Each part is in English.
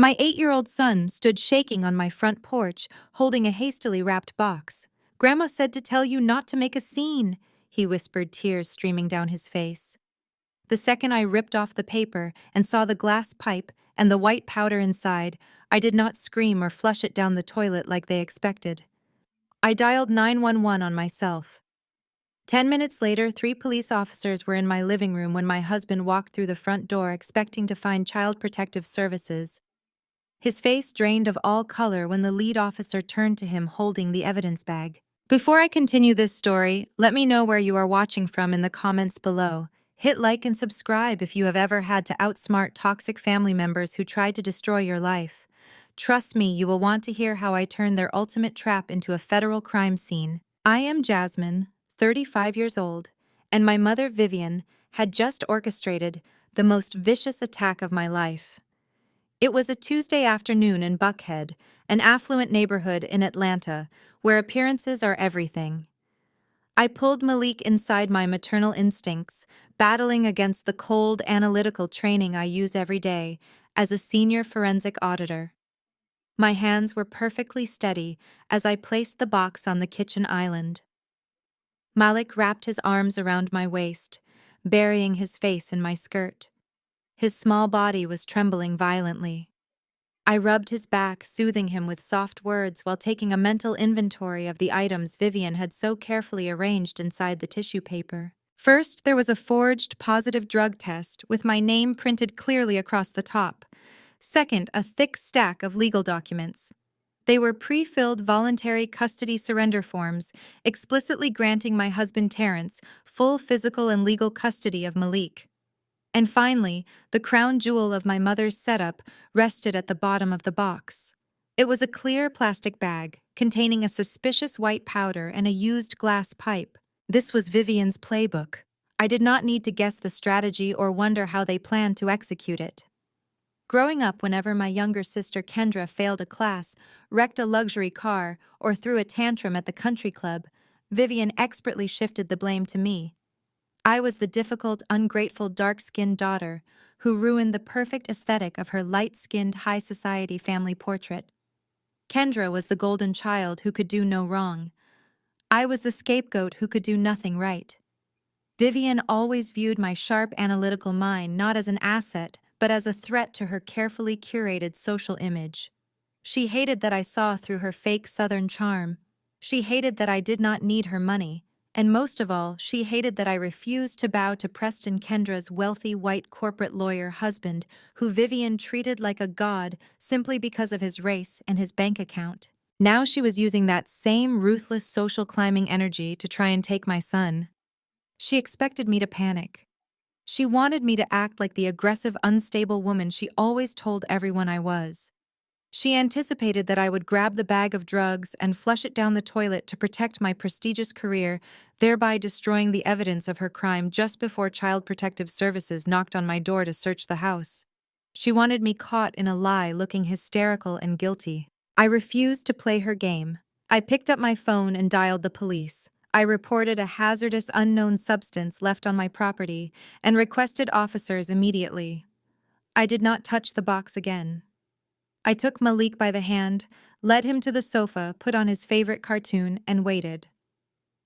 My 8-year-old son stood shaking on my front porch, holding a hastily wrapped box. "Grandma said to tell you not to make a scene," he whispered, tears streaming down his face. The second I ripped off the paper and saw the glass pipe and the white powder inside, I did not scream or flush it down the toilet like they expected. I dialed 911 on myself. 10 minutes later, 3 police officers were in my living room when my husband walked through the front door expecting to find Child Protective Services. His face drained of all color when the lead officer turned to him holding the evidence bag. Before I continue this story, let me know where you are watching from in the comments below. Hit like and subscribe if you have ever had to outsmart toxic family members who tried to destroy your life. Trust me, you will want to hear how I turned their ultimate trap into a federal crime scene. I am Jasmine, 35 years old, and my mother Vivian had just orchestrated the most vicious attack of my life. It was a Tuesday afternoon in Buckhead, an affluent neighborhood in Atlanta, where appearances are everything. I pulled Malik inside my maternal instincts, battling against the cold, analytical training I use every day as a senior forensic auditor. My hands were perfectly steady as I placed the box on the kitchen island. Malik wrapped his arms around my waist, burying his face in my skirt. His small body was trembling violently. I rubbed his back, soothing him with soft words while taking a mental inventory of the items Vivian had so carefully arranged inside the tissue paper. First, there was a forged positive drug test with my name printed clearly across the top. Second, a thick stack of legal documents. They were pre-filled voluntary custody surrender forms, explicitly granting my husband Terrence full physical and legal custody of Malik. And finally, the crown jewel of my mother's setup rested at the bottom of the box. It was a clear plastic bag containing a suspicious white powder and a used glass pipe. This was Vivian's playbook. I did not need to guess the strategy or wonder how they planned to execute it. Growing up, whenever my younger sister Kendra failed a class, wrecked a luxury car, or threw a tantrum at the country club, Vivian expertly shifted the blame to me. I was the difficult, ungrateful, dark-skinned daughter who ruined the perfect aesthetic of her light-skinned, high-society family portrait. Kendra was the golden child who could do no wrong. I was the scapegoat who could do nothing right. Vivian always viewed my sharp, analytical mind not as an asset, but as a threat to her carefully curated social image. She hated that I saw through her fake Southern charm. She hated that I did not need her money. And most of all, she hated that I refused to bow to Preston Kendra's wealthy white corporate lawyer husband, who Vivian treated like a god simply because of his race and his bank account. Now she was using that same ruthless social climbing energy to try and take my son. She expected me to panic. She wanted me to act like the aggressive, unstable woman she always told everyone I was. She anticipated that I would grab the bag of drugs and flush it down the toilet to protect my prestigious career, thereby destroying the evidence of her crime just before Child Protective Services knocked on my door to search the house. She wanted me caught in a lie, looking hysterical and guilty. I refused to play her game. I picked up my phone and dialed the police. I reported a hazardous unknown substance left on my property and requested officers immediately. I did not touch the box again. I took Malik by the hand, led him to the sofa, put on his favorite cartoon, and waited.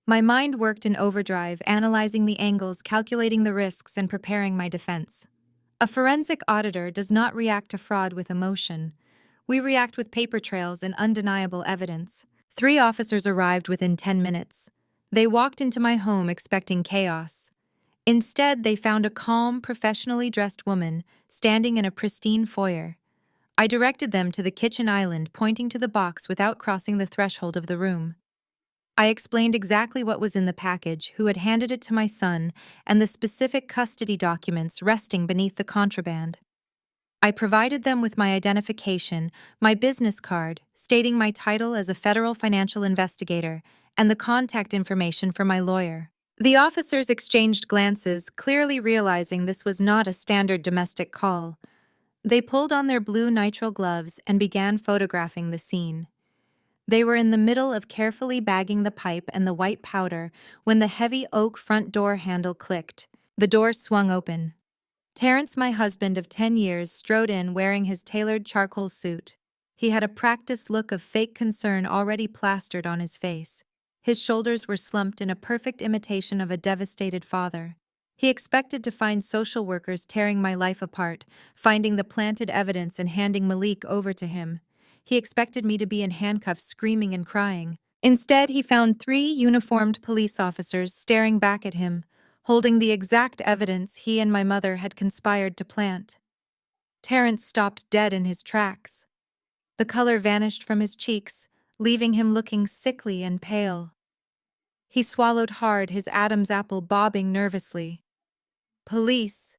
My mind worked in overdrive, analyzing the angles, calculating the risks, and preparing my defense. A forensic auditor does not react to fraud with emotion. We react with paper trails and undeniable evidence. 3 officers arrived within 10 minutes. They walked into my home expecting chaos. Instead, they found a calm, professionally dressed woman standing in a pristine foyer. I directed them to the kitchen island, pointing to the box without crossing the threshold of the room. I explained exactly what was in the package, who had handed it to my son, and the specific custody documents resting beneath the contraband. I provided them with my identification, my business card, stating my title as a federal financial investigator, and the contact information for my lawyer. The officers exchanged glances, clearly realizing this was not a standard domestic call. They pulled on their blue nitrile gloves and began photographing the scene. They were in the middle of carefully bagging the pipe and the white powder when the heavy oak front door handle clicked. The door swung open. Terrence, my husband of 10 years, strode in wearing his tailored charcoal suit. He had a practiced look of fake concern already plastered on his face. His shoulders were slumped in a perfect imitation of a devastated father. He expected to find social workers tearing my life apart, finding the planted evidence and handing Malik over to him. He expected me to be in handcuffs screaming and crying. Instead, he found 3 uniformed police officers staring back at him, holding the exact evidence he and my mother had conspired to plant. Terrence stopped dead in his tracks. The color vanished from his cheeks, leaving him looking sickly and pale. He swallowed hard, his Adam's apple bobbing nervously. "Police,"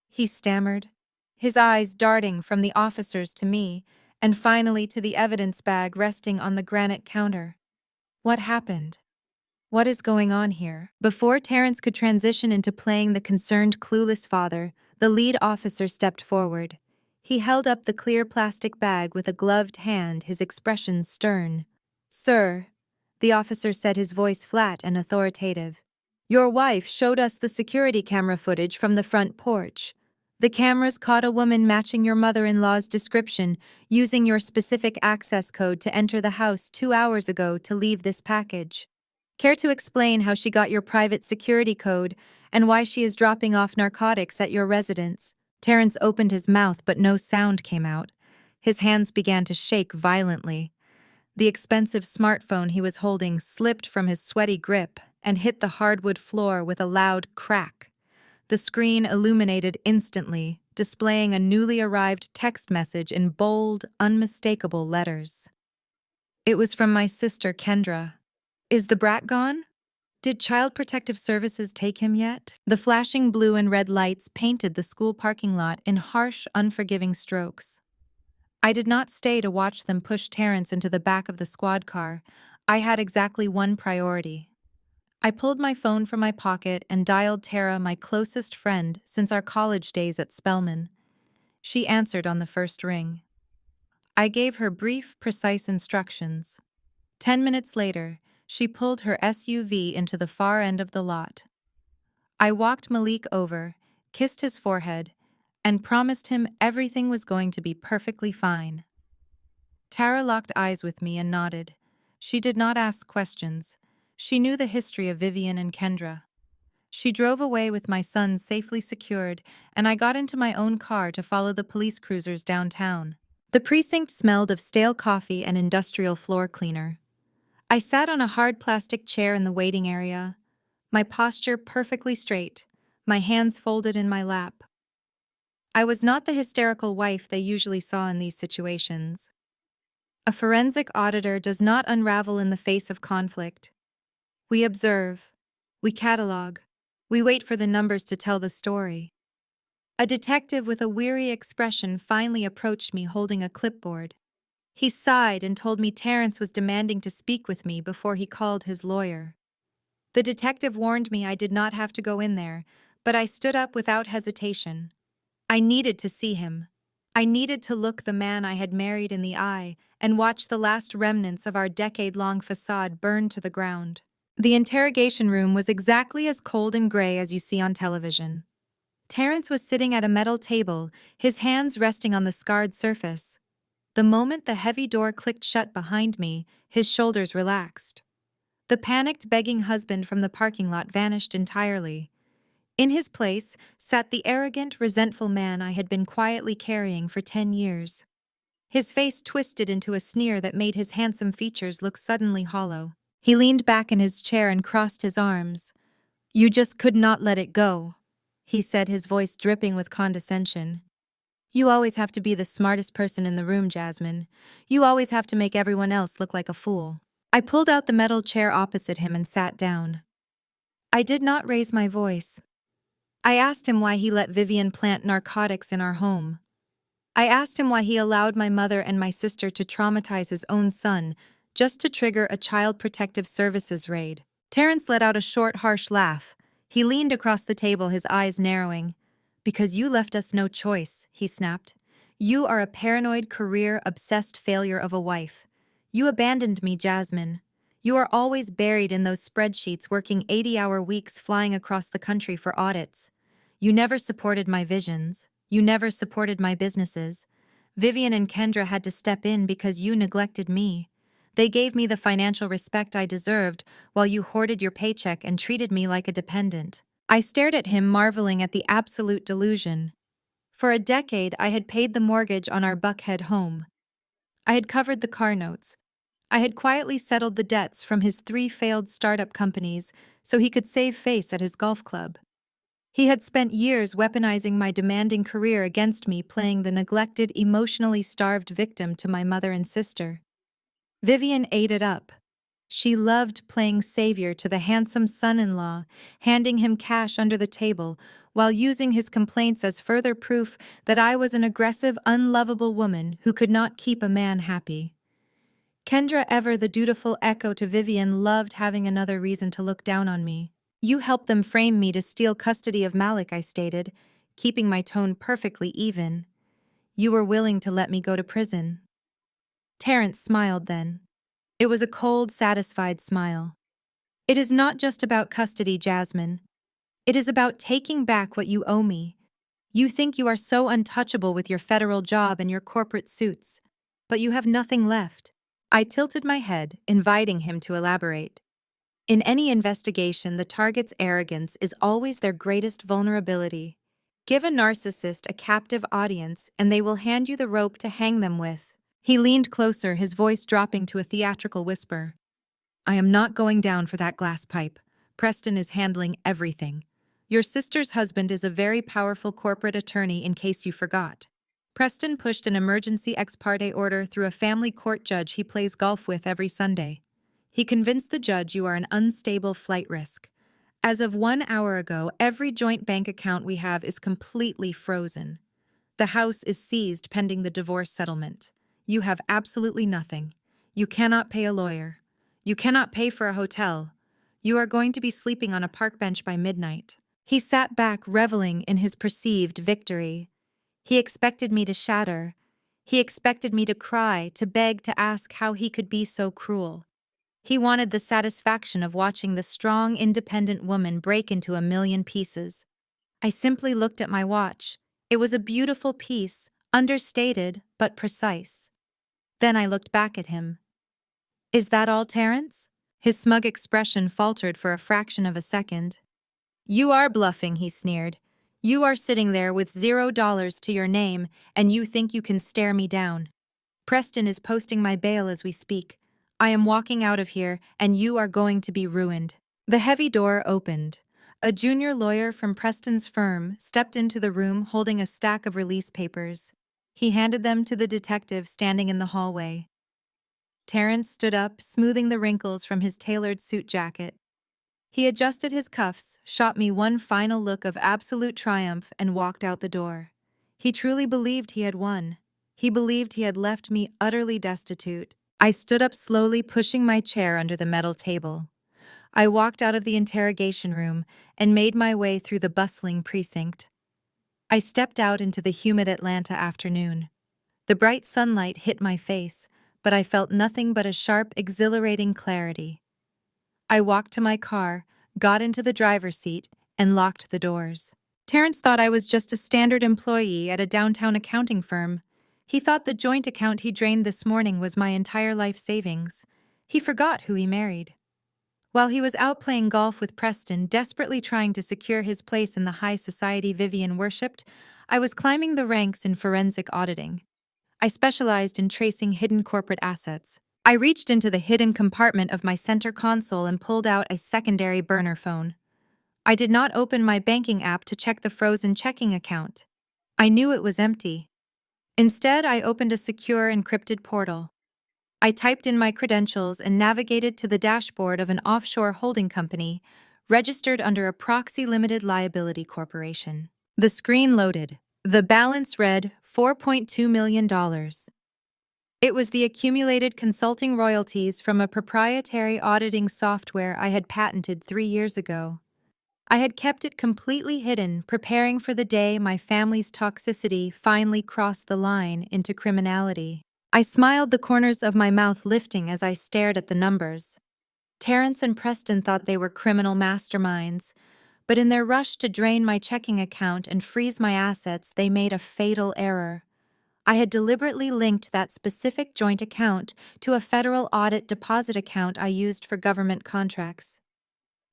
he stammered, his eyes darting from the officers to me, and finally to the evidence bag resting on the granite counter. What happened? What is going on here? Before Terrence could transition into playing the concerned, clueless father, the lead officer stepped forward. He held up the clear plastic bag with a gloved hand, his expression stern. "Sir," the officer said, his voice flat and authoritative, "your wife showed us the security camera footage from the front porch. The cameras caught a woman matching your mother-in-law's description, using your specific access code to enter the house 2 hours ago to leave this package. Care to explain how she got your private security code and why she is dropping off narcotics at your residence?" Terrence opened his mouth, but no sound came out. His hands began to shake violently. The expensive smartphone he was holding slipped from his sweaty grip and hit the hardwood floor with a loud crack. The screen illuminated instantly, displaying a newly arrived text message in bold, unmistakable letters. It was from my sister, Kendra. "Is the brat gone? Did Child Protective Services take him yet?" The flashing blue and red lights painted the school parking lot in harsh, unforgiving strokes. I did not stay to watch them push Terrence into the back of the squad car. I had exactly one priority. I pulled my phone from my pocket and dialed Tara, my closest friend since our college days at Spelman. She answered on the first ring. I gave her brief, precise instructions. 10 minutes later, she pulled her SUV into the far end of the lot. I walked Malik over, kissed his forehead, and promised him everything was going to be perfectly fine. Tara locked eyes with me and nodded. She did not ask questions. She knew the history of Vivian and Kendra. She drove away with my son safely secured, and I got into my own car to follow the police cruisers downtown. The precinct smelled of stale coffee and industrial floor cleaner. I sat on a hard plastic chair in the waiting area, my posture perfectly straight, my hands folded in my lap. I was not the hysterical wife they usually saw in these situations. A forensic auditor does not unravel in the face of conflict. We observe, we catalog, we wait for the numbers to tell the story. A detective with a weary expression finally approached me holding a clipboard. He sighed and told me Terrence was demanding to speak with me before he called his lawyer. The detective warned me I did not have to go in there, but I stood up without hesitation. I needed to see him. I needed to look the man I had married in the eye and watch the last remnants of our decade-long facade burn to the ground. The interrogation room was exactly as cold and gray as you see on television. Terrence was sitting at a metal table, his hands resting on the scarred surface. The moment the heavy door clicked shut behind me, his shoulders relaxed. The panicked, begging husband from the parking lot vanished entirely. In his place sat the arrogant, resentful man I had been quietly carrying for 10 years. His face twisted into a sneer that made his handsome features look suddenly hollow. He leaned back in his chair and crossed his arms. "You just could not let it go," he said, his voice dripping with condescension. "You always have to be the smartest person in the room, Jasmine. You always have to make everyone else look like a fool." I pulled out the metal chair opposite him and sat down. I did not raise my voice. I asked him why he let Vivian plant narcotics in our home. I asked him why he allowed my mother and my sister to traumatize his own son just to trigger a Child Protective Services raid. Terrence let out a short, harsh laugh. He leaned across the table, his eyes narrowing. "Because you left us no choice," he snapped. "You are a paranoid, career-obsessed failure of a wife. You abandoned me, Jasmine. You are always buried in those spreadsheets, working 80-hour weeks, flying across the country for audits. You never supported my visions. You never supported my businesses. Vivian and Kendra had to step in because you neglected me. They gave me the financial respect I deserved while you hoarded your paycheck and treated me like a dependent. I stared at him, marveling at the absolute delusion. For a decade, I had paid the mortgage on our Buckhead home. I had covered the car notes. I had quietly settled the debts from his 3 failed startup companies so he could save face at his golf club. He had spent years weaponizing my demanding career against me, playing the neglected, emotionally starved victim to my mother and sister. Vivian ate it up. She loved playing savior to the handsome son-in-law, handing him cash under the table, while using his complaints as further proof that I was an aggressive, unlovable woman who could not keep a man happy. Kendra, ever the dutiful echo to Vivian, loved having another reason to look down on me. You helped them frame me to steal custody of Malik, I stated, keeping my tone perfectly even. You were willing to let me go to prison. Terrence smiled then. It was a cold, satisfied smile. It is not just about custody, Jasmine. It is about taking back what you owe me. You think you are so untouchable with your federal job and your corporate suits, but you have nothing left. I tilted my head, inviting him to elaborate. In any investigation, the target's arrogance is always their greatest vulnerability. Give a narcissist a captive audience, and they will hand you the rope to hang them with. He leaned closer, his voice dropping to a theatrical whisper. I am not going down for that glass pipe. Preston is handling everything. Your sister's husband is a very powerful corporate attorney, in case you forgot. Preston pushed an emergency ex parte order through a family court judge he plays golf with every Sunday. He convinced the judge you are an unstable flight risk. As of 1 hour ago, every joint bank account we have is completely frozen. The house is seized pending the divorce settlement. You have absolutely nothing. You cannot pay a lawyer. You cannot pay for a hotel. You are going to be sleeping on a park bench by midnight. He sat back, reveling in his perceived victory. He expected me to shatter. He expected me to cry, to beg, to ask how he could be so cruel. He wanted the satisfaction of watching the strong, independent woman break into a million pieces. I simply looked at my watch. It was a beautiful piece, understated but precise. Then I looked back at him. Is that all, Terrence? His smug expression faltered for a fraction of a second. You are bluffing, he sneered. You are sitting there with $0 to your name, and you think you can stare me down. Preston is posting my bail as we speak. I am walking out of here, and you are going to be ruined. The heavy door opened. A junior lawyer from Preston's firm stepped into the room holding a stack of release papers. He handed them to the detective standing in the hallway. Terrence stood up, smoothing the wrinkles from his tailored suit jacket. He adjusted his cuffs, shot me one final look of absolute triumph, and walked out the door. He truly believed he had won. He believed he had left me utterly destitute. I stood up slowly, pushing my chair under the metal table. I walked out of the interrogation room and made my way through the bustling precinct. I stepped out into the humid Atlanta afternoon. The bright sunlight hit my face, but I felt nothing but a sharp, exhilarating clarity. I walked to my car, got into the driver's seat, and locked the doors. Terrence thought I was just a standard employee at a downtown accounting firm. He thought the joint account he drained this morning was my entire life savings. He forgot who he married. While he was out playing golf with Preston, desperately trying to secure his place in the high society Vivian worshipped, I was climbing the ranks in forensic auditing. I specialized in tracing hidden corporate assets. I reached into the hidden compartment of my center console and pulled out a secondary burner phone. I did not open my banking app to check the frozen checking account. I knew it was empty. Instead, I opened a secure, encrypted portal. I typed in my credentials and navigated to the dashboard of an offshore holding company, registered under a proxy limited liability corporation. The screen loaded. The balance read $4.2 million. It was the accumulated consulting royalties from a proprietary auditing software I had patented 3 years ago. I had kept it completely hidden, preparing for the day my family's toxicity finally crossed the line into criminality. I smiled, the corners of my mouth lifting as I stared at the numbers. Terrence and Preston thought they were criminal masterminds, But in their rush to drain my checking account and freeze my assets, they made a fatal error. I had deliberately linked that specific joint account to a federal audit deposit account I used for government contracts.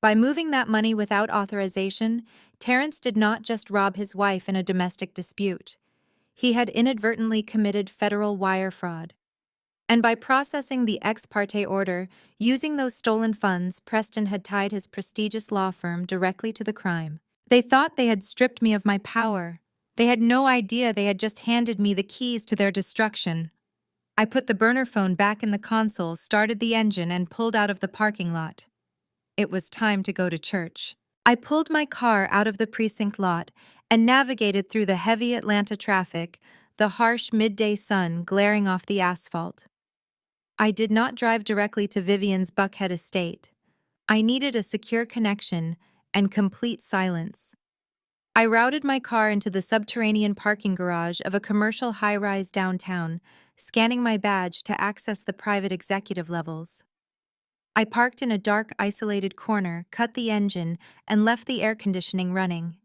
By moving that money without authorization, Terrence did not just rob his wife in a domestic dispute. He had inadvertently committed federal wire fraud. And by processing the ex parte order, using those stolen funds, Preston had tied his prestigious law firm directly to the crime. They thought they had stripped me of my power. They had no idea they had just handed me the keys to their destruction. I put the burner phone back in the console, started the engine, and pulled out of the parking lot. It was time to go to church. I pulled my car out of the precinct lot and navigated through the heavy Atlanta traffic, the harsh midday sun glaring off the asphalt. I did not drive directly to Vivian's Buckhead estate. I needed a secure connection and complete silence. I routed my car into the subterranean parking garage of a commercial high-rise downtown, scanning my badge to access the private executive levels. I parked in a dark, isolated corner, cut the engine, and left the air conditioning running.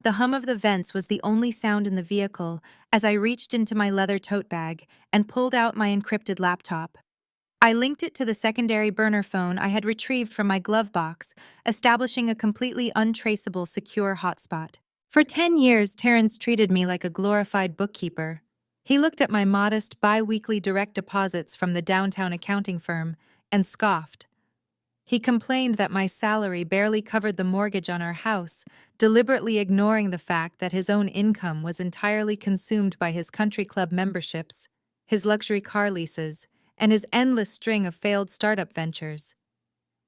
The hum of the vents was the only sound in the vehicle as I reached into my leather tote bag and pulled out my encrypted laptop. I linked it to the secondary burner phone I had retrieved from my glove box, establishing a completely untraceable, secure hotspot. For 10 years, Terrence treated me like a glorified bookkeeper. He looked at my modest, bi-weekly direct deposits from the downtown accounting firm and scoffed. He complained that my salary barely covered the mortgage on our house, deliberately ignoring the fact that his own income was entirely consumed by his country club memberships, his luxury car leases, and his endless string of failed startup ventures.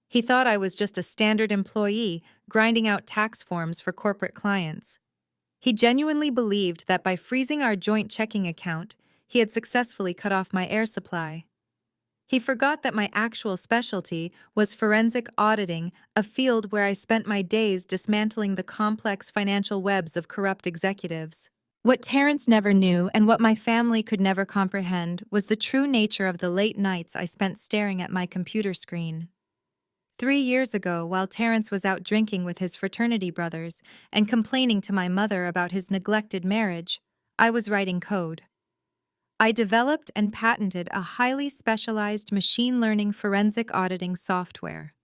He thought I was just a standard employee grinding out tax forms for corporate clients. He genuinely believed that by freezing our joint checking account, he had successfully cut off my air supply. He forgot that my actual specialty was forensic auditing, a field where I spent my days dismantling the complex financial webs of corrupt executives. What Terrence never knew, and what my family could never comprehend, was the true nature of the late nights I spent staring at my computer screen. 3 years ago, while Terrence was out drinking with his fraternity brothers and complaining to my mother about his neglected marriage, I was writing code. I developed and patented a highly specialized machine learning forensic auditing software.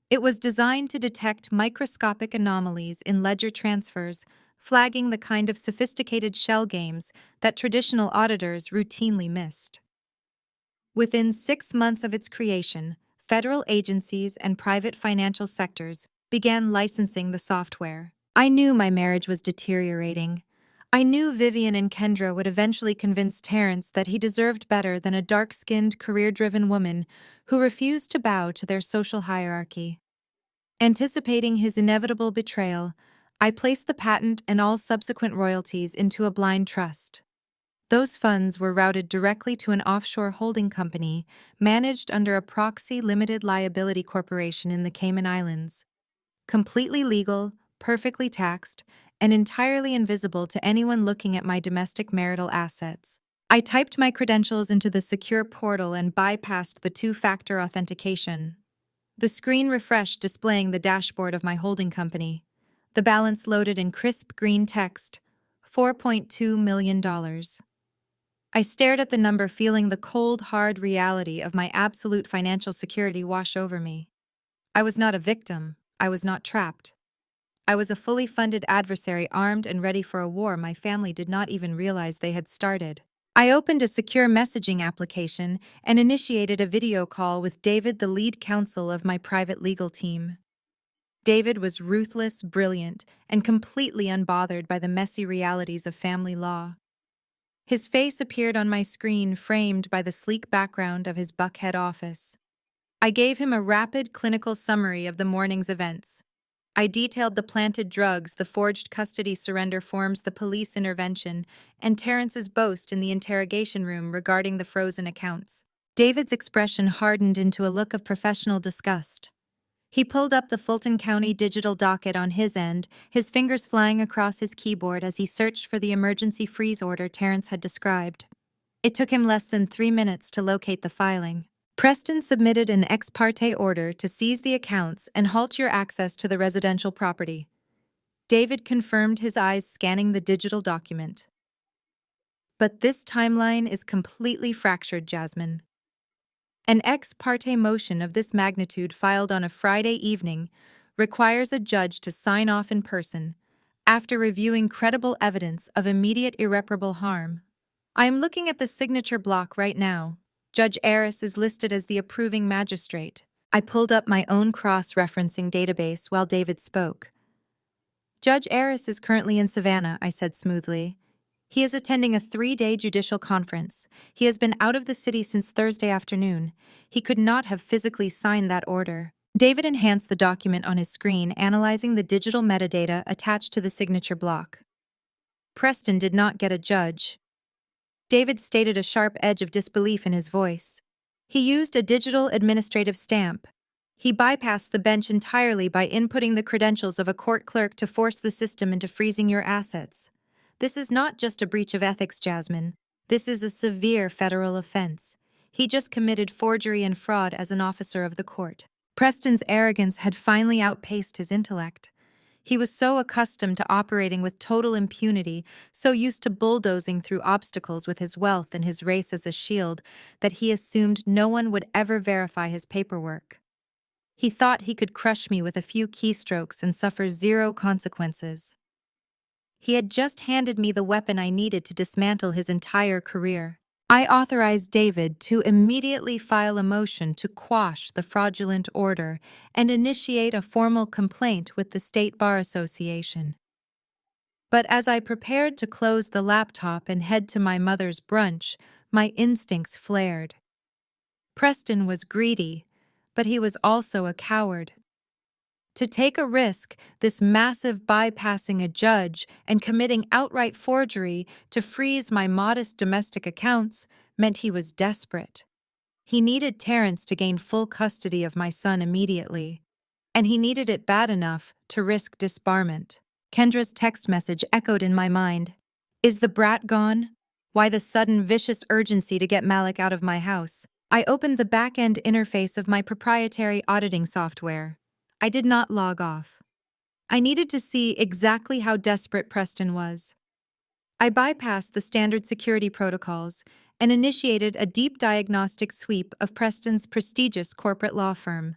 It was designed to detect microscopic anomalies in ledger transfers, flagging the kind of sophisticated shell games that traditional auditors routinely missed. Within 6 months of its creation, federal agencies and private financial sectors began licensing the software. I knew my marriage was deteriorating. I knew Vivian and Kendra would eventually convince Terrence that he deserved better than a dark-skinned, career-driven woman who refused to bow to their social hierarchy. Anticipating his inevitable betrayal, I placed the patent and all subsequent royalties into a blind trust. Those funds were routed directly to an offshore holding company managed under a proxy limited liability corporation in the Cayman Islands. Completely legal, perfectly taxed, and entirely invisible to anyone looking at my domestic marital assets. I typed my credentials into the secure portal and bypassed the two-factor authentication. The screen refreshed, displaying the dashboard of my holding company. The balance loaded in crisp green text, $4.2 million. I stared at the number, feeling the cold, hard reality of my absolute financial security wash over me. I was not a victim. I was not trapped. I was a fully funded adversary, armed and ready for a war my family did not even realize they had started. I opened a secure messaging application and initiated a video call with David, the lead counsel of my private legal team. David was ruthless, brilliant, and completely unbothered by the messy realities of family law. His face appeared on my screen, framed by the sleek background of his Buckhead office. I gave him a rapid clinical summary of the morning's events. I detailed the planted drugs, the forged custody surrender forms, the police intervention, and Terrence's boast in the interrogation room regarding the frozen accounts. David's expression hardened into a look of professional disgust. He pulled up the Fulton County digital docket on his end, his fingers flying across his keyboard as he searched for the emergency freeze order Terrence had described. It took him less than 3 minutes to locate the filing. Preston submitted an ex parte order to seize the accounts and halt your access to the residential property. David confirmed, his eyes scanning the digital document. But this timeline is completely fractured, Jasmine. An ex parte motion of this magnitude filed on a Friday evening requires a judge to sign off in person after reviewing credible evidence of immediate irreparable harm. I am looking at the signature block right now. Judge Aris is listed as the approving magistrate. I pulled up my own cross-referencing database while David spoke. Judge Aris is currently in Savannah, I said smoothly. He is attending a 3-day judicial conference. He has been out of the city since Thursday afternoon. He could not have physically signed that order. David enhanced the document on his screen, analyzing the digital metadata attached to the signature block. Preston did not get a judge. David stated, a sharp edge of disbelief in his voice. He used a digital administrative stamp. He bypassed the bench entirely by inputting the credentials of a court clerk to force the system into freezing your assets. This is not just a breach of ethics, Jasmine. This is a severe federal offense. He just committed forgery and fraud as an officer of the court. Preston's arrogance had finally outpaced his intellect. He was so accustomed to operating with total impunity, so used to bulldozing through obstacles with his wealth and his race as a shield, that he assumed no one would ever verify his paperwork. He thought he could crush me with a few keystrokes and suffer zero consequences. He had just handed me the weapon I needed to dismantle his entire career. I authorized David to immediately file a motion to quash the fraudulent order and initiate a formal complaint with the State Bar Association. But as I prepared to close the laptop and head to my mother's brunch, my instincts flared. Preston was greedy, but he was also a coward. To take a risk, this massive bypassing a judge and committing outright forgery to freeze my modest domestic accounts meant he was desperate. He needed Terrence to gain full custody of my son immediately, and he needed it bad enough to risk disbarment. Kendra's text message echoed in my mind. Is the brat gone? Why the sudden vicious urgency to get Malik out of my house? I opened the back-end interface of my proprietary auditing software. I did not log off. I needed to see exactly how desperate Preston was. I bypassed the standard security protocols and initiated a deep diagnostic sweep of Preston's prestigious corporate law firm.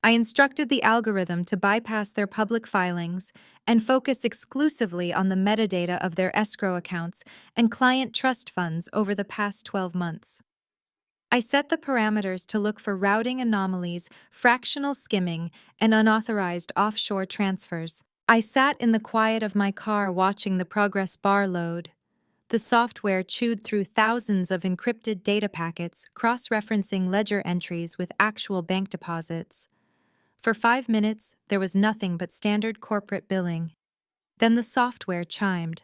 I instructed the algorithm to bypass their public filings and focus exclusively on the metadata of their escrow accounts and client trust funds over the past 12 months. I set the parameters to look for routing anomalies, fractional skimming, and unauthorized offshore transfers. I sat in the quiet of my car watching the progress bar load. The software chewed through thousands of encrypted data packets, cross-referencing ledger entries with actual bank deposits. For 5 minutes, there was nothing but standard corporate billing. Then the software chimed.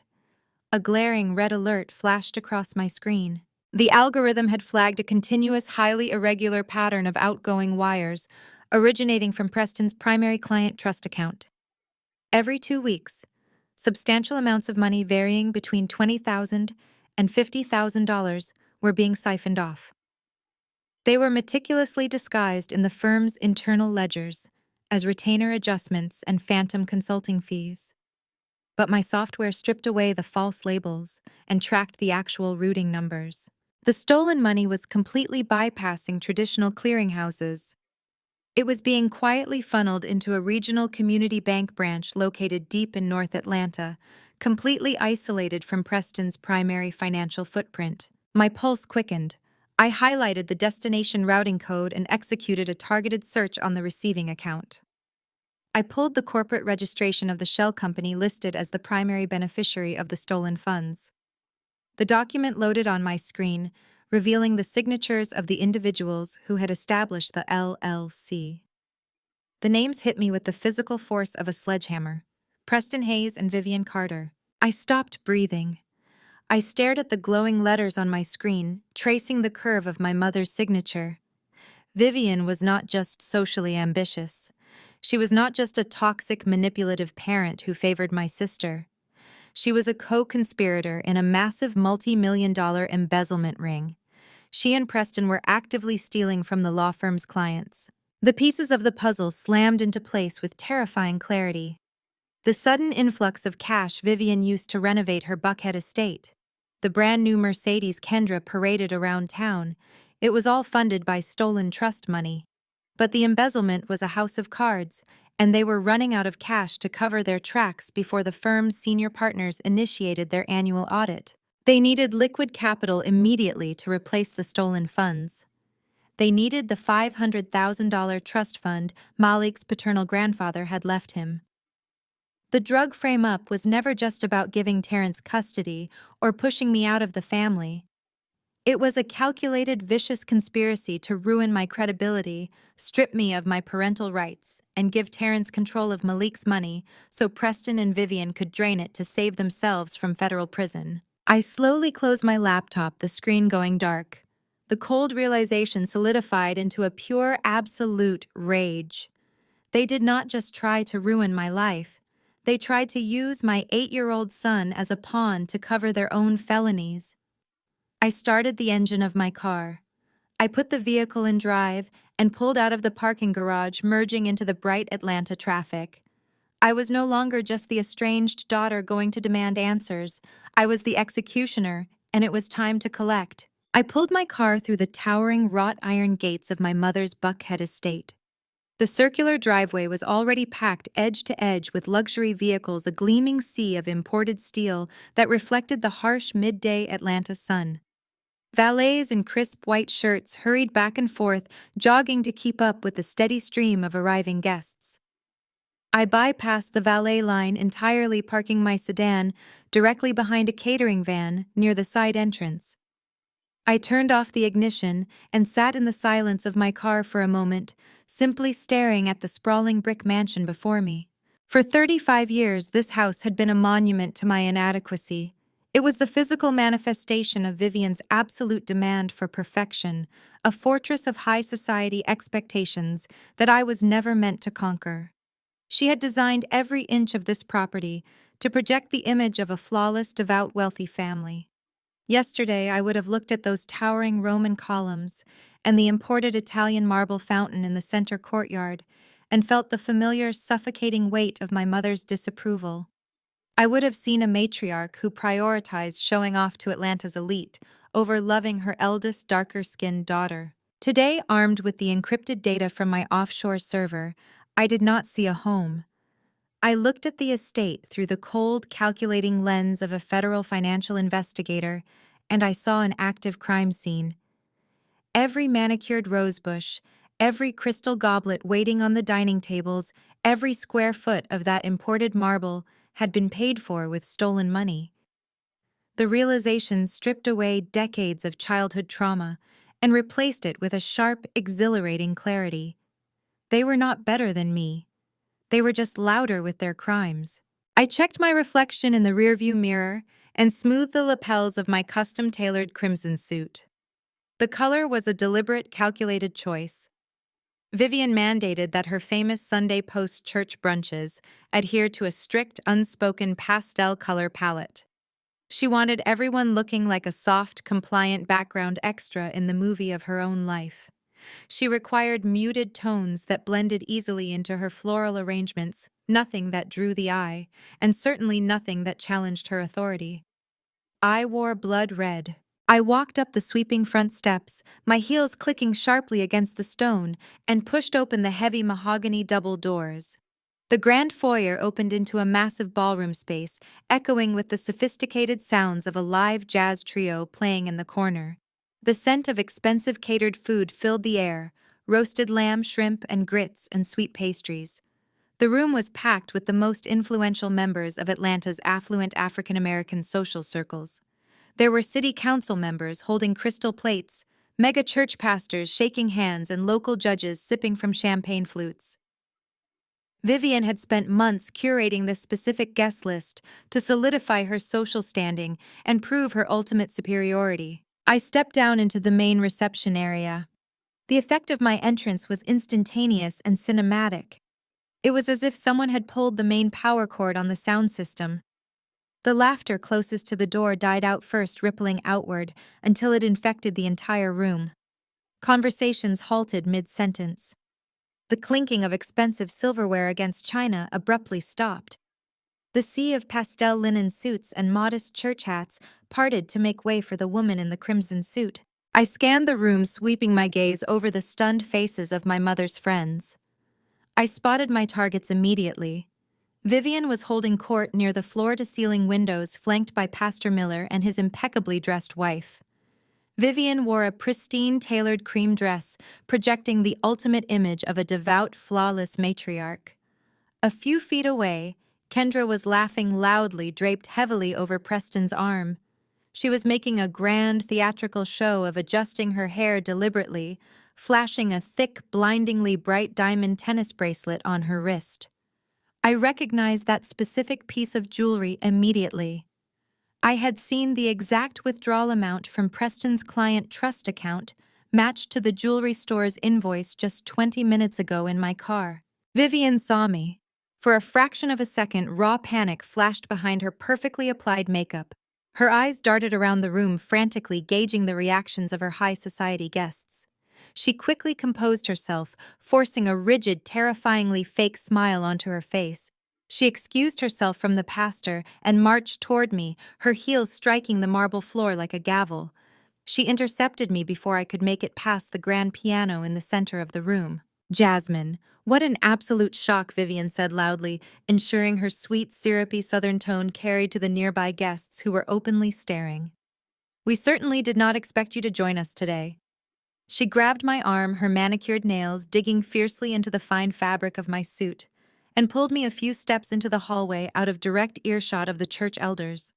A glaring red alert flashed across my screen. The algorithm had flagged a continuous, highly irregular pattern of outgoing wires, originating from Preston's primary client trust account. Every 2 weeks, substantial amounts of money varying between $20,000 and $50,000 were being siphoned off. They were meticulously disguised in the firm's internal ledgers as retainer adjustments and phantom consulting fees. But my software stripped away the false labels and tracked the actual routing numbers. The stolen money was completely bypassing traditional clearinghouses. It was being quietly funneled into a regional community bank branch located deep in North Atlanta, completely isolated from Preston's primary financial footprint. My pulse quickened. I highlighted the destination routing code and executed a targeted search on the receiving account. I pulled the corporate registration of the shell company listed as the primary beneficiary of the stolen funds. The document loaded on my screen, revealing the signatures of the individuals who had established the LLC. The names hit me with the physical force of a sledgehammer. Preston Hayes and Vivian Carter. I stopped breathing. I stared at the glowing letters on my screen, tracing the curve of my mother's signature. Vivian was not just socially ambitious. She was not just a toxic, manipulative parent who favored my sister. She was a co-conspirator in a massive multi-million-dollar embezzlement ring. She and Preston were actively stealing from the law firm's clients. The pieces of the puzzle slammed into place with terrifying clarity. The sudden influx of cash Vivian used to renovate her Buckhead estate. The brand new Mercedes Kendra paraded around town. It was all funded by stolen trust money. But the embezzlement was a house of cards, and they were running out of cash to cover their tracks before the firm's senior partners initiated their annual audit. They needed liquid capital immediately to replace the stolen funds. They needed the $500,000 trust fund Malik's paternal grandfather had left him. The drug frame-up was never just about giving Terrence custody or pushing me out of the family. It was a calculated, vicious conspiracy to ruin my credibility, strip me of my parental rights, and give Terrence control of Malik's money so Preston and Vivian could drain it to save themselves from federal prison. I slowly closed my laptop, the screen going dark. The cold realization solidified into a pure, absolute rage. They did not just try to ruin my life. They tried to use my 8-year-old son as a pawn to cover their own felonies. I started the engine of my car. I put the vehicle in drive and pulled out of the parking garage, merging into the bright Atlanta traffic. I was no longer just the estranged daughter going to demand answers. I was the executioner, and it was time to collect. I pulled my car through the towering wrought iron gates of my mother's Buckhead estate. The circular driveway was already packed edge to edge with luxury vehicles, a gleaming sea of imported steel that reflected the harsh midday Atlanta sun. Valets in crisp white shirts hurried back and forth, jogging to keep up with the steady stream of arriving guests. I bypassed the valet line entirely, parking my sedan directly behind a catering van near the side entrance. I turned off the ignition and sat in the silence of my car for a moment, simply staring at the sprawling brick mansion before me. For 35 years, this house had been a monument to my inadequacy. It was the physical manifestation of Vivian's absolute demand for perfection, a fortress of high society expectations that I was never meant to conquer. She had designed every inch of this property to project the image of a flawless, devout, wealthy family. Yesterday, I would have looked at those towering Roman columns and the imported Italian marble fountain in the center courtyard and felt the familiar, suffocating weight of my mother's disapproval. I would have seen a matriarch who prioritized showing off to Atlanta's elite over loving her eldest, darker-skinned daughter. Today, armed with the encrypted data from my offshore server, I did not see a home. I looked at the estate through the cold, calculating lens of a federal financial investigator, and I saw an active crime scene. Every manicured rosebush, every crystal goblet waiting on the dining tables, every square foot of that imported marble had been paid for with stolen money. The realization stripped away decades of childhood trauma and replaced it with a sharp, exhilarating clarity. They were not better than me. They were just louder with their crimes. I checked my reflection in the rearview mirror and smoothed the lapels of my custom-tailored crimson suit. The color was a deliberate, calculated choice. Vivian mandated that her famous Sunday post-church brunches adhere to a strict, unspoken pastel color palette. She wanted everyone looking like a soft, compliant background extra in the movie of her own life. She required muted tones that blended easily into her floral arrangements, nothing that drew the eye, and certainly nothing that challenged her authority. I wore blood red. I walked up the sweeping front steps, my heels clicking sharply against the stone, and pushed open the heavy mahogany double doors. The grand foyer opened into a massive ballroom space, echoing with the sophisticated sounds of a live jazz trio playing in the corner. The scent of expensive catered food filled the air, roasted lamb, shrimp, and grits and sweet pastries. The room was packed with the most influential members of Atlanta's affluent African-American social circles. There were city council members holding crystal plates, mega church pastors shaking hands, and local judges sipping from champagne flutes. Vivian had spent months curating this specific guest list to solidify her social standing and prove her ultimate superiority. I stepped down into the main reception area. The effect of my entrance was instantaneous and cinematic. It was as if someone had pulled the main power cord on the sound system. The laughter closest to the door died out first, rippling outward until it infected the entire room. Conversations halted mid-sentence. The clinking of expensive silverware against china abruptly stopped. The sea of pastel linen suits and modest church hats parted to make way for the woman in the crimson suit. I scanned the room, sweeping my gaze over the stunned faces of my mother's friends. I spotted my targets immediately. Vivian was holding court near the floor-to-ceiling windows, flanked by Pastor Miller and his impeccably dressed wife. Vivian wore a pristine, tailored cream dress, projecting the ultimate image of a devout, flawless matriarch. A few feet away, Kendra was laughing loudly, draped heavily over Preston's arm. She was making a grand theatrical show of adjusting her hair deliberately, flashing a thick, blindingly bright diamond tennis bracelet on her wrist. I recognized that specific piece of jewelry immediately. I had seen the exact withdrawal amount from Preston's client trust account matched to the jewelry store's invoice just 20 minutes ago in my car. Vivian saw me. For a fraction of a second, raw panic flashed behind her perfectly applied makeup. Her eyes darted around the room, frantically gauging the reactions of her high society guests. She quickly composed herself, forcing a rigid, terrifyingly fake smile onto her face. She excused herself from the pastor and marched toward me, her heels striking the marble floor like a gavel. She intercepted me before I could make it past the grand piano in the center of the room. "Jasmine, what an absolute shock," Vivian said loudly, ensuring her sweet, syrupy southern tone carried to the nearby guests who were openly staring. "We certainly did not expect you to join us today." She grabbed my arm, her manicured nails digging fiercely into the fine fabric of my suit, and pulled me a few steps into the hallway out of direct earshot of the church elders.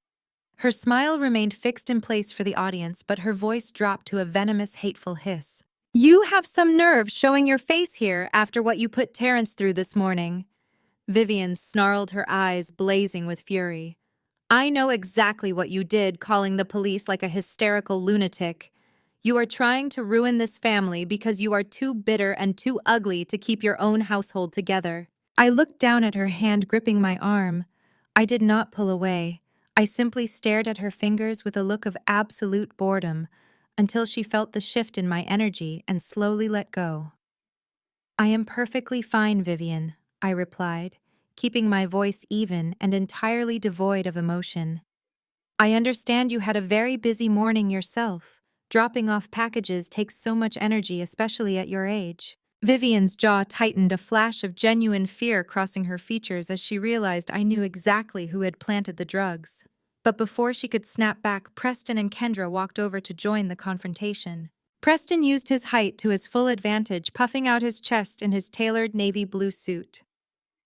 Her smile remained fixed in place for the audience, but her voice dropped to a venomous, hateful hiss. "You have some nerve showing your face here after what you put Terrence through this morning." Vivian snarled, her eyes blazing with fury. "I know exactly what you did, calling the police like a hysterical lunatic. You are trying to ruin this family because you are too bitter and too ugly to keep your own household together." I looked down at her hand gripping my arm. I did not pull away. I simply stared at her fingers with a look of absolute boredom until she felt the shift in my energy and slowly let go. "I am perfectly fine, Vivian," I replied, keeping my voice even and entirely devoid of emotion. "I understand you had a very busy morning yourself. Dropping off packages takes so much energy, especially at your age." Vivian's jaw tightened, a flash of genuine fear crossing her features as she realized I knew exactly who had planted the drugs. But before she could snap back, Preston and Kendra walked over to join the confrontation. Preston used his height to his full advantage, puffing out his chest in his tailored navy blue suit.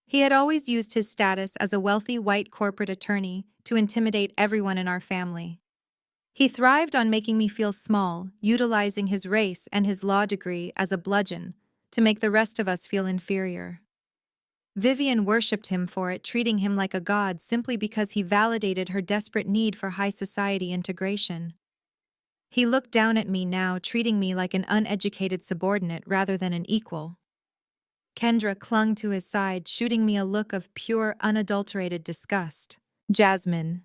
He had always used his status as a wealthy white corporate attorney to intimidate everyone in our family. He thrived on making me feel small, utilizing his race and his law degree as a bludgeon to make the rest of us feel inferior. Vivian worshipped him for it, treating him like a god simply because he validated her desperate need for high society integration. He looked down at me now, treating me like an uneducated subordinate rather than an equal. Kendra clung to his side, shooting me a look of pure, unadulterated disgust. "Jasmine,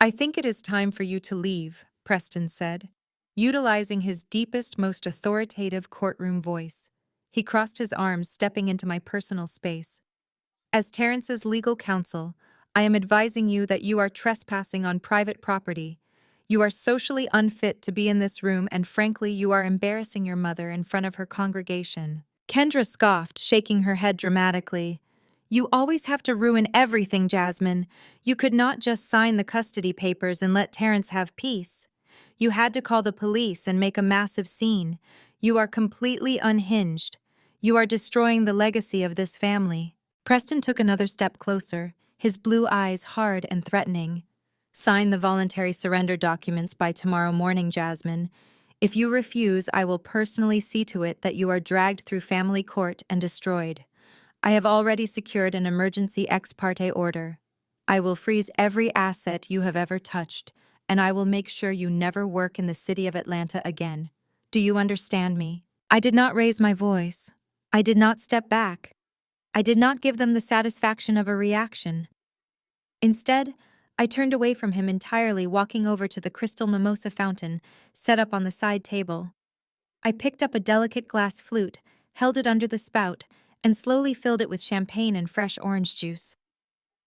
I think it is time for you to leave," Preston said, utilizing his deepest, most authoritative courtroom voice. He crossed his arms, stepping into my personal space. "As Terrence's legal counsel, I am advising you that you are trespassing on private property. You are socially unfit to be in this room, and frankly, you are embarrassing your mother in front of her congregation." Kendra scoffed, shaking her head dramatically. "You always have to ruin everything, Jasmine. You could not just sign the custody papers and let Terrence have peace. You had to call the police and make a massive scene. You are completely unhinged. You are destroying the legacy of this family." Preston took another step closer, his blue eyes hard and threatening. "Sign the voluntary surrender documents by tomorrow morning, Jasmine. If you refuse, I will personally see to it that you are dragged through family court and destroyed. I have already secured an emergency ex parte order. I will freeze every asset you have ever touched, and I will make sure you never work in the city of Atlanta again. Do you understand me?" I did not raise my voice. I did not step back. I did not give them the satisfaction of a reaction. Instead, I turned away from him entirely, walking over to the crystal mimosa fountain set up on the side table. I picked up a delicate glass flute, held it under the spout, and slowly filled it with champagne and fresh orange juice.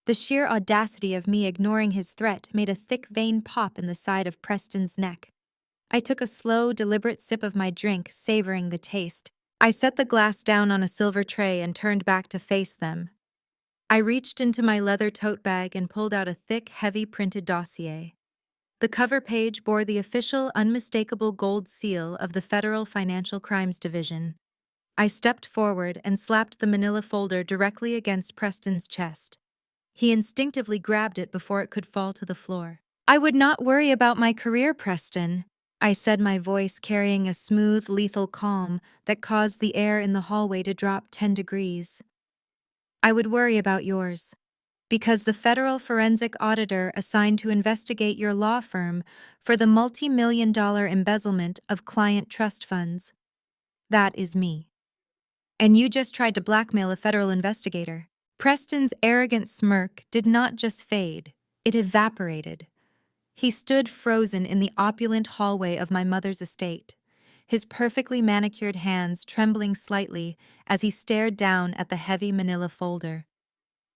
The sheer audacity of me ignoring his threat made a thick vein pop in the side of Preston's neck. I took a slow, deliberate sip of my drink, savoring the taste. I set the glass down on a silver tray and turned back to face them. I reached into my leather tote bag and pulled out a thick, heavy printed dossier. The cover page bore the official, unmistakable gold seal of the Federal Financial Crimes Division. I stepped forward and slapped the manila folder directly against Preston's chest. He instinctively grabbed it before it could fall to the floor. "I would not worry about my career, Preston," I said, my voice carrying a smooth, lethal calm that caused the air in the hallway to drop 10 degrees. "I would worry about yours. Because the federal forensic auditor assigned to investigate your law firm for the multi-million-dollar embezzlement of client trust funds. That is me. And you just tried to blackmail a federal investigator." Preston's arrogant smirk did not just fade, it evaporated. He stood frozen in the opulent hallway of my mother's estate, his perfectly manicured hands trembling slightly as he stared down at the heavy manila folder.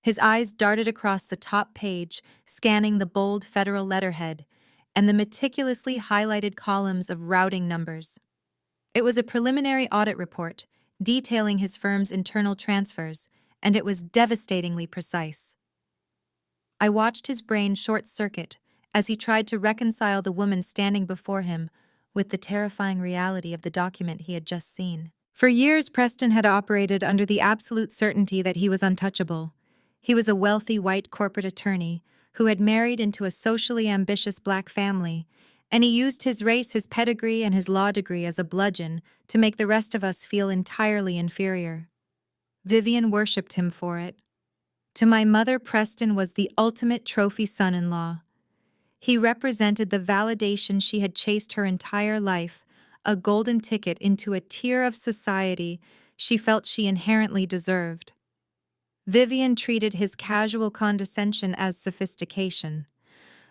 His eyes darted across the top page, scanning the bold federal letterhead and the meticulously highlighted columns of routing numbers. It was a preliminary audit report detailing his firm's internal transfers, and it was devastatingly precise. I watched his brain short-circuit as he tried to reconcile the woman standing before him with the terrifying reality of the document he had just seen. For years, Preston had operated under the absolute certainty that he was untouchable. He was a wealthy white corporate attorney who had married into a socially ambitious black family, and he used his race, his pedigree, and his law degree as a bludgeon to make the rest of us feel entirely inferior. Vivian worshipped him for it. To my mother, Preston was the ultimate trophy son-in-law. He represented the validation she had chased her entire life, a golden ticket into a tier of society she felt she inherently deserved. Vivian treated his casual condescension as sophistication.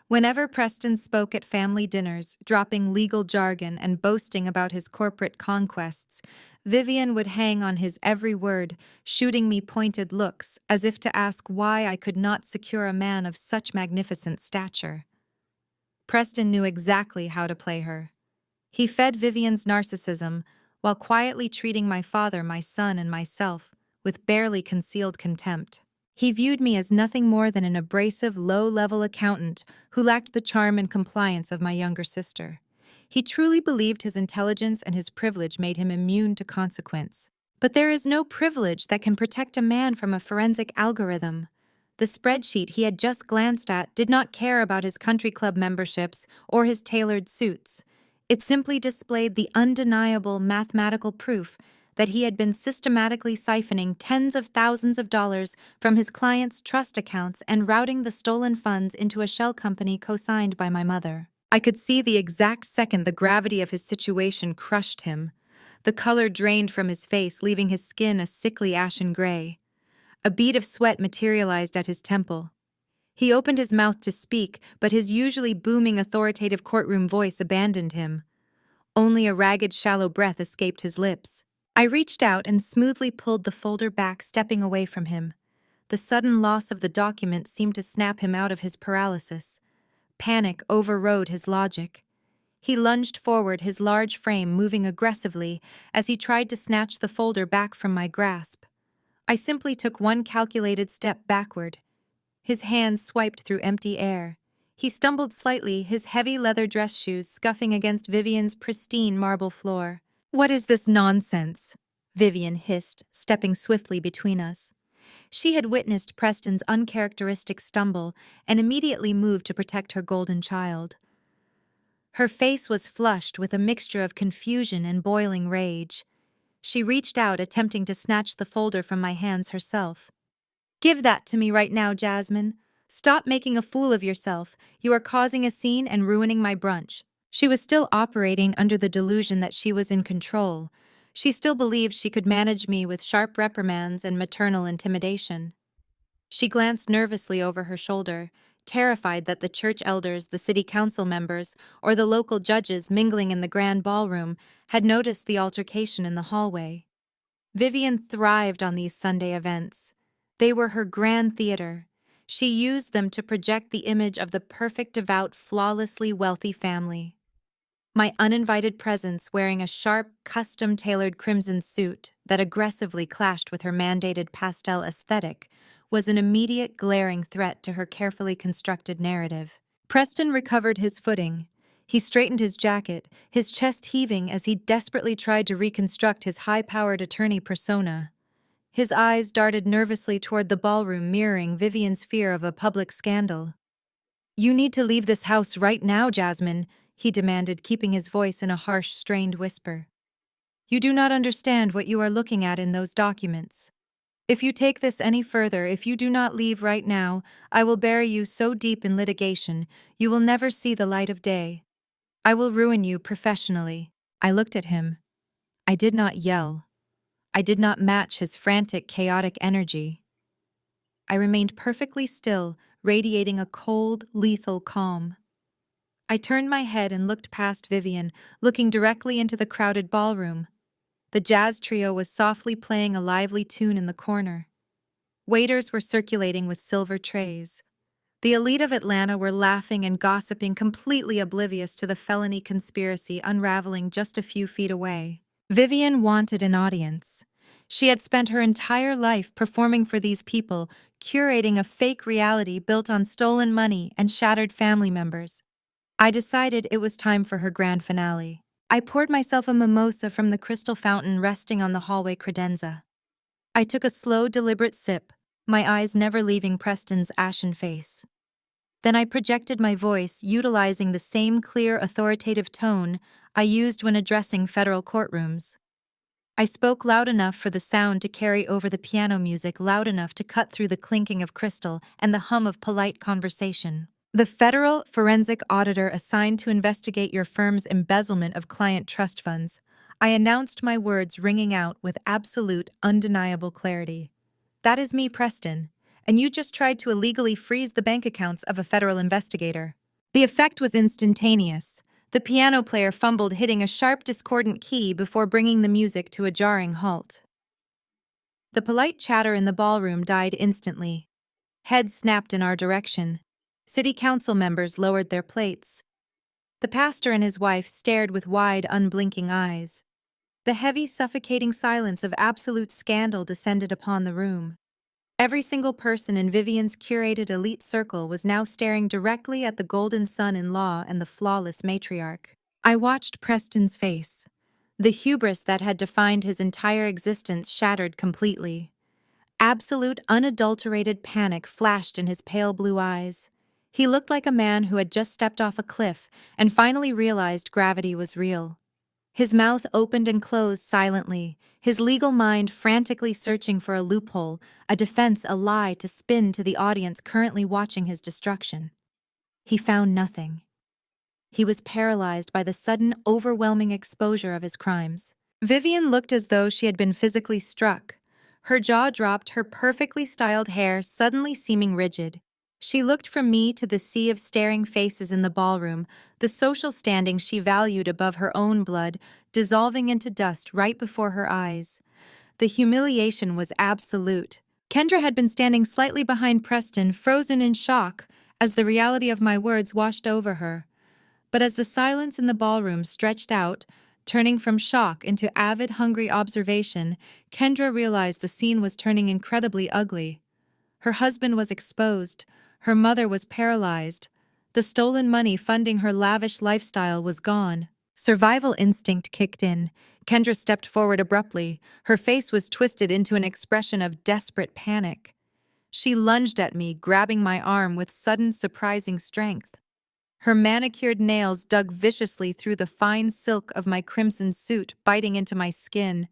Whenever Preston spoke at family dinners, dropping legal jargon and boasting about his corporate conquests, Vivian would hang on his every word, shooting me pointed looks as if to ask why I could not secure a man of such magnificent stature. Preston knew exactly how to play her. He fed Vivian's narcissism while quietly treating my father, my son, and myself with barely concealed contempt. He viewed me as nothing more than an abrasive, low-level accountant who lacked the charm and compliance of my younger sister. He truly believed his intelligence and his privilege made him immune to consequence. But there is no privilege that can protect a man from a forensic algorithm. The spreadsheet he had just glanced at did not care about his country club memberships or his tailored suits. It simply displayed the undeniable mathematical proof that he had been systematically siphoning tens of thousands of dollars from his clients' trust accounts and routing the stolen funds into a shell company co-signed by my mother. I could see the exact second the gravity of his situation crushed him. The color drained from his face, leaving his skin a sickly ashen gray. A bead of sweat materialized at his temple. He opened his mouth to speak, but his usually booming, authoritative courtroom voice abandoned him. Only a ragged, shallow breath escaped his lips. I reached out and smoothly pulled the folder back, stepping away from him. The sudden loss of the document seemed to snap him out of his paralysis. Panic overrode his logic. He lunged forward, his large frame moving aggressively as he tried to snatch the folder back from my grasp. I simply took one calculated step backward. His hands swiped through empty air. He stumbled slightly, his heavy leather dress shoes scuffing against Vivian's pristine marble floor. "What is this nonsense?" Vivian hissed, stepping swiftly between us. She had witnessed Preston's uncharacteristic stumble and immediately moved to protect her golden child. Her face was flushed with a mixture of confusion and boiling rage. She reached out, attempting to snatch the folder from my hands herself. "Give that to me right now, Jasmine. Stop making a fool of yourself. You are causing a scene and ruining my brunch." She was still operating under the delusion that she was in control. She still believed she could manage me with sharp reprimands and maternal intimidation. She glanced nervously over her shoulder, terrified that the church elders, the city council members, or the local judges mingling in the grand ballroom had noticed the altercation in the hallway. Vivian thrived on these Sunday events. They were her grand theater. She used them to project the image of the perfect, devout, flawlessly wealthy family. My uninvited presence, wearing a sharp, custom-tailored crimson suit that aggressively clashed with her mandated pastel aesthetic, was an immediate, glaring threat to her carefully constructed narrative. Preston recovered his footing. He straightened his jacket, his chest heaving as he desperately tried to reconstruct his high-powered attorney persona. His eyes darted nervously toward the ballroom, mirroring Vivian's fear of a public scandal. "You need to leave this house right now, Jasmine," he demanded, keeping his voice in a harsh, strained whisper. "You do not understand what you are looking at in those documents. If you take this any further, if you do not leave right now, I will bury you so deep in litigation, you will never see the light of day. I will ruin you professionally." I looked at him. I did not yell. I did not match his frantic, chaotic energy. I remained perfectly still, radiating a cold, lethal calm. I turned my head and looked past Vivian, looking directly into the crowded ballroom. The jazz trio was softly playing a lively tune in the corner. Waiters were circulating with silver trays. The elite of Atlanta were laughing and gossiping, completely oblivious to the felony conspiracy unraveling just a few feet away. Vivian wanted an audience. She had spent her entire life performing for these people, curating a fake reality built on stolen money and shattered family members. I decided it was time for her grand finale. I poured myself a mimosa from the crystal fountain resting on the hallway credenza. I took a slow, deliberate sip, my eyes never leaving Preston's ashen face. Then I projected my voice, utilizing the same clear, authoritative tone I used when addressing federal courtrooms. I spoke loud enough for the sound to carry over the piano music, loud enough to cut through the clinking of crystal and the hum of polite conversation. "The federal forensic auditor assigned to investigate your firm's embezzlement of client trust funds," I announced, my words ringing out with absolute, undeniable clarity. "That is me, Preston, and you just tried to illegally freeze the bank accounts of a federal investigator." The effect was instantaneous. The piano player fumbled, hitting a sharp, discordant key before bringing the music to a jarring halt. The polite chatter in the ballroom died instantly. Heads snapped in our direction. City council members lowered their plates. The pastor and his wife stared with wide, unblinking eyes. The heavy, suffocating silence of absolute scandal descended upon the room. Every single person in Vivian's curated elite circle was now staring directly at the golden son-in-law and the flawless matriarch. I watched Preston's face. The hubris that had defined his entire existence shattered completely. Absolute, unadulterated panic flashed in his pale blue eyes. He looked like a man who had just stepped off a cliff and finally realized gravity was real. His mouth opened and closed silently, his legal mind frantically searching for a loophole, a defense, a lie to spin to the audience currently watching his destruction. He found nothing. He was paralyzed by the sudden, overwhelming exposure of his crimes. Vivian looked as though she had been physically struck. Her jaw dropped, her perfectly styled hair suddenly seeming rigid. She looked from me to the sea of staring faces in the ballroom, the social standing she valued above her own blood, dissolving into dust right before her eyes. The humiliation was absolute. Kendra had been standing slightly behind Preston, frozen in shock, as the reality of my words washed over her. But as the silence in the ballroom stretched out, turning from shock into avid, hungry observation, Kendra realized the scene was turning incredibly ugly. Her husband was exposed. Her mother was paralyzed. The stolen money funding her lavish lifestyle was gone. Survival instinct kicked in. Kendra stepped forward abruptly. Her face was twisted into an expression of desperate panic. She lunged at me, grabbing my arm with sudden, surprising strength. Her manicured nails dug viciously through the fine silk of my crimson suit, biting into my skin.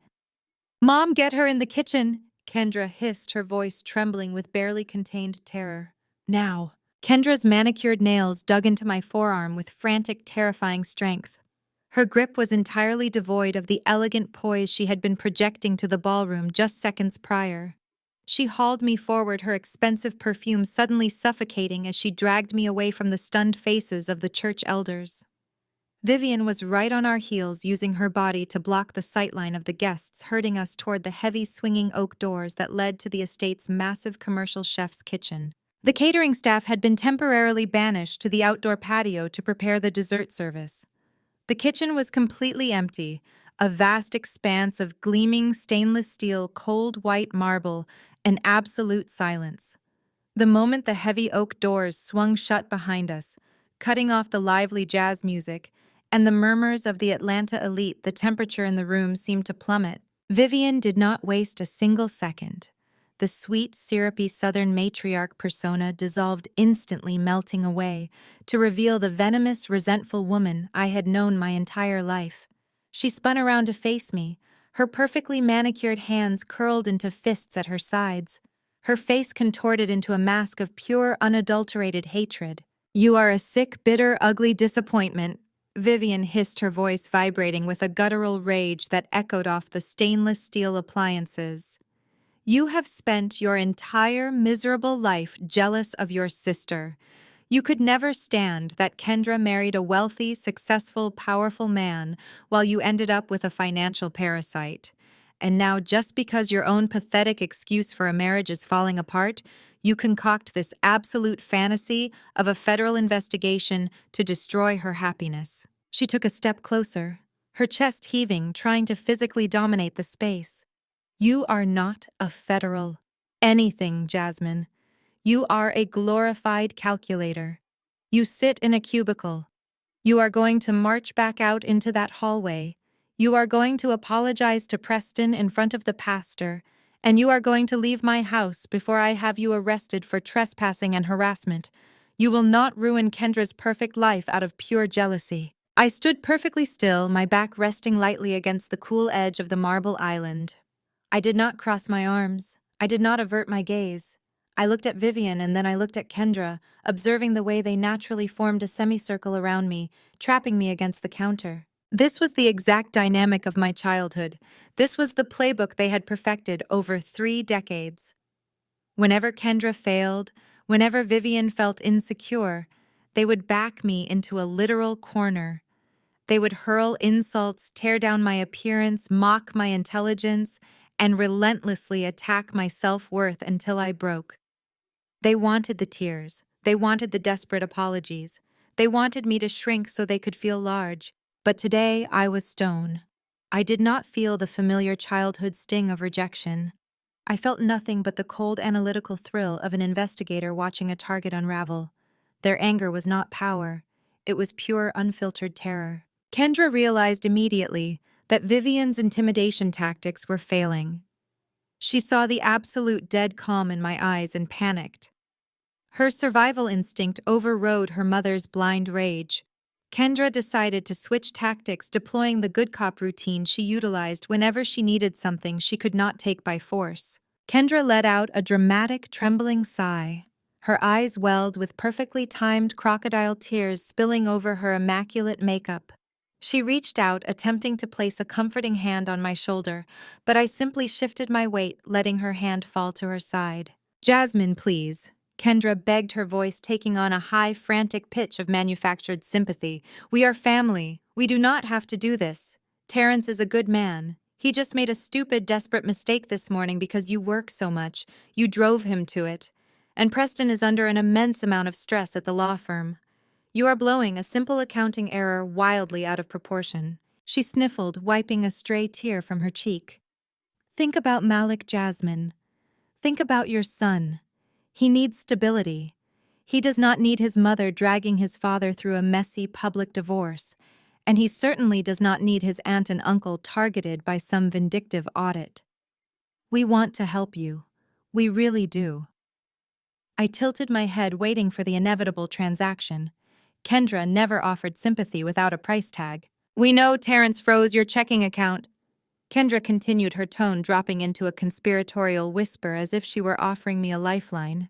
"Mom, get her in the kitchen!" Kendra hissed, her voice trembling with barely contained terror. "Now." Kendra's manicured nails dug into my forearm with frantic, terrifying strength. Her grip was entirely devoid of the elegant poise she had been projecting to the ballroom just seconds prior. She hauled me forward, her expensive perfume suddenly suffocating as she dragged me away from the stunned faces of the church elders. Vivian was right on our heels, using her body to block the sightline of the guests, herding us toward the heavy swinging oak doors that led to the estate's massive commercial chef's kitchen. The catering staff had been temporarily banished to the outdoor patio to prepare the dessert service. The kitchen was completely empty, a vast expanse of gleaming stainless steel, cold white marble, and absolute silence. The moment the heavy oak doors swung shut behind us, cutting off the lively jazz music and the murmurs of the Atlanta elite, the temperature in the room seemed to plummet. Vivian did not waste a single second. The sweet, syrupy Southern matriarch persona dissolved instantly, melting away, to reveal the venomous, resentful woman I had known my entire life. She spun around to face me, her perfectly manicured hands curled into fists at her sides, her face contorted into a mask of pure, unadulterated hatred. "You are a sick, bitter, ugly disappointment," Vivian hissed, her voice vibrating with a guttural rage that echoed off the stainless steel appliances. "You have spent your entire miserable life jealous of your sister. You could never stand that Kendra married a wealthy, successful, powerful man while you ended up with a financial parasite. And now, just because your own pathetic excuse for a marriage is falling apart, you concoct this absolute fantasy of a federal investigation to destroy her happiness." She took a step closer, her chest heaving, trying to physically dominate the space. "You are not a federal anything, Jasmine. You are a glorified calculator. You sit in a cubicle. You are going to march back out into that hallway. You are going to apologize to Preston in front of the pastor, and you are going to leave my house before I have you arrested for trespassing and harassment. You will not ruin Kendra's perfect life out of pure jealousy." I stood perfectly still, my back resting lightly against the cool edge of the marble island. I did not cross my arms. I did not avert my gaze. I looked at Vivian and then I looked at Kendra, observing the way they naturally formed a semicircle around me, trapping me against the counter. This was the exact dynamic of my childhood. This was the playbook they had perfected over 3 decades. Whenever Kendra failed, whenever Vivian felt insecure, they would back me into a literal corner. They would hurl insults, tear down my appearance, mock my intelligence, and relentlessly attack my self-worth until I broke. They wanted the tears. They wanted the desperate apologies. They wanted me to shrink so they could feel large. But today I was stone. I did not feel the familiar childhood sting of rejection. I felt nothing but the cold analytical thrill of an investigator watching a target unravel. Their anger was not power. It was pure, unfiltered terror. Kendra realized immediately that Vivian's intimidation tactics were failing. She saw the absolute dead calm in my eyes and panicked. Her survival instinct overrode her mother's blind rage. Kendra decided to switch tactics, deploying the good cop routine she utilized whenever she needed something she could not take by force. Kendra let out a dramatic, trembling sigh. Her eyes welled with perfectly timed crocodile tears spilling over her immaculate makeup. She reached out, attempting to place a comforting hand on my shoulder, but I simply shifted my weight, letting her hand fall to her side. "Jasmine, please," Kendra begged, her voice taking on a high, frantic pitch of manufactured sympathy. "We are family. We do not have to do this. Terrence is a good man. He just made a stupid, desperate mistake this morning because you work so much. You drove him to it. And Preston is under an immense amount of stress at the law firm. You are blowing a simple accounting error wildly out of proportion." She sniffled, wiping a stray tear from her cheek. "Think about Malik, Jasmine. Think about your son. He needs stability. He does not need his mother dragging his father through a messy public divorce, and he certainly does not need his aunt and uncle targeted by some vindictive audit. We want to help you. We really do." I tilted my head, waiting for the inevitable transaction. Kendra never offered sympathy without a price tag. "We know Terrence froze your checking account." Kendra continued, her tone dropping into a conspiratorial whisper as if she were offering me a lifeline.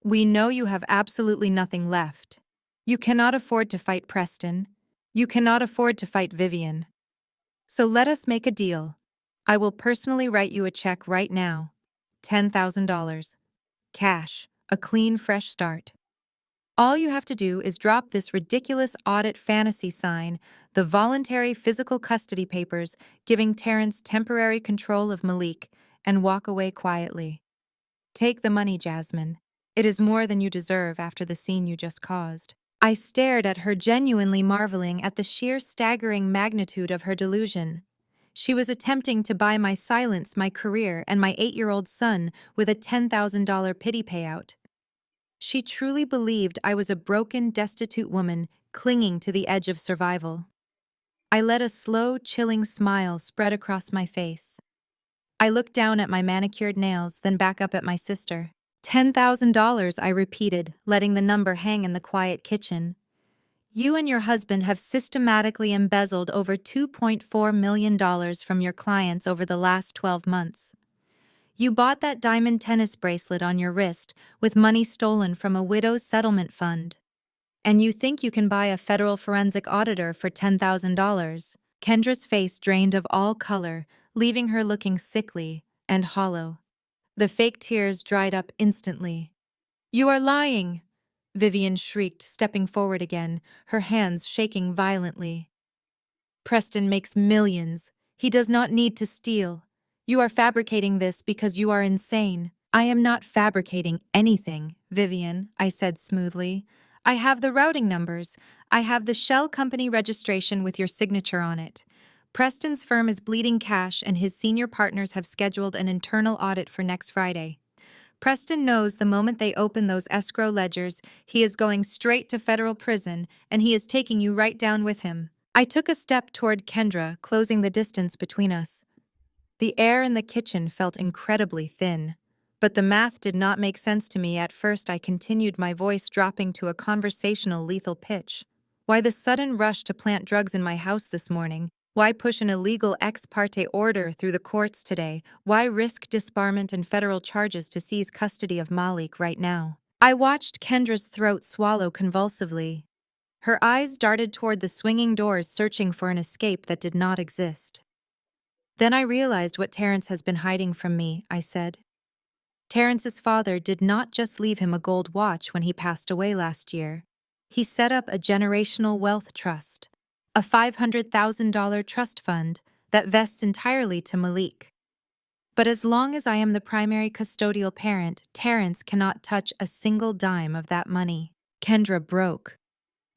"We know you have absolutely nothing left. You cannot afford to fight Preston. You cannot afford to fight Vivian. So let us make a deal. I will personally write you a check right now. $10,000. Cash. A clean, fresh start. All you have to do is drop this ridiculous audit fantasy sign, the voluntary physical custody papers giving Terrence temporary control of Malik, and walk away quietly. Take the money, Jasmine. It is more than you deserve after the scene you just caused. I stared at her, genuinely marveling at the sheer staggering magnitude of her delusion. She was attempting to buy my silence, my career, and my 8-year-old son with a $10,000 pity payout. She truly believed I was a broken, destitute woman clinging to the edge of survival. I let a slow, chilling smile spread across my face. I looked down at my manicured nails, then back up at my sister. $10,000, I repeated, letting the number hang in the quiet kitchen. You and your husband have systematically embezzled over $2.4 million from your clients over the last 12 months. You bought that diamond tennis bracelet on your wrist with money stolen from a widow's settlement fund. And you think you can buy a federal forensic auditor for $10,000. Kendra's face drained of all color, leaving her looking sickly and hollow. The fake tears dried up instantly. You are lying, Vivian shrieked, stepping forward again, her hands shaking violently. Preston makes millions. He does not need to steal. You are fabricating this because you are insane. I am not fabricating anything, Vivian, I said smoothly. I have the routing numbers. I have the shell company registration with your signature on it. Preston's firm is bleeding cash and his senior partners have scheduled an internal audit for next Friday. Preston knows the moment they open those escrow ledgers, he is going straight to federal prison and he is taking you right down with him. I took a step toward Kendra, closing the distance between us. The air in the kitchen felt incredibly thin. But the math did not make sense to me. At first, I continued, my voice dropping to a conversational lethal pitch. Why the sudden rush to plant drugs in my house this morning? Why push an illegal ex parte order through the courts today? Why risk disbarment and federal charges to seize custody of Malik right now? I watched Kendra's throat swallow convulsively. Her eyes darted toward the swinging doors, searching for an escape that did not exist. Then I realized what Terrence has been hiding from me, I said. Terrence's father did not just leave him a gold watch when he passed away last year. He set up a generational wealth trust, a $500,000 trust fund that vests entirely to Malik. But as long as I am the primary custodial parent, Terrence cannot touch a single dime of that money. Kendra broke.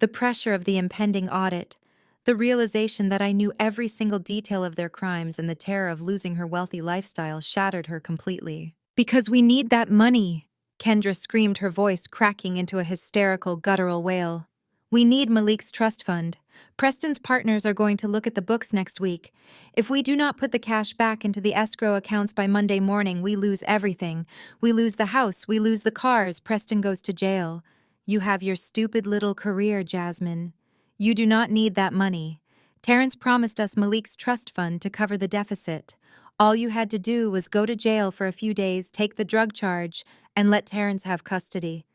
The pressure of the impending audit, the realization that I knew every single detail of their crimes, and the terror of losing her wealthy lifestyle shattered her completely. Because we need that money, Kendra screamed, her voice cracking into a hysterical, guttural wail. We need Malik's trust fund. Preston's partners are going to look at the books next week. If we do not put the cash back into the escrow accounts by Monday morning, we lose everything. We lose the house, we lose the cars, Preston goes to jail. You have your stupid little career, Jasmine. You do not need that money. Terrence promised us Malik's trust fund to cover the deficit. All you had to do was go to jail for a few days, take the drug charge, and let Terrence have custody.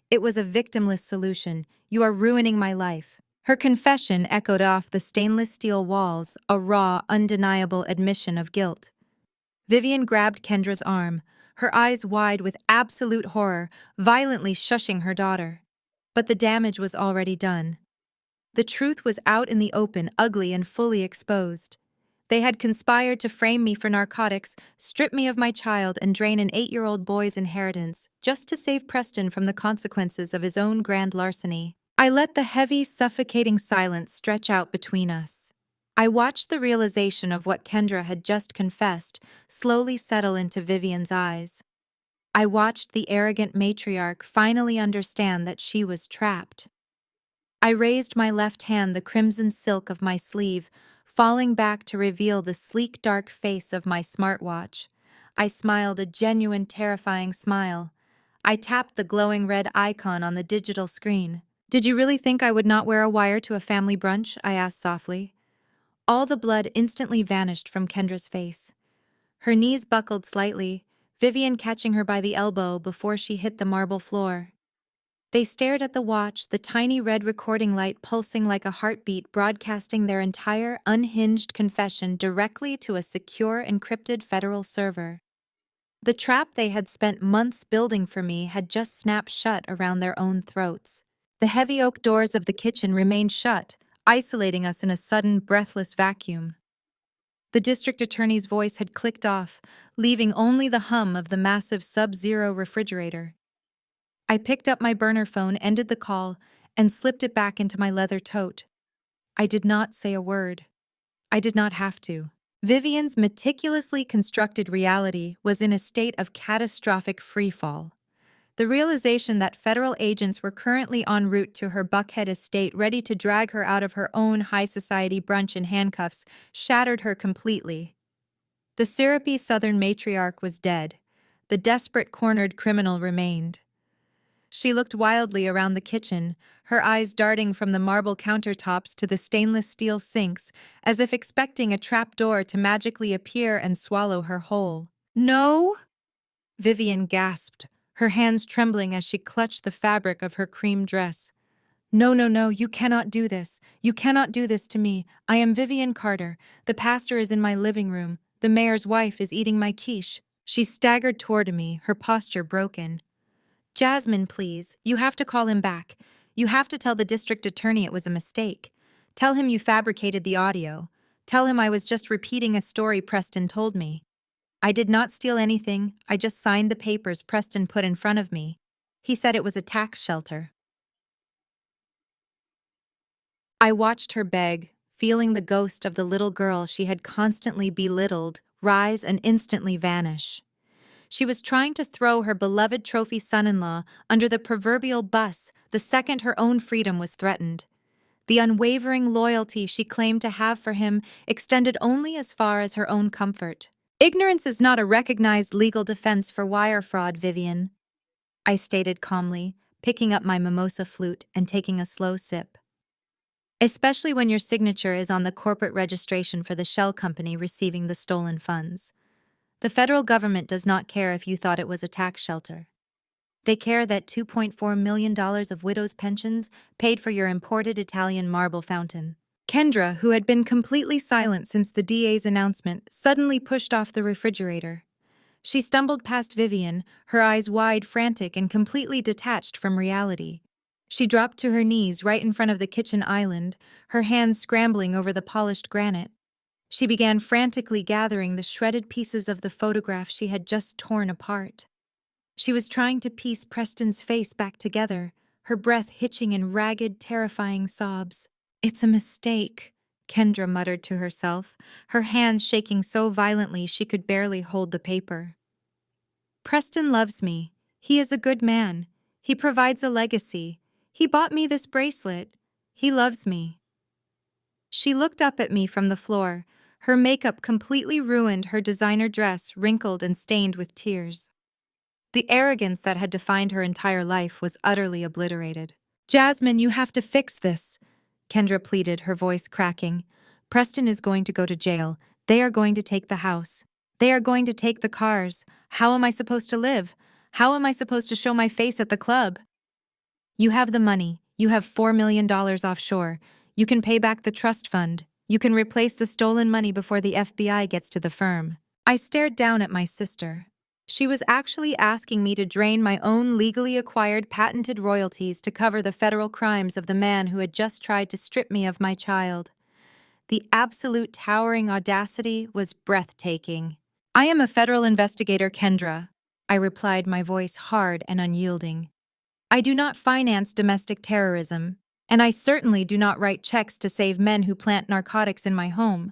It was a victimless solution. You are ruining my life. Her confession echoed off the stainless steel walls, a raw, undeniable admission of guilt. Vivian grabbed Kendra's arm, her eyes wide with absolute horror, violently shushing her daughter. But the damage was already done. The truth was out in the open, ugly and fully exposed. They had conspired to frame me for narcotics, strip me of my child, and drain an 8-year-old boy's inheritance, just to save Preston from the consequences of his own grand larceny. I let the heavy, suffocating silence stretch out between us. I watched the realization of what Kendra had just confessed slowly settle into Vivian's eyes. I watched the arrogant matriarch finally understand that she was trapped. I raised my left hand, the crimson silk of my sleeve, falling back to reveal the sleek, dark face of my smartwatch. I smiled, a genuine, terrifying smile. I tapped the glowing red icon on the digital screen. Did you really think I would not wear a wire to a family brunch? I asked softly. All the blood instantly vanished from Kendra's face. Her knees buckled slightly, Vivian catching her by the elbow before she hit the marble floor. They stared at the watch, the tiny red recording light pulsing like a heartbeat, broadcasting their entire unhinged confession directly to a secure, encrypted federal server. The trap they had spent months building for me had just snapped shut around their own throats. The heavy oak doors of the kitchen remained shut, isolating us in a sudden, breathless vacuum. The district attorney's voice had clicked off, leaving only the hum of the massive sub-zero refrigerator. I picked up my burner phone, ended the call, and slipped it back into my leather tote. I did not say a word. I did not have to. Vivian's meticulously constructed reality was in a state of catastrophic freefall. The realization that federal agents were currently en route to her Buckhead estate ready to drag her out of her own high society brunch in handcuffs shattered her completely. The syrupy southern matriarch was dead. The desperate cornered criminal remained. She looked wildly around the kitchen, her eyes darting from the marble countertops to the stainless steel sinks, as if expecting a trap door to magically appear and swallow her whole. "No!" Vivian gasped, her hands trembling as she clutched the fabric of her cream dress. "No, no, no, you cannot do this. You cannot do this to me. I am Vivian Carter. The pastor is in my living room. The mayor's wife is eating my quiche." She staggered toward me, her posture broken. "Jasmine, please. You have to call him back. You have to tell the district attorney it was a mistake. Tell him you fabricated the audio. Tell him I was just repeating a story Preston told me. I did not steal anything. I just signed the papers Preston put in front of me. He said it was a tax shelter." I watched her beg, feeling the ghost of the little girl she had constantly belittled rise and instantly vanish. She was trying to throw her beloved trophy son-in-law under the proverbial bus the second her own freedom was threatened. The unwavering loyalty she claimed to have for him extended only as far as her own comfort. "Ignorance is not a recognized legal defense for wire fraud, Vivian," I stated calmly, picking up my mimosa flute and taking a slow sip. "Especially when your signature is on the corporate registration for the shell company receiving the stolen funds. The federal government does not care if you thought it was a tax shelter. They care that $2.4 million of widows' pensions paid for your imported Italian marble fountain." Kendra, who had been completely silent since the DA's announcement, suddenly pushed off the refrigerator. She stumbled past Vivian, her eyes wide, frantic, and completely detached from reality. She dropped to her knees right in front of the kitchen island, her hands scrambling over the polished granite. She began frantically gathering the shredded pieces of the photograph she had just torn apart. She was trying to piece Preston's face back together, her breath hitching in ragged, terrifying sobs. "It's a mistake," Kendra muttered to herself, her hands shaking so violently she could barely hold the paper. "Preston loves me. He is a good man. He provides a legacy. He bought me this bracelet. He loves me." She looked up at me from the floor, her makeup completely ruined, her designer dress wrinkled and stained with tears. The arrogance that had defined her entire life was utterly obliterated. "Jasmine, you have to fix this," Kendra pleaded, her voice cracking. "Preston is going to go to jail. They are going to take the house. They are going to take the cars. How am I supposed to live? How am I supposed to show my face at the club?" "You have the money. You have $4 million offshore. You can pay back the trust fund. You can replace the stolen money before the FBI gets to the firm." I stared down at my sister. She was actually asking me to drain my own legally acquired patented royalties to cover the federal crimes of the man who had just tried to strip me of my child. The absolute towering audacity was breathtaking. "I am a federal investigator, Kendra," I replied, my voice hard and unyielding. "I do not finance domestic terrorism, and I certainly do not write checks to save men who plant narcotics in my home.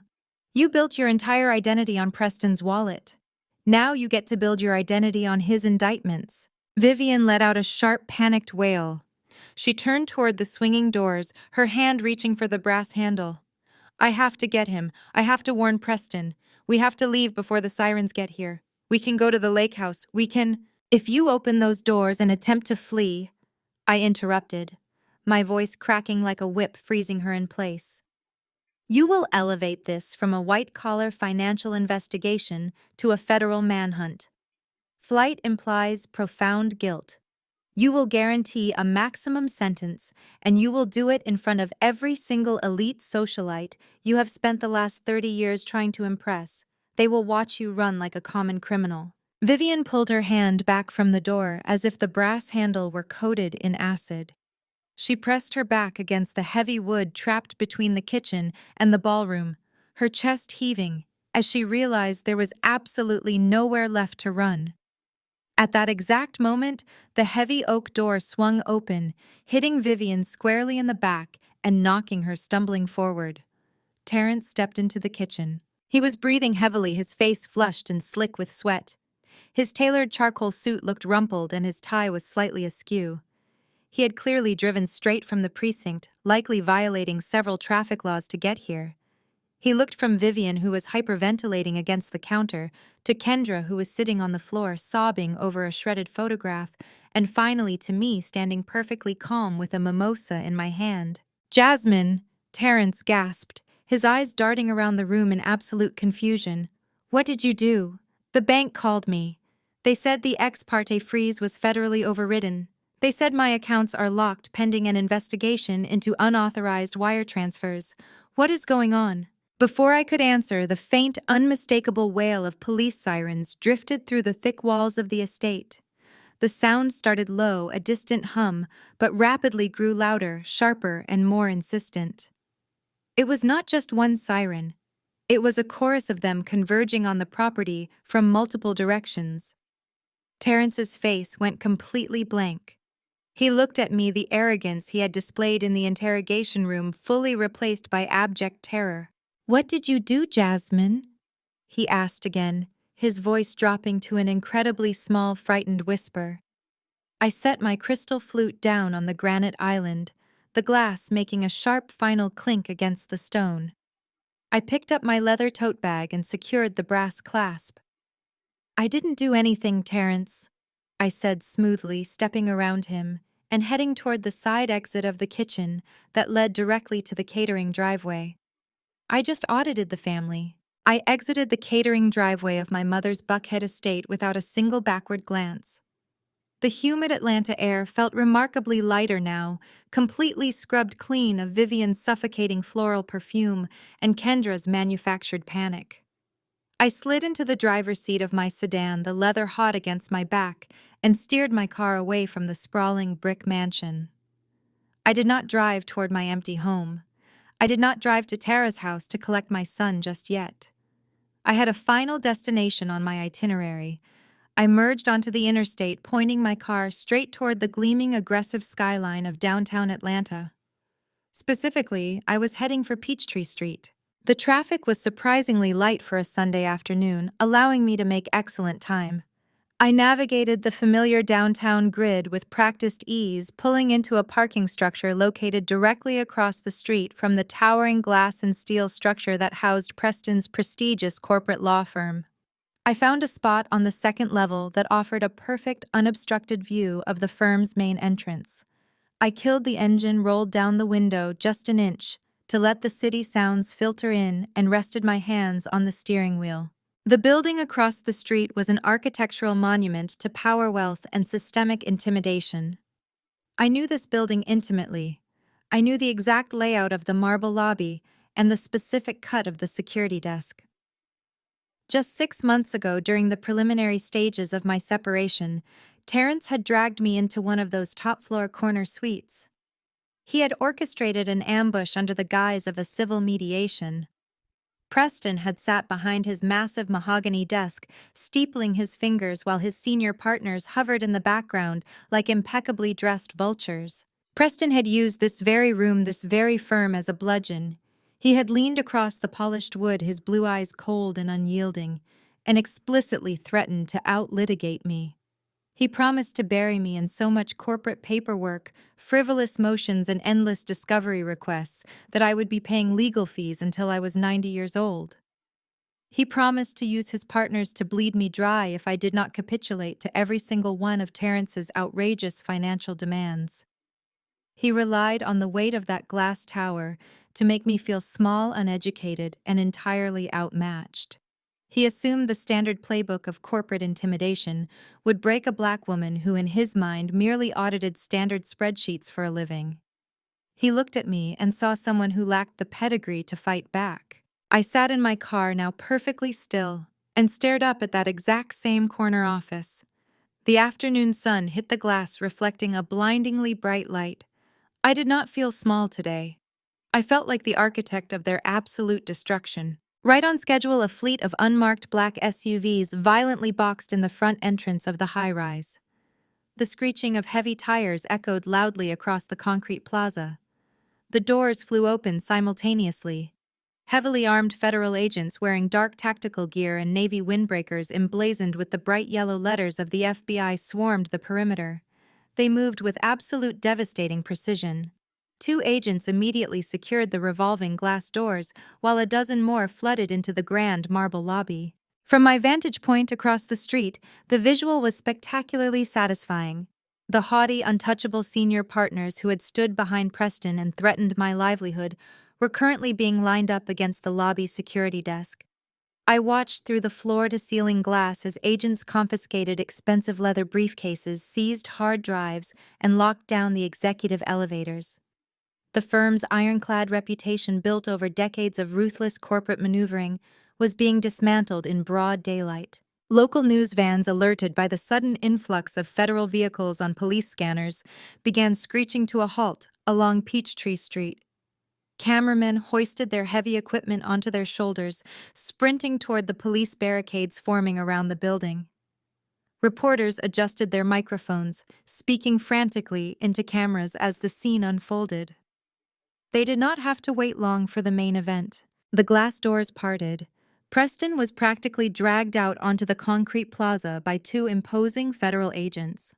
You built your entire identity on Preston's wallet. Now you get to build your identity on his indictments." Vivian let out a sharp, panicked wail. She turned toward the swinging doors, her hand reaching for the brass handle. "I have to get him. I have to warn Preston. We have to leave before the sirens get here. We can go to the lake house. We can—" "If you open those doors and attempt to flee," I interrupted, my voice cracking like a whip, freezing her in place, "you will elevate this from a white-collar financial investigation to a federal manhunt. Flight implies profound guilt. You will guarantee a maximum sentence, and you will do it in front of every single elite socialite you have spent the last 30 years trying to impress. They will watch you run like a common criminal." Vivian pulled her hand back from the door as if the brass handle were coated in acid. She pressed her back against the heavy wood trapped between the kitchen and the ballroom, her chest heaving, as she realized there was absolutely nowhere left to run. At that exact moment, the heavy oak door swung open, hitting Vivian squarely in the back and knocking her stumbling forward. Terrence stepped into the kitchen. He was breathing heavily, his face flushed and slick with sweat. His tailored charcoal suit looked rumpled and his tie was slightly askew. He had clearly driven straight from the precinct, likely violating several traffic laws to get here. He looked from Vivian, who was hyperventilating against the counter, to Kendra, who was sitting on the floor sobbing over a shredded photograph, and finally to me, standing perfectly calm with a mimosa in my hand. "Jasmine!" Terrence gasped, his eyes darting around the room in absolute confusion. "What did you do?" "The bank called me. They said the ex parte freeze was federally overridden. They said my accounts are locked pending an investigation into unauthorized wire transfers. What is going on?" Before I could answer, the faint, unmistakable wail of police sirens drifted through the thick walls of the estate. The sound started low, a distant hum, but rapidly grew louder, sharper, and more insistent. It was not just one siren. It was a chorus of them converging on the property from multiple directions. Terrence's face went completely blank. He looked at me, the arrogance he had displayed in the interrogation room fully replaced by abject terror. "What did you do, Jasmine?" he asked again, his voice dropping to an incredibly small, frightened whisper. I set my crystal flute down on the granite island, the glass making a sharp final clink against the stone. I picked up my leather tote bag and secured the brass clasp. "I didn't do anything, Terrence," I said smoothly, stepping around him and heading toward the side exit of the kitchen that led directly to the catering driveway. I just audited the family. I exited the catering driveway of my mother's Buckhead estate without a single backward glance. The humid Atlanta air felt remarkably lighter now, completely scrubbed clean of Vivian's suffocating floral perfume and Kendra's manufactured panic. I slid into the driver's seat of my sedan, the leather hot against my back, and steered my car away from the sprawling brick mansion. I did not drive toward my empty home. I did not drive to Tara's house to collect my son just yet. I had a final destination on my itinerary. I merged onto the interstate, pointing my car straight toward the gleaming, aggressive skyline of downtown Atlanta. Specifically, I was heading for Peachtree Street. The traffic was surprisingly light for a Sunday afternoon, allowing me to make excellent time. I navigated the familiar downtown grid with practiced ease, pulling into a parking structure located directly across the street from the towering glass and steel structure that housed Preston's prestigious corporate law firm. I found a spot on the second level that offered a perfect, unobstructed view of the firm's main entrance. I killed the engine, rolled down the window just an inch to let the city sounds filter in, and rested my hands on the steering wheel. The building across the street was an architectural monument to power, wealth, and systemic intimidation. I knew this building intimately. I knew the exact layout of the marble lobby and the specific cut of the security desk. Just 6 months ago, during the preliminary stages of my separation, Terrence had dragged me into one of those top-floor corner suites. He had orchestrated an ambush under the guise of a civil mediation. Preston had sat behind his massive mahogany desk, steepling his fingers while his senior partners hovered in the background like impeccably dressed vultures. Preston had used this very room, this very firm, as a bludgeon. He had leaned across the polished wood, his blue eyes cold and unyielding, and explicitly threatened to out-litigate me. He promised to bury me in so much corporate paperwork, frivolous motions, and endless discovery requests that I would be paying legal fees until I was 90 years old. He promised to use his partners to bleed me dry if I did not capitulate to every single one of Terrence's outrageous financial demands. He relied on the weight of that glass tower to make me feel small, uneducated, and entirely outmatched. He assumed the standard playbook of corporate intimidation would break a black woman who, in his mind, merely audited standard spreadsheets for a living. He looked at me and saw someone who lacked the pedigree to fight back. I sat in my car, now perfectly still, and stared up at that exact same corner office. The afternoon sun hit the glass, reflecting a blindingly bright light. I did not feel small today. I felt like the architect of their absolute destruction. Right on schedule, a fleet of unmarked black SUVs violently boxed in the front entrance of the high-rise. The screeching of heavy tires echoed loudly across the concrete plaza. The doors flew open simultaneously. Heavily armed federal agents wearing dark tactical gear and Navy windbreakers emblazoned with the bright yellow letters of the FBI swarmed the perimeter. They moved with absolute devastating precision. 2 agents immediately secured the revolving glass doors, while a dozen more flooded into the grand marble lobby. From my vantage point across the street, the visual was spectacularly satisfying. The haughty, untouchable senior partners who had stood behind Preston and threatened my livelihood were currently being lined up against the lobby security desk. I watched through the floor-to-ceiling glass as agents confiscated expensive leather briefcases, seized hard drives, and locked down the executive elevators. The firm's ironclad reputation, built over decades of ruthless corporate maneuvering, was being dismantled in broad daylight. Local news vans, alerted by the sudden influx of federal vehicles on police scanners, began screeching to a halt along Peachtree Street. Cameramen hoisted their heavy equipment onto their shoulders, sprinting toward the police barricades forming around the building. Reporters adjusted their microphones, speaking frantically into cameras as the scene unfolded. They did not have to wait long for the main event. The glass doors parted. Preston was practically dragged out onto the concrete plaza by 2 imposing federal agents.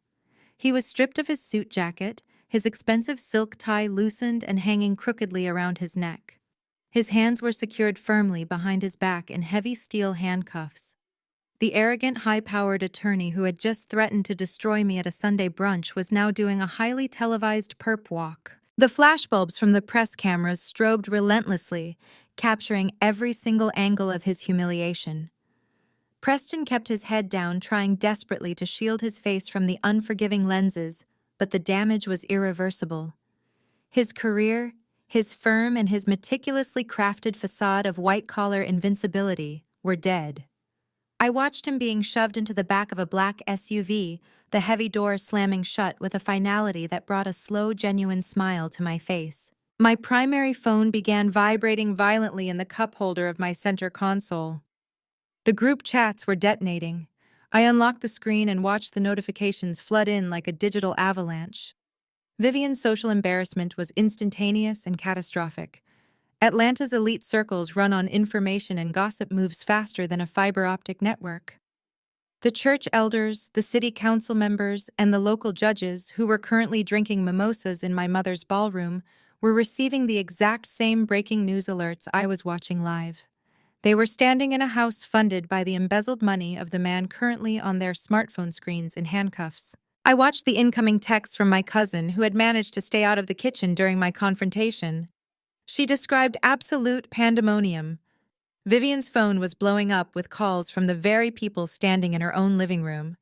He was stripped of his suit jacket, his expensive silk tie loosened and hanging crookedly around his neck. His hands were secured firmly behind his back in heavy steel handcuffs. The arrogant, high-powered attorney who had just threatened to destroy me at a Sunday brunch was now doing a highly televised perp walk. The flashbulbs from the press cameras strobed relentlessly, capturing every single angle of his humiliation. Preston kept his head down, trying desperately to shield his face from the unforgiving lenses, but the damage was irreversible. His career, his firm, and his meticulously crafted facade of white-collar invincibility were dead. I watched him being shoved into the back of a black SUV, the heavy door slamming shut with a finality that brought a slow, genuine smile to my face. My primary phone began vibrating violently in the cup holder of my center console. The group chats were detonating. I unlocked the screen and watched the notifications flood in like a digital avalanche. Vivian's social embarrassment was instantaneous and catastrophic. Atlanta's elite circles run on information and gossip moves faster than a fiber optic network. The church elders, the city council members, and the local judges, who were currently drinking mimosas in my mother's ballroom, were receiving the exact same breaking news alerts I was watching live. They were standing in a house funded by the embezzled money of the man currently on their smartphone screens in handcuffs. I watched the incoming texts from my cousin, who had managed to stay out of the kitchen during my confrontation. She described absolute pandemonium. Vivian's phone was blowing up with calls from the very people standing in her own living room.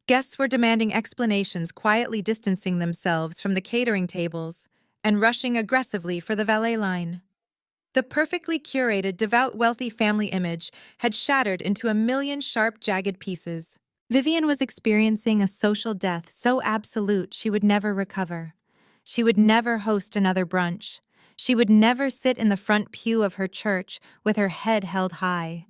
Guests were demanding explanations, quietly distancing themselves from the catering tables and rushing aggressively for the valet line. The perfectly curated, devout, wealthy family image had shattered into a million sharp, jagged pieces. Vivian was experiencing a social death so absolute she would never recover. She would never host another brunch. She would never sit in the front pew of her church with her head held high.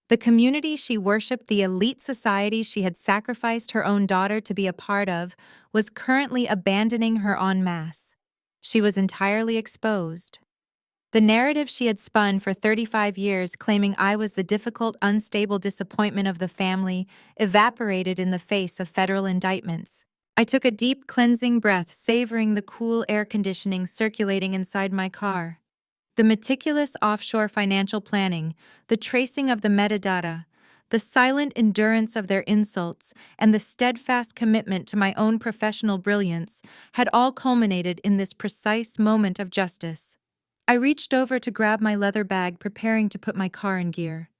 The community she worshipped, the elite society she had sacrificed her own daughter to be a part of, was currently abandoning her en masse. She was entirely exposed. The narrative she had spun for 35 years, claiming I was the difficult, unstable disappointment of the family, evaporated in the face of federal indictments. I took a deep, cleansing breath, savoring the cool air conditioning circulating inside my car. The meticulous offshore financial planning, the tracing of the metadata, the silent endurance of their insults, and the steadfast commitment to my own professional brilliance had all culminated in this precise moment of justice. I reached over to grab my leather bag, preparing to put my car in gear.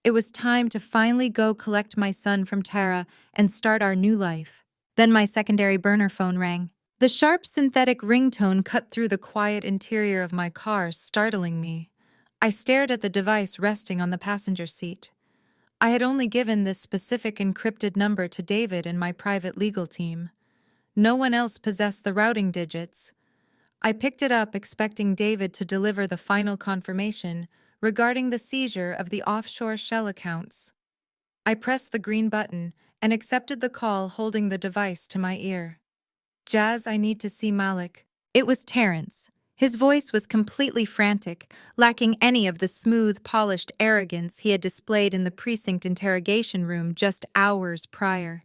It was time to finally go collect my son from Tara and start our new life. Then my secondary burner phone rang. The sharp synthetic ringtone cut through the quiet interior of my car, startling me. I stared at the device resting on the passenger seat. I had only given this specific encrypted number to David and my private legal team. No one else possessed the routing digits. I picked it up expecting David to deliver the final confirmation regarding the seizure of the offshore shell accounts. I pressed the green button and accepted the call, holding the device to my ear. Jazz, I need to see Malik. It was Terrence. His voice was completely frantic, lacking any of the smooth, polished arrogance he had displayed in the precinct interrogation room just hours prior.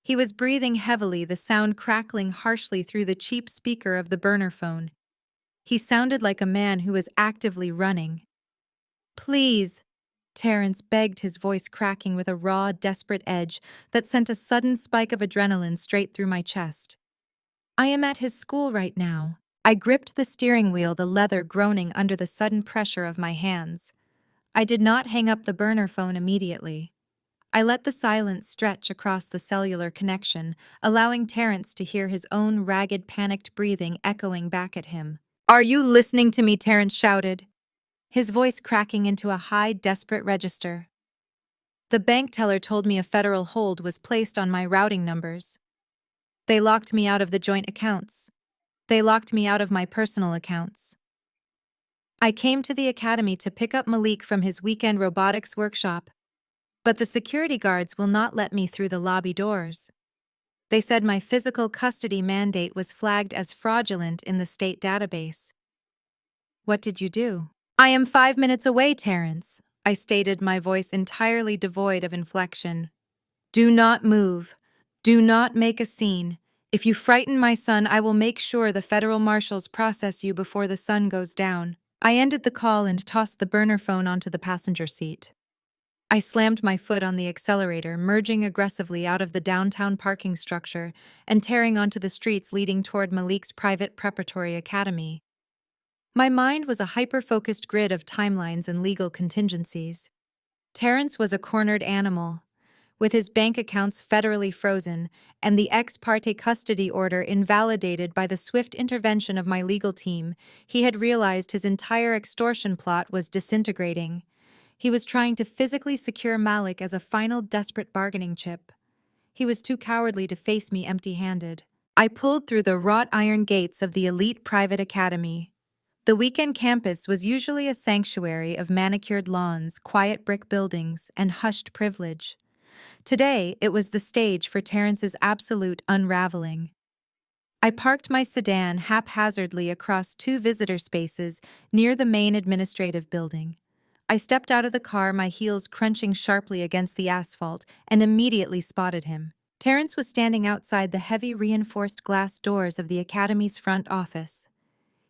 He was breathing heavily, the sound crackling harshly through the cheap speaker of the burner phone. He sounded like a man who was actively running. Please, Terrence begged, his voice cracking with a raw, desperate edge that sent a sudden spike of adrenaline straight through my chest. I am at his school right now. I gripped the steering wheel, the leather groaning under the sudden pressure of my hands. I did not hang up the burner phone immediately. I let the silence stretch across the cellular connection, allowing Terrence to hear his own ragged, panicked breathing echoing back at him. Are you listening to me? Terrence shouted, his voice cracking into a high, desperate register. The bank teller told me a federal hold was placed on my routing numbers. They locked me out of the joint accounts. They locked me out of my personal accounts. I came to the academy to pick up Malik from his weekend robotics workshop, but the security guards will not let me through the lobby doors. They said my physical custody mandate was flagged as fraudulent in the state database. What did you do? I am 5 minutes away, Terrence, I stated, my voice entirely devoid of inflection. Do not move. Do not make a scene. If you frighten my son, I will make sure the federal marshals process you before the sun goes down. I ended the call and tossed the burner phone onto the passenger seat. I slammed my foot on the accelerator, merging aggressively out of the downtown parking structure and tearing onto the streets leading toward Malik's private preparatory academy. My mind was a hyper-focused grid of timelines and legal contingencies. Terrence was a cornered animal. With his bank accounts federally frozen and the ex parte custody order invalidated by the swift intervention of my legal team, he had realized his entire extortion plot was disintegrating. He was trying to physically secure Malik as a final desperate bargaining chip. He was too cowardly to face me empty-handed. I pulled through the wrought iron gates of the elite private academy. The weekend campus was usually a sanctuary of manicured lawns, quiet brick buildings, and hushed privilege. Today, it was the stage for Terrence's absolute unraveling. I parked my sedan haphazardly across 2 visitor spaces near the main administrative building. I stepped out of the car, my heels crunching sharply against the asphalt, and immediately spotted him. Terrence was standing outside the heavy reinforced glass doors of the academy's front office.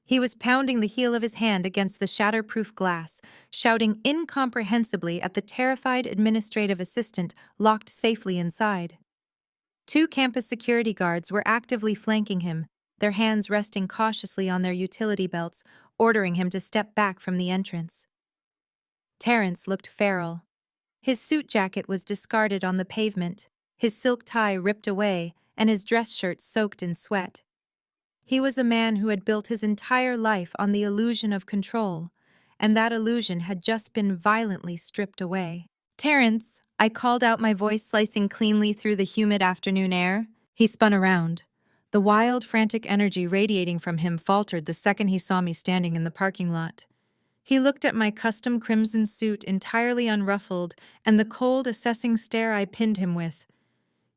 He was pounding the heel of his hand against the shatterproof glass, shouting incomprehensibly at the terrified administrative assistant locked safely inside. 2 campus security guards were actively flanking him, their hands resting cautiously on their utility belts, ordering him to step back from the entrance. Terrence looked feral. His suit jacket was discarded on the pavement, his silk tie ripped away, and his dress shirt soaked in sweat. He was a man who had built his entire life on the illusion of control, and that illusion had just been violently stripped away. Terrence, I called out, my voice slicing cleanly through the humid afternoon air. He spun around. The wild, frantic energy radiating from him faltered the second he saw me standing in the parking lot. He looked at my custom crimson suit entirely unruffled and the cold, assessing stare I pinned him with.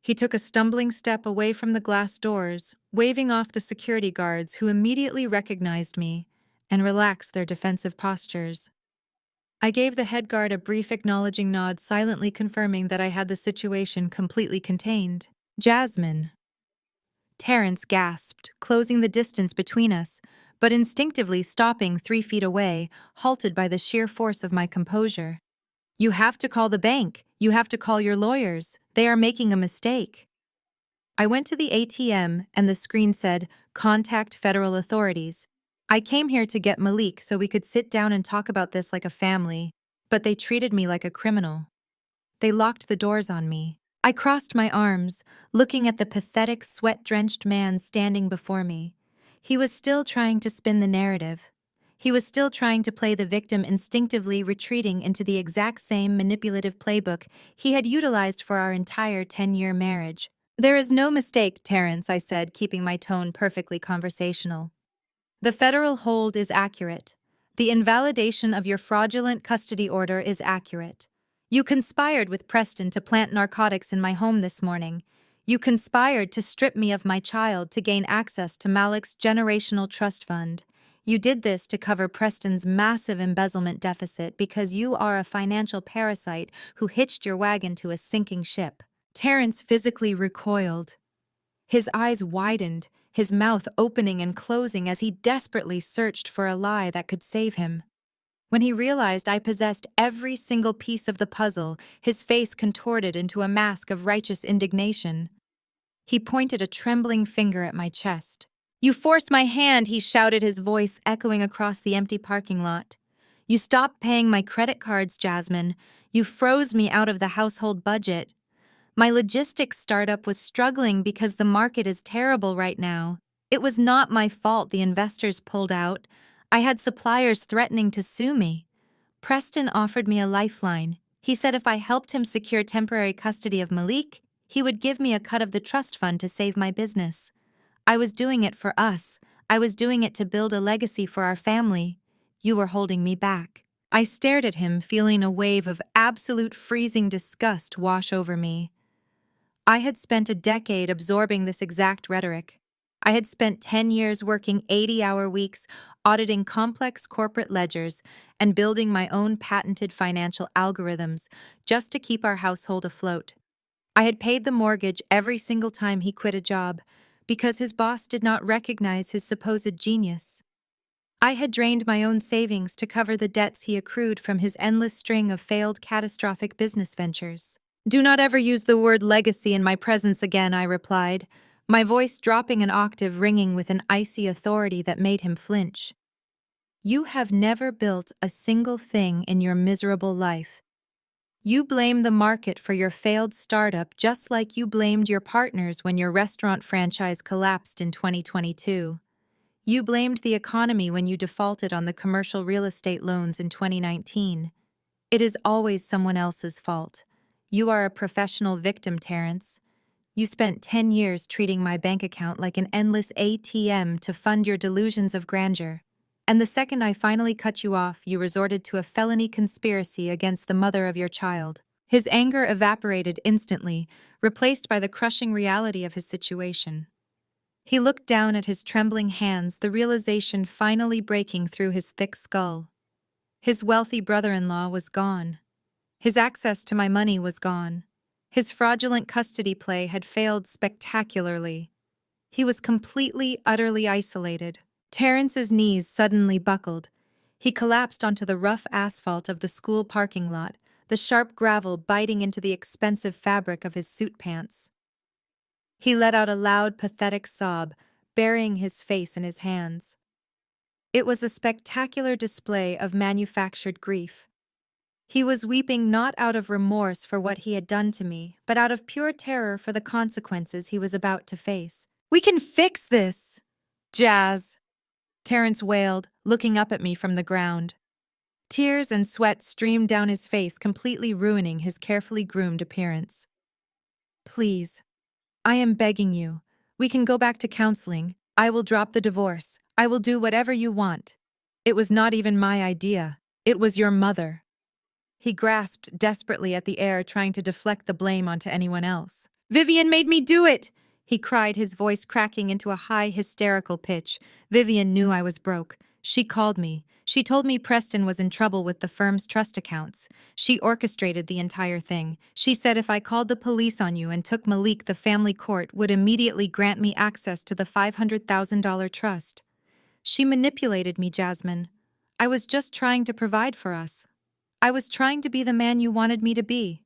He took a stumbling step away from the glass doors, waving off the security guards who immediately recognized me and relaxed their defensive postures. I gave the head guard a brief acknowledging nod, silently confirming that I had the situation completely contained. Jasmine. Terrence gasped, closing the distance between us, but instinctively stopping 3 feet away, halted by the sheer force of my composure. You have to call the bank. You have to call your lawyers. They are making a mistake. I went to the ATM and the screen said, "Contact federal authorities." I came here to get Malik so we could sit down and talk about this like a family, but they treated me like a criminal. They locked the doors on me. I crossed my arms, looking at the pathetic, sweat-drenched man standing before me. He was still trying to spin the narrative. He was still trying to play the victim, instinctively retreating into the exact same manipulative playbook he had utilized for our entire 10-year marriage. "There is no mistake, Terrence," I said, keeping my tone perfectly conversational. "The federal hold is accurate. The invalidation of your fraudulent custody order is accurate. You conspired with Preston to plant narcotics in my home this morning. You conspired to strip me of my child to gain access to Malik's generational trust fund. You did this to cover Preston's massive embezzlement deficit because you are a financial parasite who hitched your wagon to a sinking ship." Terrence physically recoiled. His eyes widened, his mouth opening and closing as he desperately searched for a lie that could save him. When he realized I possessed every single piece of the puzzle, his face contorted into a mask of righteous indignation. He pointed a trembling finger at my chest. "You forced my hand," he shouted, his voice echoing across the empty parking lot. "You stopped paying my credit cards, Jasmine. You froze me out of the household budget. My logistics startup was struggling because the market is terrible right now. It was not my fault the investors pulled out. I had suppliers threatening to sue me. Preston offered me a lifeline. He said if I helped him secure temporary custody of Malik, he would give me a cut of the trust fund to save my business. I was doing it for us. I was doing it to build a legacy for our family. You were holding me back." I stared at him, feeling a wave of absolute freezing disgust wash over me. I had spent a decade absorbing this exact rhetoric. I had spent 10 years working 80-hour weeks, auditing complex corporate ledgers, and building my own patented financial algorithms just to keep our household afloat. I had paid the mortgage every single time he quit a job because his boss did not recognize his supposed genius. I had drained my own savings to cover the debts he accrued from his endless string of failed catastrophic business ventures. "Do not ever use the word legacy in my presence again," I replied, my voice dropping an octave, ringing with an icy authority that made him flinch. "You have never built a single thing in your miserable life. You blame the market for your failed startup just like you blamed your partners when your restaurant franchise collapsed in 2022. You blamed the economy when you defaulted on the commercial real estate loans in 2019. It is always someone else's fault. You are a professional victim, Terrence. You spent 10 years treating my bank account like an endless ATM to fund your delusions of grandeur. And the second I finally cut you off, you resorted to a felony conspiracy against the mother of your child." His anger evaporated instantly, replaced by the crushing reality of his situation. He looked down at his trembling hands, the realization finally breaking through his thick skull. His wealthy brother-in-law was gone. His access to my money was gone. His fraudulent custody play had failed spectacularly. He was completely, utterly isolated. Terrence's knees suddenly buckled. He collapsed onto the rough asphalt of the school parking lot, the sharp gravel biting into the expensive fabric of his suit pants. He let out a loud, pathetic sob, burying his face in his hands. It was a spectacular display of manufactured grief. He was weeping not out of remorse for what he had done to me, but out of pure terror for the consequences he was about to face. "We can fix this, Jazz," Terrence wailed, looking up at me from the ground. Tears and sweat streamed down his face, completely ruining his carefully groomed appearance. "Please, I am begging you. We can go back to counseling. I will drop the divorce. I will do whatever you want. It was not even my idea. It was your mother." He grasped desperately at the air, trying to deflect the blame onto anyone else. "Vivian made me do it!" he cried, his voice cracking into a high, hysterical pitch. "Vivian knew I was broke. She called me. She told me Preston was in trouble with the firm's trust accounts. She orchestrated the entire thing. She said if I called the police on you and took Malik, the family court would immediately grant me access to the $500,000 trust. She manipulated me, Jasmine. I was just trying to provide for us. I was trying to be the man you wanted me to be.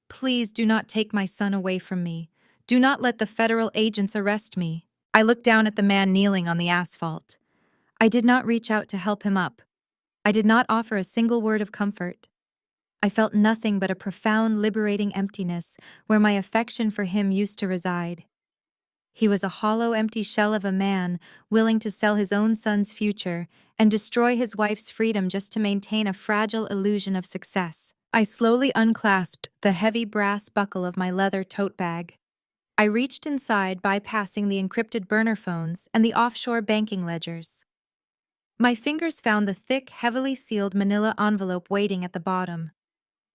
Please do not take my son away from me. Do not let the federal agents arrest me." I looked down at the man kneeling on the asphalt. I did not reach out to help him up. I did not offer a single word of comfort. I felt nothing but a profound, liberating emptiness where my affection for him used to reside. He was a hollow, empty shell of a man, willing to sell his own son's future and destroy his wife's freedom just to maintain a fragile illusion of success. I slowly unclasped the heavy brass buckle of my leather tote bag. I reached inside, bypassing the encrypted burner phones and the offshore banking ledgers. My fingers found the thick, heavily sealed manila envelope waiting at the bottom.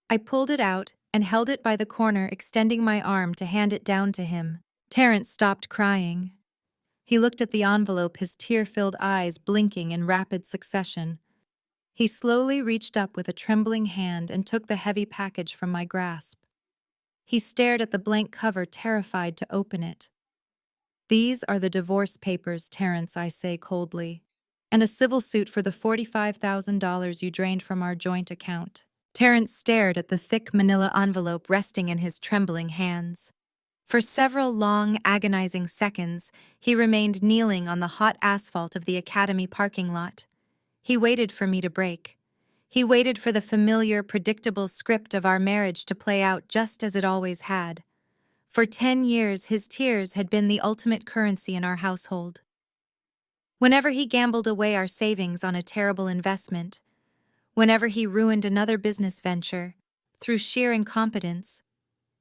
I pulled it out and held it by the corner, extending my arm to hand it down to him. Terrence stopped crying. He looked at the envelope, his tear-filled eyes blinking in rapid succession. He slowly reached up with a trembling hand and took the heavy package from my grasp. He stared at the blank cover, terrified to open it. "These are the divorce papers, Terrence," I say coldly, "and a civil suit for the $45,000 you drained from our joint account." Terrence stared at the thick manila envelope resting in his trembling hands. For several long, agonizing seconds, he remained kneeling on the hot asphalt of the academy parking lot. He waited for me to break. He waited for the familiar, predictable script of our marriage to play out just as it always had. For 10 years, his tears had been the ultimate currency in our household. Whenever he gambled away our savings on a terrible investment, whenever he ruined another business venture, through sheer incompetence,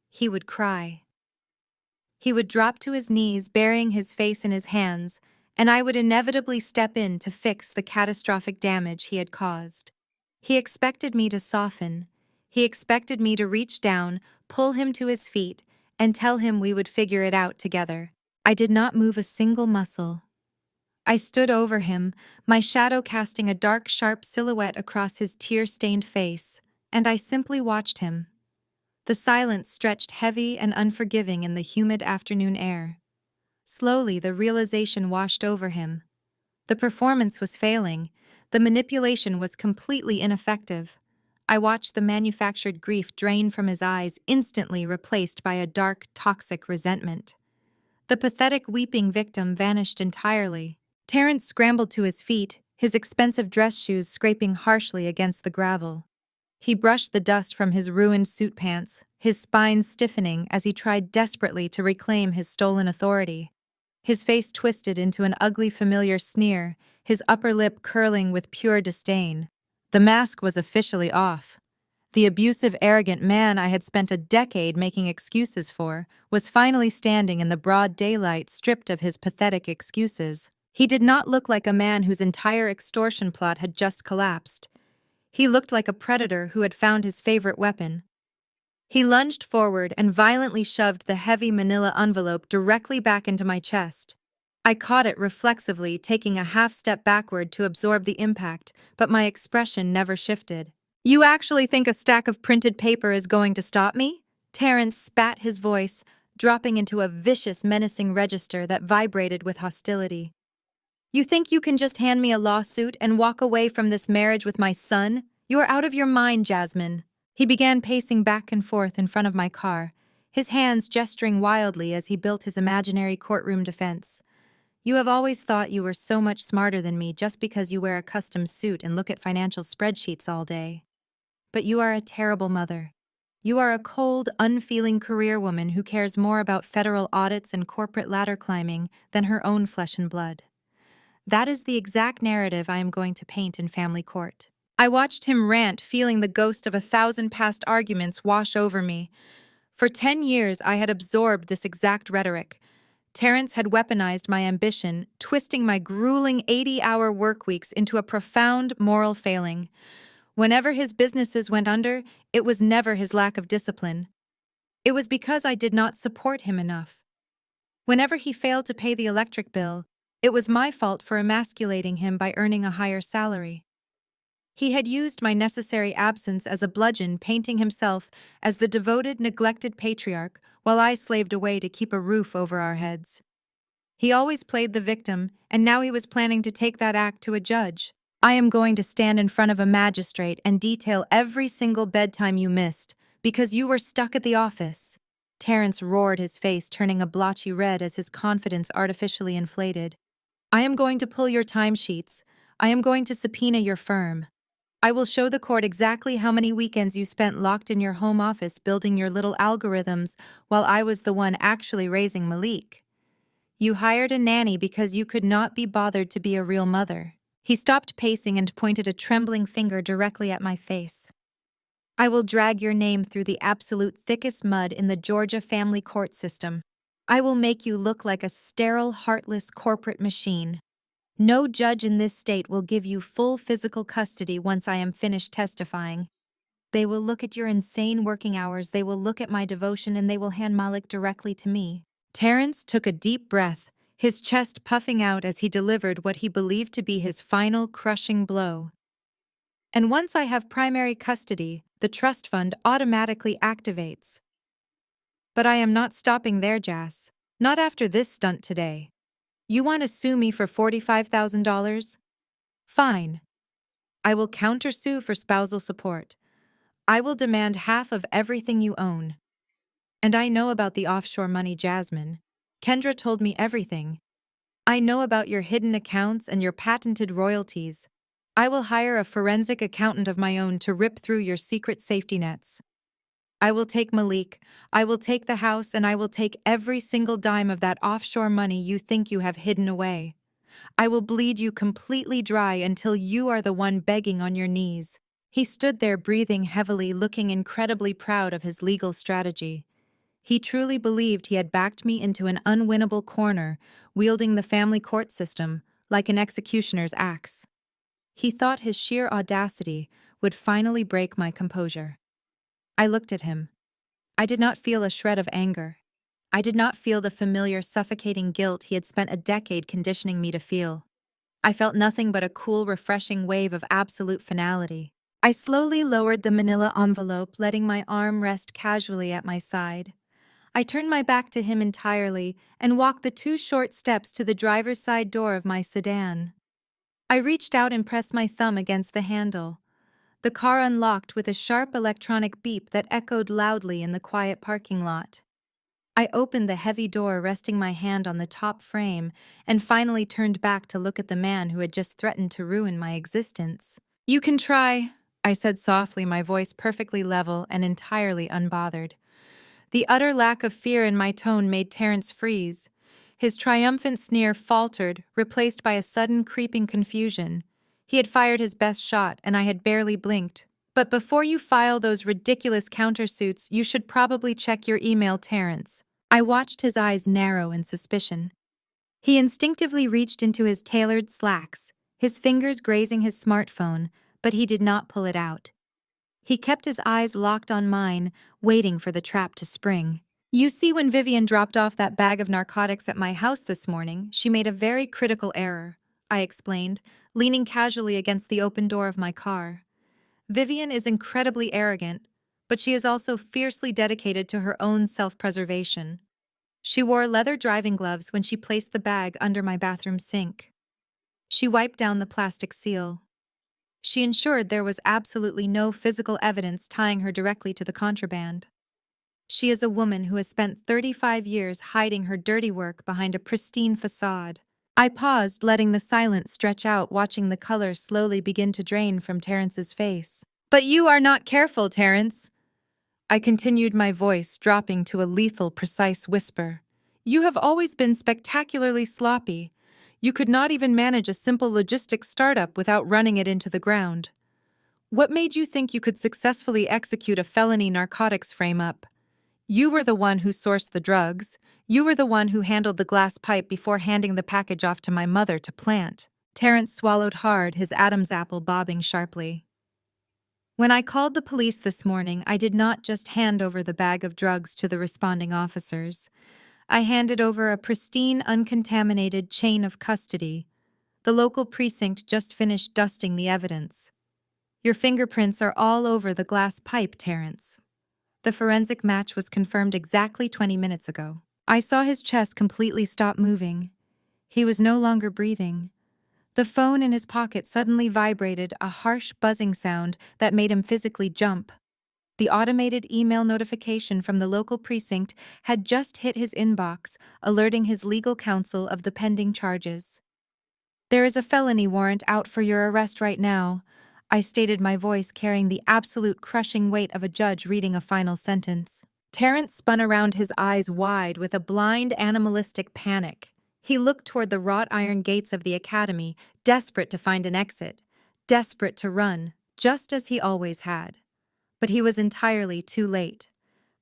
he would cry. He would drop to his knees, burying his face in his hands, and I would inevitably step in to fix the catastrophic damage he had caused. He expected me to soften. He expected me to reach down, pull him to his feet, and tell him we would figure it out together. I did not move a single muscle. I stood over him, my shadow casting a dark, sharp silhouette across his tear-stained face, and I simply watched him. The silence stretched heavy and unforgiving in the humid afternoon air. Slowly, the realization washed over him. The performance was failing. The manipulation was completely ineffective. I watched the manufactured grief drain from his eyes, instantly replaced by a dark, toxic resentment. The pathetic weeping victim vanished entirely. Terrence scrambled to his feet, his expensive dress shoes scraping harshly against the gravel. He brushed the dust from his ruined suit pants, his spine stiffening as he tried desperately to reclaim his stolen authority. His face twisted into an ugly, familiar sneer, his upper lip curling with pure disdain. The mask was officially off. The abusive, arrogant man I had spent a decade making excuses for was finally standing in the broad daylight, stripped of his pathetic excuses. He did not look like a man whose entire extortion plot had just collapsed. He looked like a predator who had found his favorite weapon. He lunged forward and violently shoved the heavy manila envelope directly back into my chest. I caught it reflexively, taking a half step backward to absorb the impact, but my expression never shifted. "You actually think a stack of printed paper is going to stop me?" Terrence spat, his voice dropping into a vicious, menacing register that vibrated with hostility. "You think you can just hand me a lawsuit and walk away from this marriage with my son? You are out of your mind, Jasmine." He began pacing back and forth in front of my car, his hands gesturing wildly as he built his imaginary courtroom defense. "You have always thought you were so much smarter than me just because you wear a custom suit and look at financial spreadsheets all day. But you are a terrible mother. You are a cold, unfeeling career woman who cares more about federal audits and corporate ladder climbing than her own flesh and blood." That is the exact narrative I am going to paint in family court. I watched him rant, feeling the ghost of 1,000 past arguments wash over me. For 10 years, I had absorbed this exact rhetoric. Terrence had weaponized my ambition, twisting my grueling 80-hour work weeks into a profound moral failing. Whenever his businesses went under, it was never his lack of discipline. It was because I did not support him enough. Whenever he failed to pay the electric bill, it was my fault for emasculating him by earning a higher salary. He had used my necessary absence as a bludgeon, painting himself as the devoted, neglected patriarch, while I slaved away to keep a roof over our heads. He always played the victim, and now he was planning to take that act to a judge. "I am going to stand in front of a magistrate and detail every single bedtime you missed, because you were stuck at the office." Terrence roared, his face turning a blotchy red as his confidence artificially inflated. "I am going to pull your timesheets. I am going to subpoena your firm. I will show the court exactly how many weekends you spent locked in your home office building your little algorithms while I was the one actually raising Malik. You hired a nanny because you could not be bothered to be a real mother. He stopped pacing and pointed a trembling finger directly at my face. I will drag your name through the absolute thickest mud in the Georgia family court system. I will make you look like a sterile, heartless corporate machine. No judge in this state will give you full physical custody once I am finished testifying. They will look at your insane working hours, they will look at my devotion, and they will hand Malik directly to me. Terrence took a deep breath, his chest puffing out as he delivered what he believed to be his final crushing blow. And once I have primary custody, the trust fund automatically activates. But I am not stopping there, Jas. Not after this stunt today. You want to sue me for $45,000? Fine. I will countersue for spousal support. I will demand half of everything you own. And I know about the offshore money, Jasmine. Kendra told me everything. I know about your hidden accounts and your patented royalties. I will hire a forensic accountant of my own to rip through your secret safety nets. I will take Malik, I will take the house, and I will take every single dime of that offshore money you think you have hidden away. I will bleed you completely dry until you are the one begging on your knees. He stood there breathing heavily, looking incredibly proud of his legal strategy. He truly believed he had backed me into an unwinnable corner, wielding the family court system like an executioner's axe. He thought his sheer audacity would finally break my composure. I looked at him. I did not feel a shred of anger. I did not feel the familiar suffocating guilt he had spent a decade conditioning me to feel. I felt nothing but a cool, refreshing wave of absolute finality. I slowly lowered the manila envelope, letting my arm rest casually at my side. I turned my back to him entirely and walked the 2 short steps to the driver's side door of my sedan. I reached out and pressed my thumb against the handle. The car unlocked with a sharp electronic beep that echoed loudly in the quiet parking lot. I opened the heavy door, resting my hand on the top frame, and finally turned back to look at the man who had just threatened to ruin my existence. "You can try," I said softly, my voice perfectly level and entirely unbothered. The utter lack of fear in my tone made Terrence freeze. His triumphant sneer faltered, replaced by a sudden creeping confusion. He had fired his best shot, and I had barely blinked. "But before you file those ridiculous countersuits, you should probably check your email, Terrence." I watched his eyes narrow in suspicion. He instinctively reached into his tailored slacks, his fingers grazing his smartphone, but he did not pull it out. He kept his eyes locked on mine, waiting for the trap to spring. "You see, when Vivian dropped off that bag of narcotics at my house this morning, she made a very critical error," I explained, leaning casually against the open door of my car. "Vivian is incredibly arrogant, but she is also fiercely dedicated to her own self-preservation. She wore leather driving gloves when she placed the bag under my bathroom sink. She wiped down the plastic seal. She ensured there was absolutely no physical evidence tying her directly to the contraband. She is a woman who has spent 35 years hiding her dirty work behind a pristine facade." I paused, letting the silence stretch out, watching the color slowly begin to drain from Terrence's face. "But you are not careful, Terrence," I continued, my voice dropping to a lethal, precise whisper. "You have always been spectacularly sloppy. You could not even manage a simple logistics startup without running it into the ground. What made you think you could successfully execute a felony narcotics frame-up? You were the one who sourced the drugs. You were the one who handled the glass pipe before handing the package off to my mother to plant." Terrence swallowed hard, his Adam's apple bobbing sharply. "When I called the police this morning, I did not just hand over the bag of drugs to the responding officers. I handed over a pristine, uncontaminated chain of custody. The local precinct just finished dusting the evidence. Your fingerprints are all over the glass pipe, Terrence. The forensic match was confirmed exactly 20 minutes ago." I saw his chest completely stop moving. He was no longer breathing. The phone in his pocket suddenly vibrated, a harsh buzzing sound that made him physically jump. The automated email notification from the local precinct had just hit his inbox, alerting his legal counsel of the pending charges. "There is a felony warrant out for your arrest right now," I stated, my voice carrying the absolute crushing weight of a judge reading a final sentence. Terrence spun around, his eyes wide with a blind, animalistic panic. He looked toward the wrought iron gates of the academy, desperate to find an exit, desperate to run, just as he always had. But he was entirely too late.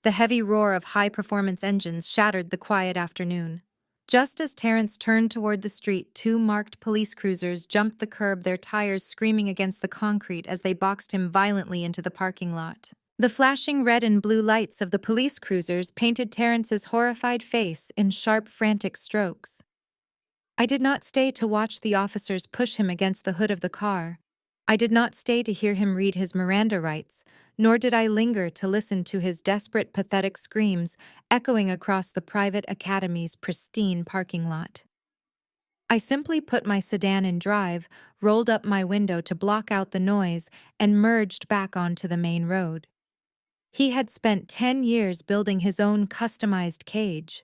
The heavy roar of high-performance engines shattered the quiet afternoon. Just as Terrence turned toward the street, two marked police cruisers jumped the curb, their tires screaming against the concrete as they boxed him violently into the parking lot. The flashing red and blue lights of the police cruisers painted Terrence's horrified face in sharp, frantic strokes. I did not stay to watch the officers push him against the hood of the car. I did not stay to hear him read his Miranda rights, nor did I linger to listen to his desperate, pathetic screams echoing across the private academy's pristine parking lot. I simply put my sedan in drive, rolled up my window to block out the noise, and merged back onto the main road. He had spent 10 years building his own customized cage.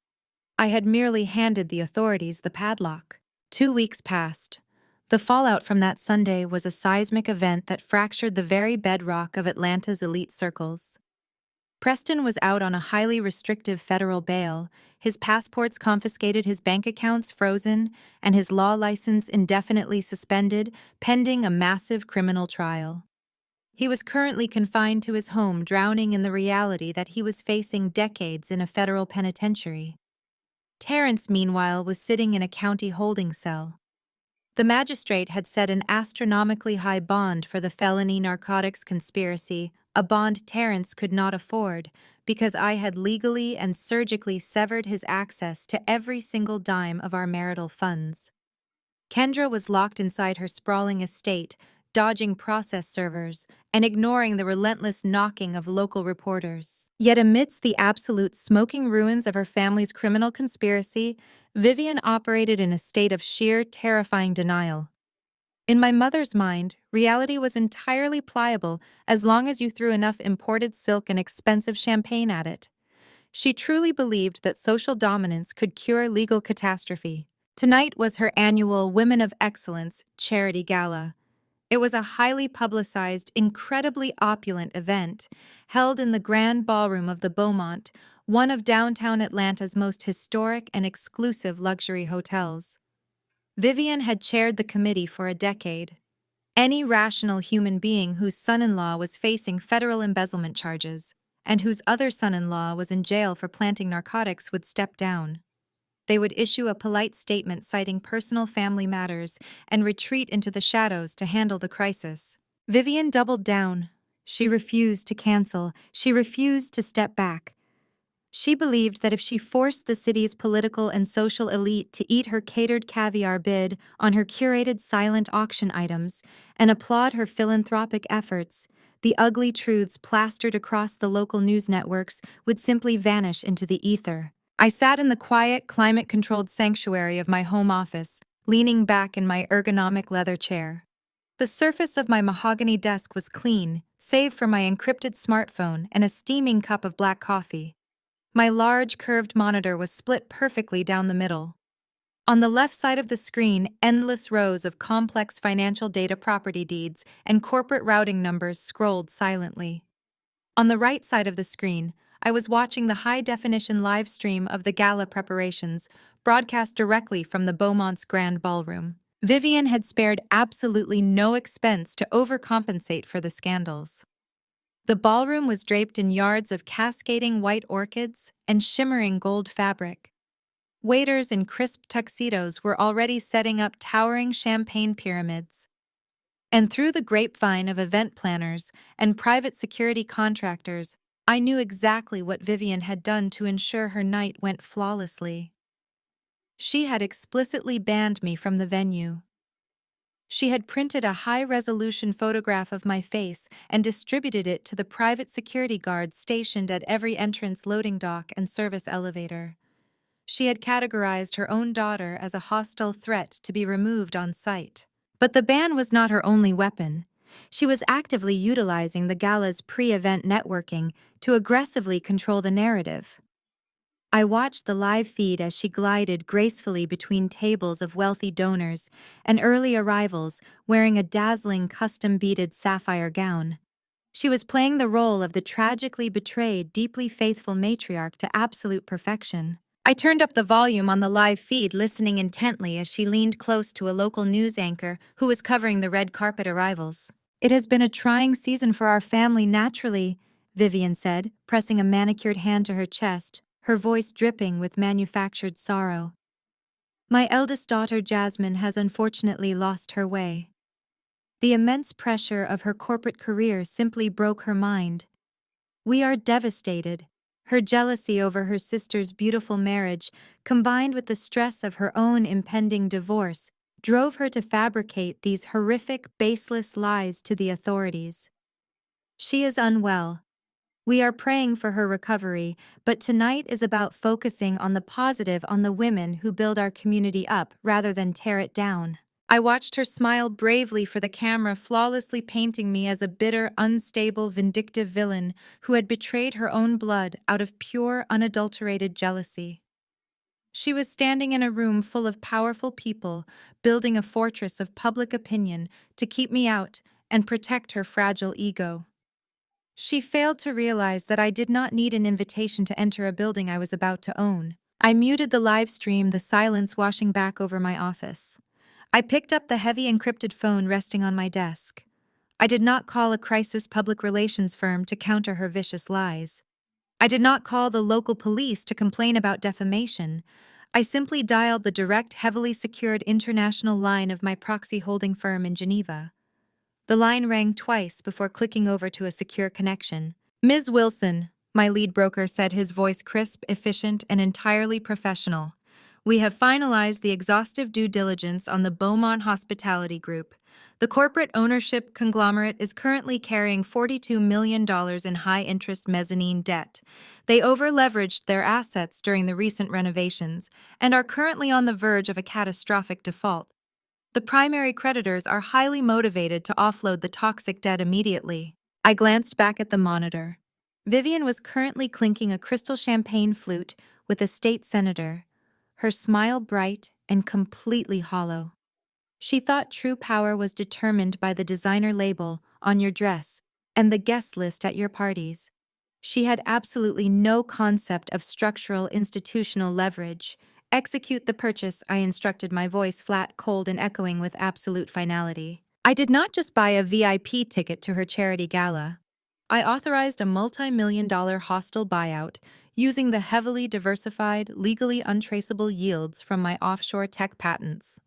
I had merely handed the authorities the padlock. 2 weeks passed. The fallout from that Sunday was a seismic event that fractured the very bedrock of Atlanta's elite circles. Preston was out on a highly restrictive federal bail, his passports confiscated, his bank accounts frozen, and his law license indefinitely suspended, pending a massive criminal trial. He was currently confined to his home, drowning in the reality that he was facing decades in a federal penitentiary. Terrence, meanwhile, was sitting in a county holding cell. The magistrate had set an astronomically high bond for the felony narcotics conspiracy, a bond Terrence could not afford because I had legally and surgically severed his access to every single dime of our marital funds. Kendra was locked inside her sprawling estate, dodging process servers and ignoring the relentless knocking of local reporters. Yet amidst the absolute smoking ruins of her family's criminal conspiracy, Vivian operated in a state of sheer, terrifying denial. In my mother's mind, reality was entirely pliable as long as you threw enough imported silk and expensive champagne at it. She truly believed that social dominance could cure legal catastrophe. Tonight was her annual Women of Excellence charity gala. It was a highly publicized, incredibly opulent event, held in the grand ballroom of the Beaumont, one of downtown Atlanta's most historic and exclusive luxury hotels. Vivian had chaired the committee for a decade. Any rational human being whose son-in-law was facing federal embezzlement charges, and whose other son-in-law was in jail for planting narcotics, would step down. They would issue a polite statement citing personal family matters and retreat into the shadows to handle the crisis. Vivian doubled down. She refused to cancel. She refused to step back. She believed that if she forced the city's political and social elite to eat her catered caviar bid on her curated silent auction items and applaud her philanthropic efforts, the ugly truths plastered across the local news networks would simply vanish into the ether. I sat in the quiet, climate-controlled sanctuary of my home office, leaning back in my ergonomic leather chair. The surface of my mahogany desk was clean, save for my encrypted smartphone and a steaming cup of black coffee. My large, curved monitor was split perfectly down the middle. On the left side of the screen, endless rows of complex financial data, property deeds, and corporate routing numbers scrolled silently. On the right side of the screen, I was watching the high-definition live stream of the gala preparations, broadcast directly from the Beaumont's grand ballroom. Vivian had spared absolutely no expense to overcompensate for the scandals. The ballroom was draped in yards of cascading white orchids and shimmering gold fabric. Waiters in crisp tuxedos were already setting up towering champagne pyramids. And through the grapevine of event planners and private security contractors, I knew exactly what Vivian had done to ensure her night went flawlessly. She had explicitly banned me from the venue. She had printed a high-resolution photograph of my face and distributed it to the private security guards stationed at every entrance loading dock and service elevator. She had categorized her own daughter as a hostile threat to be removed on sight. But the ban was not her only weapon. She was actively utilizing the gala's pre-event networking to aggressively control the narrative. I watched the live feed as she glided gracefully between tables of wealthy donors and early arrivals wearing a dazzling custom-beaded sapphire gown. She was playing the role of the tragically betrayed, deeply faithful matriarch to absolute perfection. I turned up the volume on the live feed, listening intently as she leaned close to a local news anchor who was covering the red carpet arrivals. "It has been a trying season for our family, naturally," Vivian said, pressing a manicured hand to her chest, her voice dripping with manufactured sorrow. "My eldest daughter, Jasmine, has unfortunately lost her way. The immense pressure of her corporate career simply broke her mind. We are devastated." Her jealousy over her sister's beautiful marriage, combined with the stress of her own impending divorce, drove her to fabricate these horrific, baseless lies to the authorities. "She is unwell. We are praying for her recovery, but tonight is about focusing on the positive, on the women who build our community up rather than tear it down." I watched her smile bravely for the camera, flawlessly painting me as a bitter, unstable, vindictive villain who had betrayed her own blood out of pure, unadulterated jealousy. She was standing in a room full of powerful people, building a fortress of public opinion to keep me out and protect her fragile ego. She failed to realize that I did not need an invitation to enter a building I was about to own. I muted the live stream, the silence washing back over my office. I picked up the heavy encrypted phone resting on my desk. I did not call a crisis public relations firm to counter her vicious lies. I did not call the local police to complain about defamation. I simply dialed the direct, heavily secured international line of my proxy holding firm in Geneva. The line rang twice before clicking over to a secure connection. "Ms. Wilson," my lead broker said, his voice crisp, efficient, and entirely professional. "We have finalized the exhaustive due diligence on the Beaumont Hospitality Group. The corporate ownership conglomerate is currently carrying $42 million in high-interest mezzanine debt. They over-leveraged their assets during the recent renovations and are currently on the verge of a catastrophic default. The primary creditors are highly motivated to offload the toxic debt immediately." I glanced back at the monitor. Vivian was currently clinking a crystal champagne flute with a state senator, her smile bright and completely hollow. She thought true power was determined by the designer label on your dress and the guest list at your parties. She had absolutely no concept of structural institutional leverage. "Execute the purchase," I instructed, my voice flat, cold, and echoing with absolute finality. I did not just buy a VIP ticket to her charity gala. I authorized a multi-million-dollar hostile buyout using the heavily diversified, legally untraceable yields from my offshore tech patents.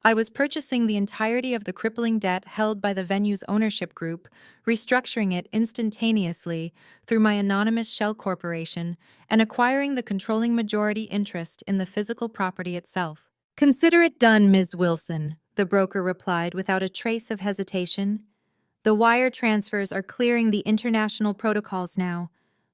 I was purchasing the entirety of the crippling debt held by the venue's ownership group, restructuring it instantaneously through my anonymous shell corporation, and acquiring the controlling majority interest in the physical property itself. "Consider it done, Ms. Wilson," the broker replied without a trace of hesitation. "The wire transfers are clearing the international protocols now.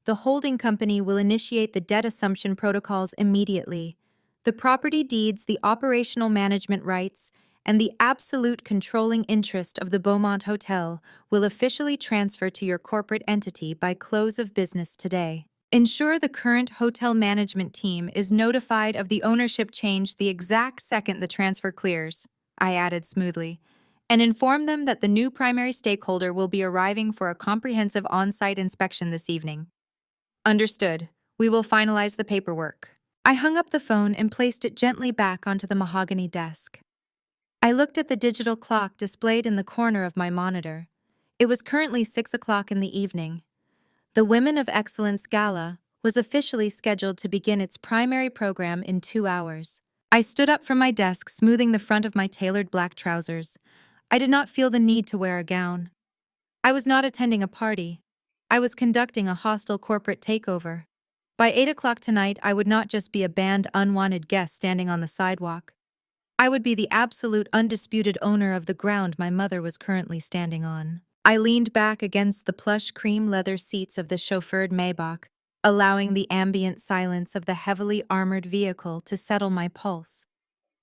The holding company will initiate the debt assumption protocols immediately. The property deeds, the operational management rights, and the absolute controlling interest of the Beaumont Hotel will officially transfer to your corporate entity by close of business today. Ensure the current hotel management team is notified of the ownership change the exact second the transfer clears," I added smoothly, "and inform them that the new primary stakeholder will be arriving for a comprehensive on-site inspection this evening." "Understood. We will finalize the paperwork." I hung up the phone and placed it gently back onto the mahogany desk. I looked at the digital clock displayed in the corner of my monitor. It was currently 6 o'clock in the evening. The Women of Excellence Gala was officially scheduled to begin its primary program in 2 hours. I stood up from my desk, smoothing the front of my tailored black trousers. I did not feel the need to wear a gown. I was not attending a party. I was conducting a hostile corporate takeover. By 8 o'clock tonight, I would not just be a banned, unwanted guest standing on the sidewalk. I would be the absolute, undisputed owner of the ground my mother was currently standing on. I leaned back against the plush cream leather seats of the chauffeured Maybach, allowing the ambient silence of the heavily armored vehicle to settle my pulse.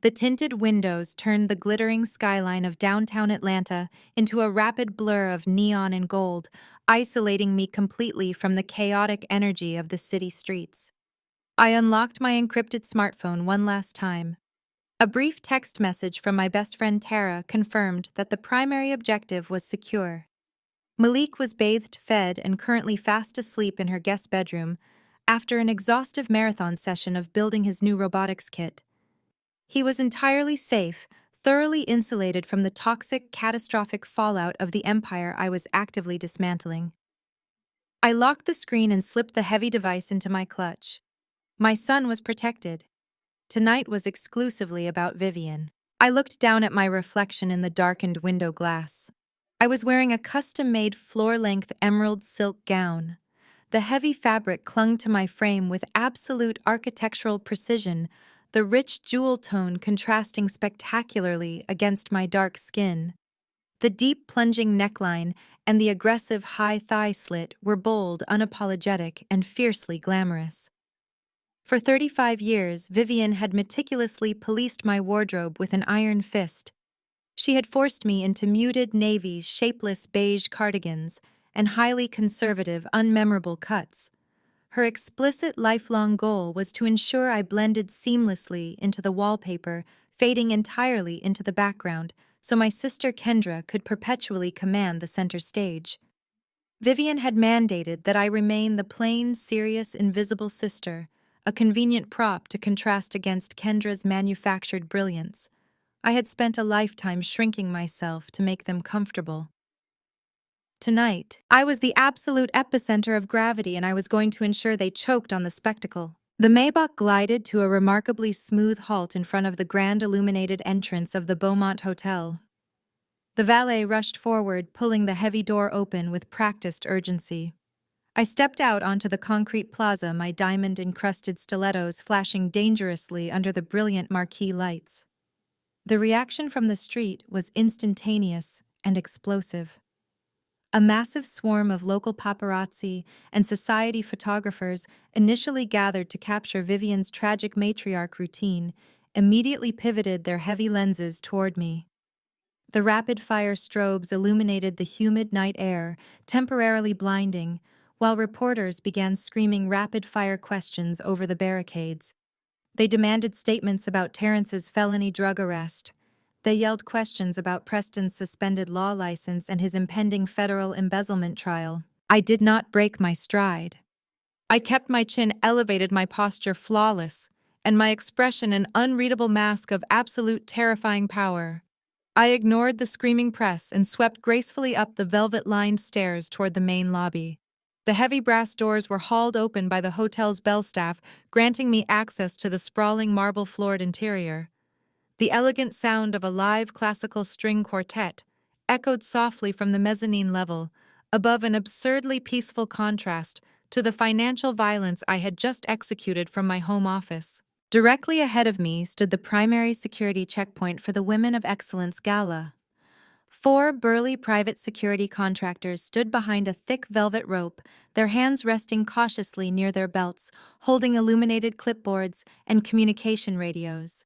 The tinted windows turned the glittering skyline of downtown Atlanta into a rapid blur of neon and gold, isolating me completely from the chaotic energy of the city streets. I unlocked my encrypted smartphone one last time. A brief text message from my best friend Tara confirmed that the primary objective was secure. Malik was bathed, fed, and currently fast asleep in her guest bedroom, after an exhaustive marathon session of building his new robotics kit. He was entirely safe, thoroughly insulated from the toxic, catastrophic fallout of the empire I was actively dismantling. I locked the screen and slipped the heavy device into my clutch. My son was protected. Tonight was exclusively about Vivian. I looked down at my reflection in the darkened window glass. I was wearing a custom-made floor-length emerald silk gown. The heavy fabric clung to my frame with absolute architectural precision, the rich jewel tone contrasting spectacularly against my dark skin. The deep plunging neckline and the aggressive high thigh slit were bold, unapologetic, and fiercely glamorous. For 35 years, Vivian had meticulously policed my wardrobe with an iron fist. She had forced me into muted navies, shapeless beige cardigans, and highly conservative, unmemorable cuts. Her explicit lifelong goal was to ensure I blended seamlessly into the wallpaper, fading entirely into the background, so my sister Kendra could perpetually command the center stage. Vivian had mandated that I remain the plain, serious, invisible sister, a convenient prop to contrast against Kendra's manufactured brilliance. I had spent a lifetime shrinking myself to make them comfortable. Tonight, I was the absolute epicenter of gravity, and I was going to ensure they choked on the spectacle. The Maybach glided to a remarkably smooth halt in front of the grand illuminated entrance of the Beaumont Hotel. The valet rushed forward, pulling the heavy door open with practiced urgency. I stepped out onto the concrete plaza, my diamond-encrusted stilettos flashing dangerously under the brilliant marquee lights. The reaction from the street was instantaneous and explosive. A massive swarm of local paparazzi and society photographers, initially gathered to capture Vivian's tragic matriarch routine, immediately pivoted their heavy lenses toward me. The rapid-fire strobes illuminated the humid night air, temporarily blinding, while reporters began screaming rapid-fire questions over the barricades. They demanded statements about Terrence's felony drug arrest. They yelled questions about Preston's suspended law license and his impending federal embezzlement trial. I did not break my stride. I kept my chin elevated, my posture flawless, and my expression an unreadable mask of absolute terrifying power. I ignored the screaming press and swept gracefully up the velvet-lined stairs toward the main lobby. The heavy brass doors were hauled open by the hotel's bell staff, granting me access to the sprawling marble-floored interior. The elegant sound of a live classical string quartet echoed softly from the mezzanine level, above an absurdly peaceful contrast to the financial violence I had just executed from my home office. Directly ahead of me stood the primary security checkpoint for the Women of Excellence Gala. 4 burly private security contractors stood behind a thick velvet rope, their hands resting cautiously near their belts, holding illuminated clipboards and communication radios.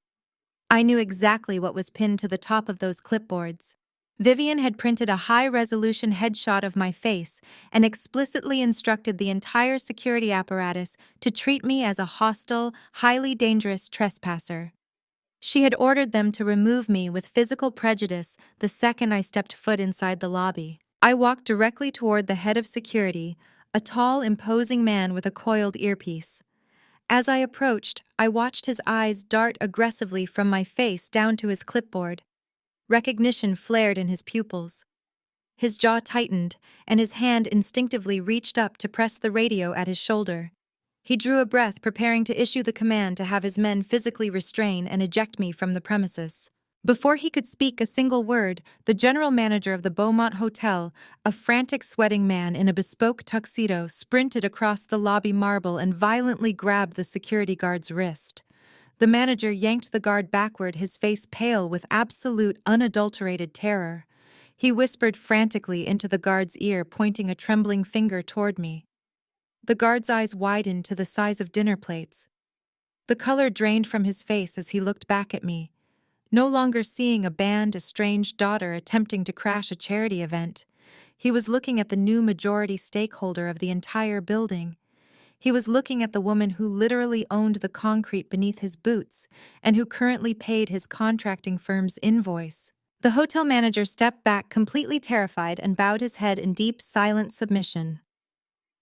I knew exactly what was pinned to the top of those clipboards. Vivian had printed a high-resolution headshot of my face and explicitly instructed the entire security apparatus to treat me as a hostile, highly dangerous trespasser. She had ordered them to remove me with physical prejudice the second I stepped foot inside the lobby. I walked directly toward the head of security, a tall, imposing man with a coiled earpiece. As I approached, I watched his eyes dart aggressively from my face down to his clipboard. Recognition flared in his pupils. His jaw tightened, and his hand instinctively reached up to press the radio at his shoulder. He drew a breath, preparing to issue the command to have his men physically restrain and eject me from the premises. Before he could speak a single word, the general manager of the Beaumont Hotel, a frantic sweating man in a bespoke tuxedo, sprinted across the lobby marble and violently grabbed the security guard's wrist. The manager yanked the guard backward, his face pale with absolute, unadulterated terror. He whispered frantically into the guard's ear, pointing a trembling finger toward me. The guard's eyes widened to the size of dinner plates. The color drained from his face as he looked back at me, no longer seeing a banned, estranged daughter attempting to crash a charity event. He was looking at the new majority stakeholder of the entire building. He was looking at the woman who literally owned the concrete beneath his boots and who currently paid his contracting firm's invoice. The hotel manager stepped back, completely terrified, and bowed his head in deep, silent submission.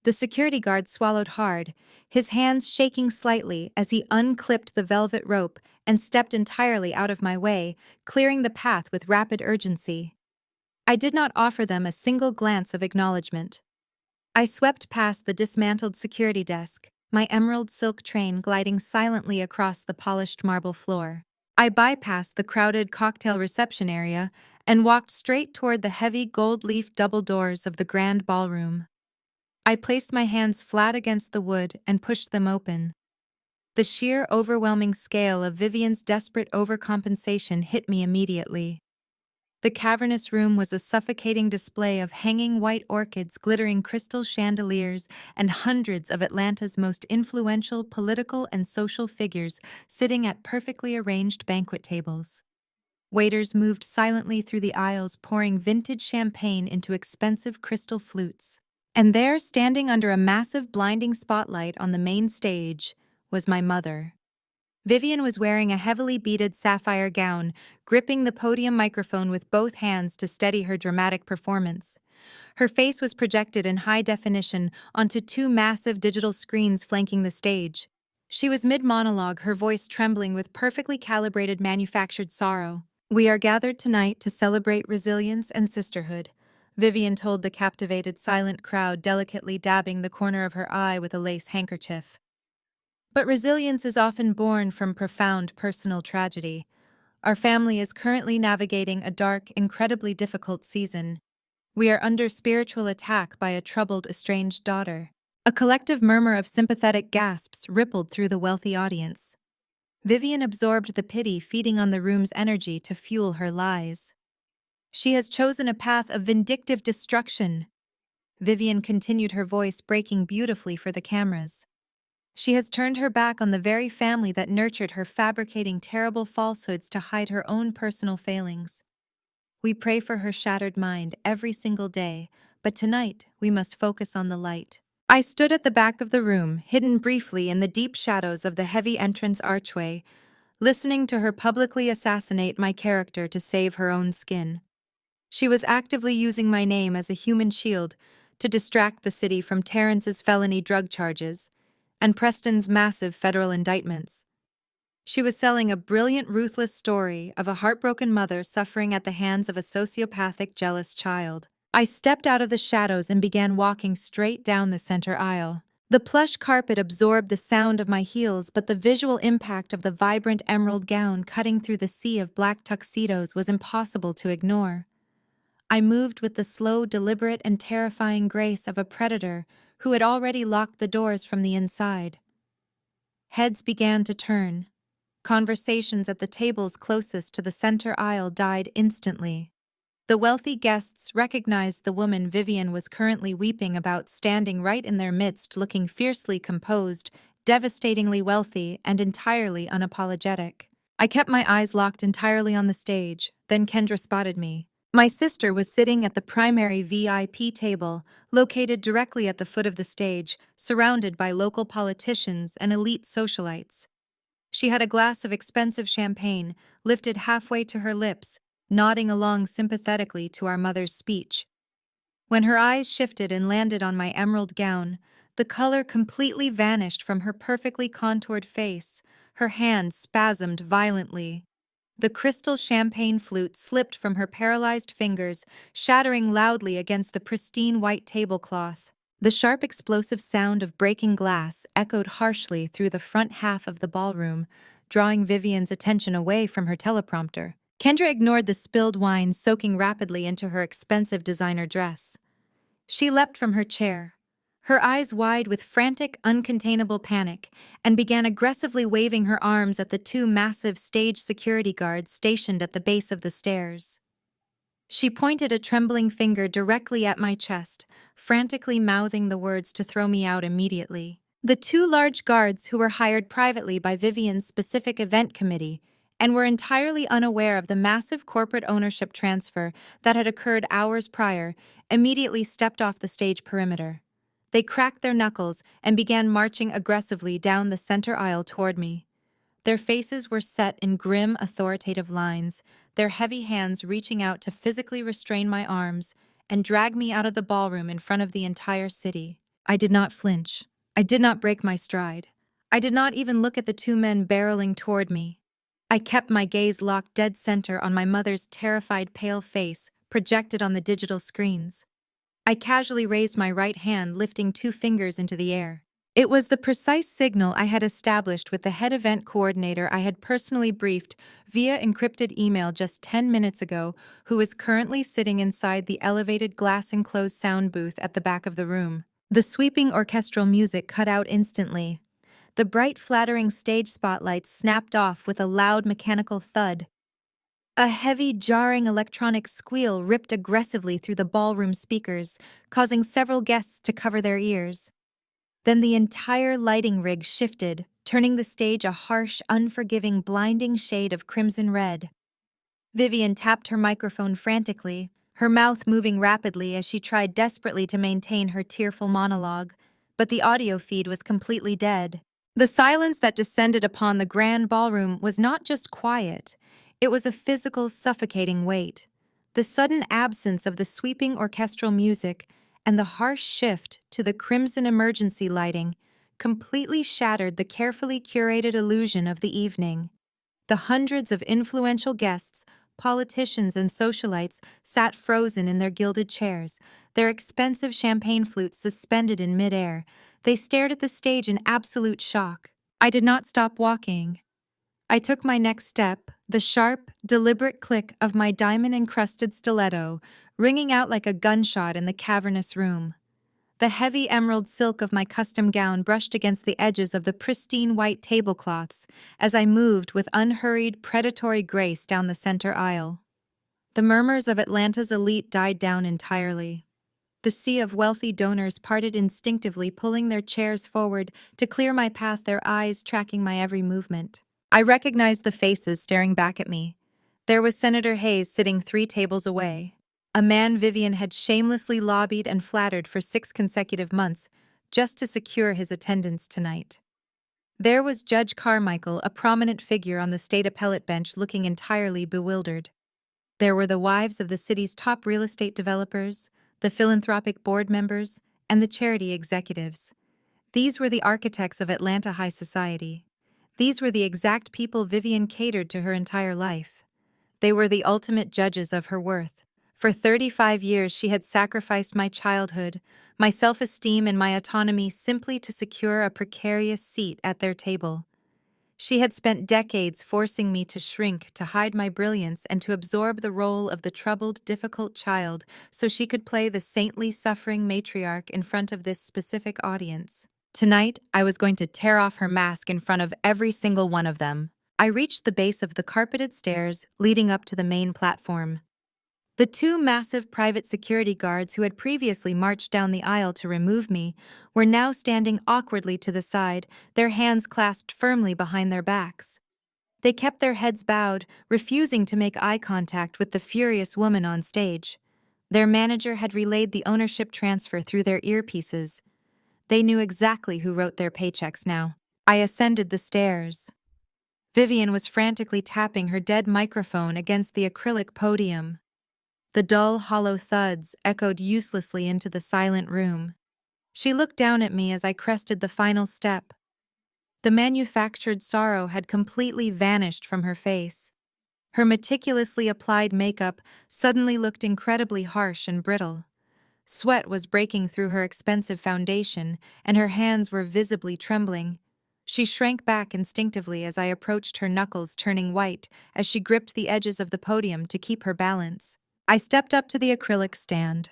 The security guard swallowed hard, his hands shaking slightly as he unclipped the velvet rope and stepped entirely out of my way, clearing the path with rapid urgency. I did not offer them a single glance of acknowledgement. I swept past the dismantled security desk, my emerald silk train gliding silently across the polished marble floor. I bypassed the crowded cocktail reception area and walked straight toward the heavy gold-leaf double doors of the grand ballroom. I placed my hands flat against the wood and pushed them open. The sheer overwhelming scale of Vivian's desperate overcompensation hit me immediately. The cavernous room was a suffocating display of hanging white orchids, glittering crystal chandeliers, and hundreds of Atlanta's most influential political and social figures sitting at perfectly arranged banquet tables. Waiters moved silently through the aisles, pouring vintage champagne into expensive crystal flutes. And there, standing under a massive blinding spotlight on the main stage, was my mother. Vivian was wearing a heavily beaded sapphire gown, gripping the podium microphone with both hands to steady her dramatic performance. Her face was projected in high definition onto two massive digital screens flanking the stage. She was mid-monologue, her voice trembling with perfectly calibrated manufactured sorrow. "We are gathered tonight to celebrate resilience and sisterhood," Vivian told the captivated, silent crowd, delicately dabbing the corner of her eye with a lace handkerchief. But resilience is often born from profound personal tragedy. Our family is currently navigating a dark, incredibly difficult season. We are under spiritual attack by a troubled, estranged daughter. A collective murmur of sympathetic gasps rippled through the wealthy audience. Vivian absorbed the pity feeding on the room's energy to fuel her lies. "She has chosen a path of vindictive destruction," Vivian continued, her voice breaking beautifully for the cameras. "She has turned her back on the very family that nurtured her, fabricating terrible falsehoods to hide her own personal failings. We pray for her shattered mind every single day, but tonight we must focus on the light." I stood at the back of the room, hidden briefly in the deep shadows of the heavy entrance archway, listening to her publicly assassinate my character to save her own skin. She was actively using my name as a human shield to distract the city from Terrence's felony drug charges and Preston's massive federal indictments. She was selling a brilliant, ruthless story of a heartbroken mother suffering at the hands of a sociopathic, jealous child. I stepped out of the shadows and began walking straight down the center aisle. The plush carpet absorbed the sound of my heels, but the visual impact of the vibrant emerald gown cutting through the sea of black tuxedos was impossible to ignore. I moved with the slow, deliberate, and terrifying grace of a predator who had already locked the doors from the inside. Heads began to turn. Conversations at the tables closest to the center aisle died instantly. The wealthy guests recognized the woman Vivian was currently weeping about, standing right in their midst, looking fiercely composed, devastatingly wealthy, and entirely unapologetic. I kept my eyes locked entirely on the stage, then Kendra spotted me. My sister was sitting at the primary VIP table, located directly at the foot of the stage, surrounded by local politicians and elite socialites. She had a glass of expensive champagne, lifted halfway to her lips, nodding along sympathetically to our mother's speech. When her eyes shifted and landed on my emerald gown, the color completely vanished from her perfectly contoured face. Her hand spasmed violently. The crystal champagne flute slipped from her paralyzed fingers, shattering loudly against the pristine white tablecloth. The sharp, explosive sound of breaking glass echoed harshly through the front half of the ballroom, drawing Vivian's attention away from her teleprompter. Kendra ignored the spilled wine soaking rapidly into her expensive designer dress. She leapt from her chair, her eyes wide with frantic, uncontainable panic, and began aggressively waving her arms at the two massive stage security guards stationed at the base of the stairs. She pointed a trembling finger directly at my chest, frantically mouthing the words to throw me out immediately. The two large guards, who were hired privately by Vivian's specific event committee and were entirely unaware of the massive corporate ownership transfer that had occurred hours prior, immediately stepped off the stage perimeter. They cracked their knuckles and began marching aggressively down the center aisle toward me. Their faces were set in grim, authoritative lines, their heavy hands reaching out to physically restrain my arms and drag me out of the ballroom in front of the entire city. I did not flinch. I did not break my stride. I did not even look at the two men barreling toward me. I kept my gaze locked dead center on my mother's terrified pale face projected on the digital screens. I casually raised my right hand, lifting two fingers into the air. It was the precise signal I had established with the head event coordinator I had personally briefed via encrypted email just 10 minutes ago, who is currently sitting inside the elevated glass-enclosed sound booth at the back of the room. The sweeping orchestral music cut out instantly. The bright, flattering stage spotlights snapped off with a loud mechanical thud. A heavy, jarring electronic squeal ripped aggressively through the ballroom speakers, causing several guests to cover their ears. Then the entire lighting rig shifted, turning the stage a harsh, unforgiving, blinding shade of crimson red. Vivian tapped her microphone frantically, her mouth moving rapidly as she tried desperately to maintain her tearful monologue, but the audio feed was completely dead. The silence that descended upon the grand ballroom was not just quiet, it was a physical, suffocating weight. The sudden absence of the sweeping orchestral music and the harsh shift to the crimson emergency lighting completely shattered the carefully curated illusion of the evening. The hundreds of influential guests, politicians, and socialites sat frozen in their gilded chairs, their expensive champagne flutes suspended in midair. They stared at the stage in absolute shock. I did not stop walking. I took my next step, the sharp, deliberate click of my diamond-encrusted stiletto, ringing out like a gunshot in the cavernous room. The heavy emerald silk of my custom gown brushed against the edges of the pristine white tablecloths as I moved with unhurried, predatory grace down the center aisle. The murmurs of Atlanta's elite died down entirely. The sea of wealthy donors parted instinctively, pulling their chairs forward to clear my path, their eyes tracking my every movement. I recognized the faces staring back at me. There was Senator Hayes sitting 3 tables away, a man Vivian had shamelessly lobbied and flattered for 6 consecutive months just to secure his attendance tonight. There was Judge Carmichael, a prominent figure on the state appellate bench, looking entirely bewildered. There were the wives of the city's top real estate developers, the philanthropic board members, and the charity executives. These were the architects of Atlanta high society. These were the exact people Vivian catered to her entire life. They were the ultimate judges of her worth. For 35 years she had sacrificed my childhood, my self-esteem, and my autonomy simply to secure a precarious seat at their table. She had spent decades forcing me to shrink, to hide my brilliance, and to absorb the role of the troubled, difficult child so she could play the saintly, suffering matriarch in front of this specific audience. Tonight, I was going to tear off her mask in front of every single one of them. I reached the base of the carpeted stairs leading up to the main platform. The 2 massive private security guards who had previously marched down the aisle to remove me were now standing awkwardly to the side, their hands clasped firmly behind their backs. They kept their heads bowed, refusing to make eye contact with the furious woman on stage. Their manager had relayed the ownership transfer through their earpieces. They knew exactly who wrote their paychecks now. I ascended the stairs. Vivian was frantically tapping her dead microphone against the acrylic podium. The dull, hollow thuds echoed uselessly into the silent room. She looked down at me as I crested the final step. The manufactured sorrow had completely vanished from her face. Her meticulously applied makeup suddenly looked incredibly harsh and brittle. Sweat was breaking through her expensive foundation, and her hands were visibly trembling. She shrank back instinctively as I approached, her knuckles turning white as she gripped the edges of the podium to keep her balance. I stepped up to the acrylic stand.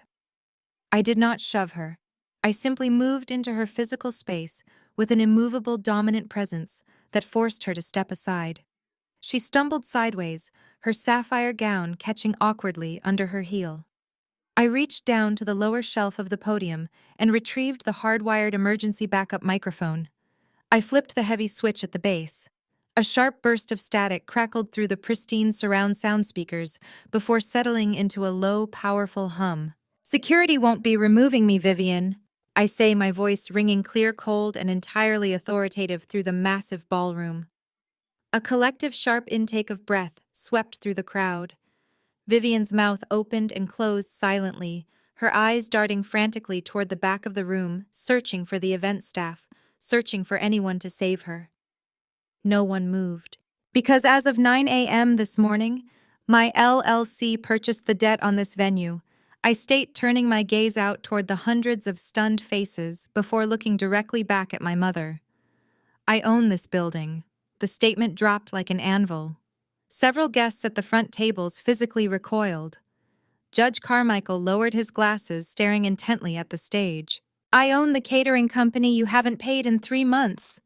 I did not shove her. I simply moved into her physical space with an immovable, dominant presence that forced her to step aside. She stumbled sideways, her sapphire gown catching awkwardly under her heel. I reached down to the lower shelf of the podium and retrieved the hardwired emergency backup microphone. I flipped the heavy switch at the base. A sharp burst of static crackled through the pristine surround sound speakers before settling into a low, powerful hum. "Security won't be removing me, Vivian," I say, my voice ringing clear, cold, and entirely authoritative through the massive ballroom. A collective sharp intake of breath swept through the crowd. Vivian's mouth opened and closed silently, her eyes darting frantically toward the back of the room, searching for the event staff, searching for anyone to save her. No one moved. Because as of 9 a.m. this morning, my LLC purchased the debt on this venue. I state, turning my gaze out toward the hundreds of stunned faces before looking directly back at my mother. I own this building. The statement dropped like an anvil. Several guests at the front tables physically recoiled. Judge Carmichael lowered his glasses, staring intently at the stage. I own the catering company you haven't paid in 3 months.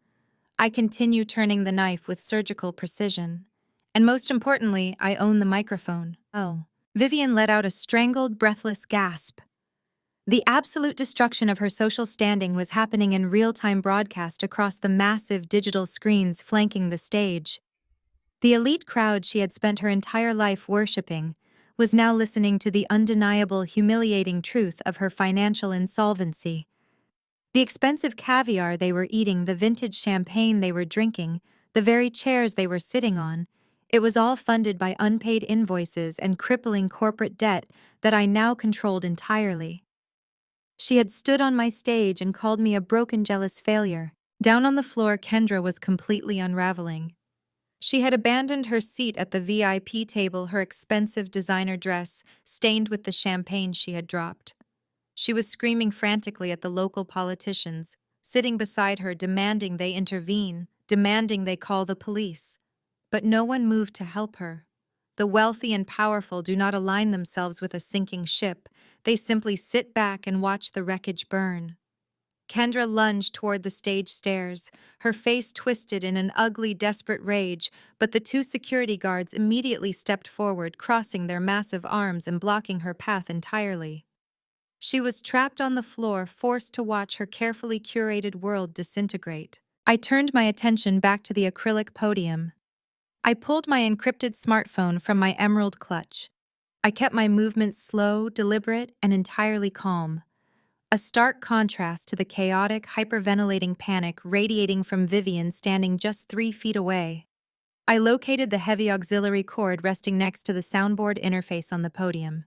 I continue turning the knife with surgical precision. And most importantly, I own the microphone. Oh. Vivian let out a strangled, breathless gasp. The absolute destruction of her social standing was happening in real-time broadcast across the massive digital screens flanking the stage. The elite crowd she had spent her entire life worshipping was now listening to the undeniable, humiliating truth of her financial insolvency. The expensive caviar they were eating, the vintage champagne they were drinking, the very chairs they were sitting on, it was all funded by unpaid invoices and crippling corporate debt that I now controlled entirely. She had stood on my stage and called me a broken, jealous failure. Down on the floor, Kendra was completely unraveling. She had abandoned her seat at the VIP table, her expensive designer dress stained with the champagne she had dropped. She was screaming frantically at the local politicians, sitting beside her, demanding they intervene, demanding they call the police. But no one moved to help her. The wealthy and powerful do not align themselves with a sinking ship. They simply sit back and watch the wreckage burn. Kendra lunged toward the stage stairs, her face twisted in an ugly, desperate rage, but the 2 security guards immediately stepped forward, crossing their massive arms and blocking her path entirely. She was trapped on the floor, forced to watch her carefully curated world disintegrate. I turned my attention back to the acrylic podium. I pulled my encrypted smartphone from my emerald clutch. I kept my movements slow, deliberate, and entirely calm. A stark contrast to the chaotic, hyperventilating panic radiating from Vivian standing just 3 feet away. I located the heavy auxiliary cord resting next to the soundboard interface on the podium.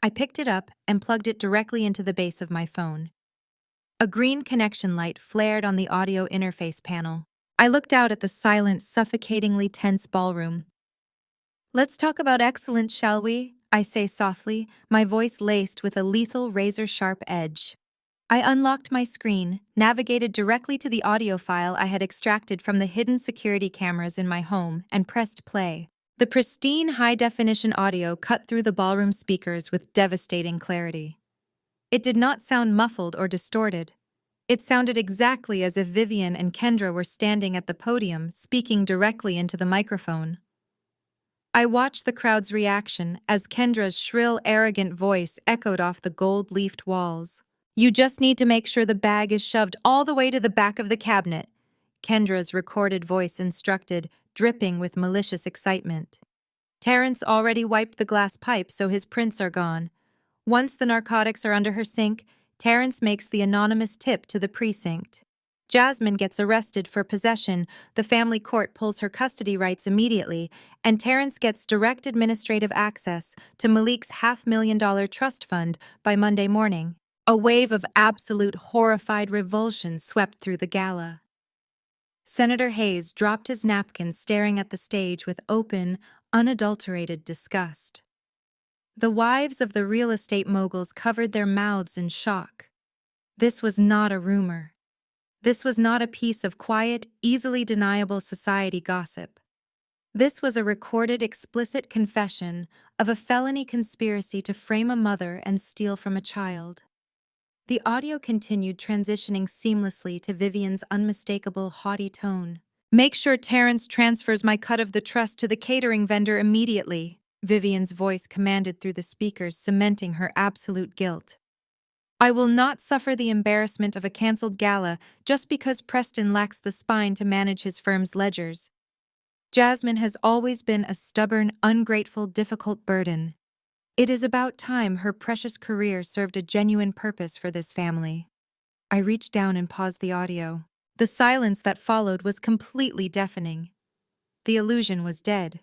I picked it up and plugged it directly into the base of my phone. A green connection light flared on the audio interface panel. I looked out at the silent, suffocatingly tense ballroom. "Let's talk about excellence, shall we?" I say softly, my voice laced with a lethal, razor-sharp edge. I unlocked my screen, navigated directly to the audio file I had extracted from the hidden security cameras in my home, and pressed play. The pristine, high-definition audio cut through the ballroom speakers with devastating clarity. It did not sound muffled or distorted. It sounded exactly as if Vivian and Kendra were standing at the podium, speaking directly into the microphone. I watched the crowd's reaction as Kendra's shrill, arrogant voice echoed off the gold-leafed walls. "You just need to make sure the bag is shoved all the way to the back of the cabinet," Kendra's recorded voice instructed, dripping with malicious excitement. "Terrence already wiped the glass pipe, so his prints are gone. Once the narcotics are under her sink, Terrence makes the anonymous tip to the precinct. Jasmine gets arrested for possession, the family court pulls her custody rights immediately, and Terrence gets direct administrative access to Malik's $500,000 trust fund by Monday morning." A wave of absolute horrified revulsion swept through the gala. Senator Hayes dropped his napkin, staring at the stage with open, unadulterated disgust. The wives of the real estate moguls covered their mouths in shock. This was not a rumor. This was not a piece of quiet, easily deniable society gossip. This was a recorded, explicit confession of a felony conspiracy to frame a mother and steal from a child. The audio continued, transitioning seamlessly to Vivian's unmistakable, haughty tone. "Make sure Terrence transfers my cut of the trust to the catering vendor immediately," Vivian's voice commanded through the speakers, cementing her absolute guilt. "I will not suffer the embarrassment of a cancelled gala just because Preston lacks the spine to manage his firm's ledgers. Jasmine has always been a stubborn, ungrateful, difficult burden. It is about time her precious career served a genuine purpose for this family." I reached down and paused the audio. The silence that followed was completely deafening. The illusion was dead.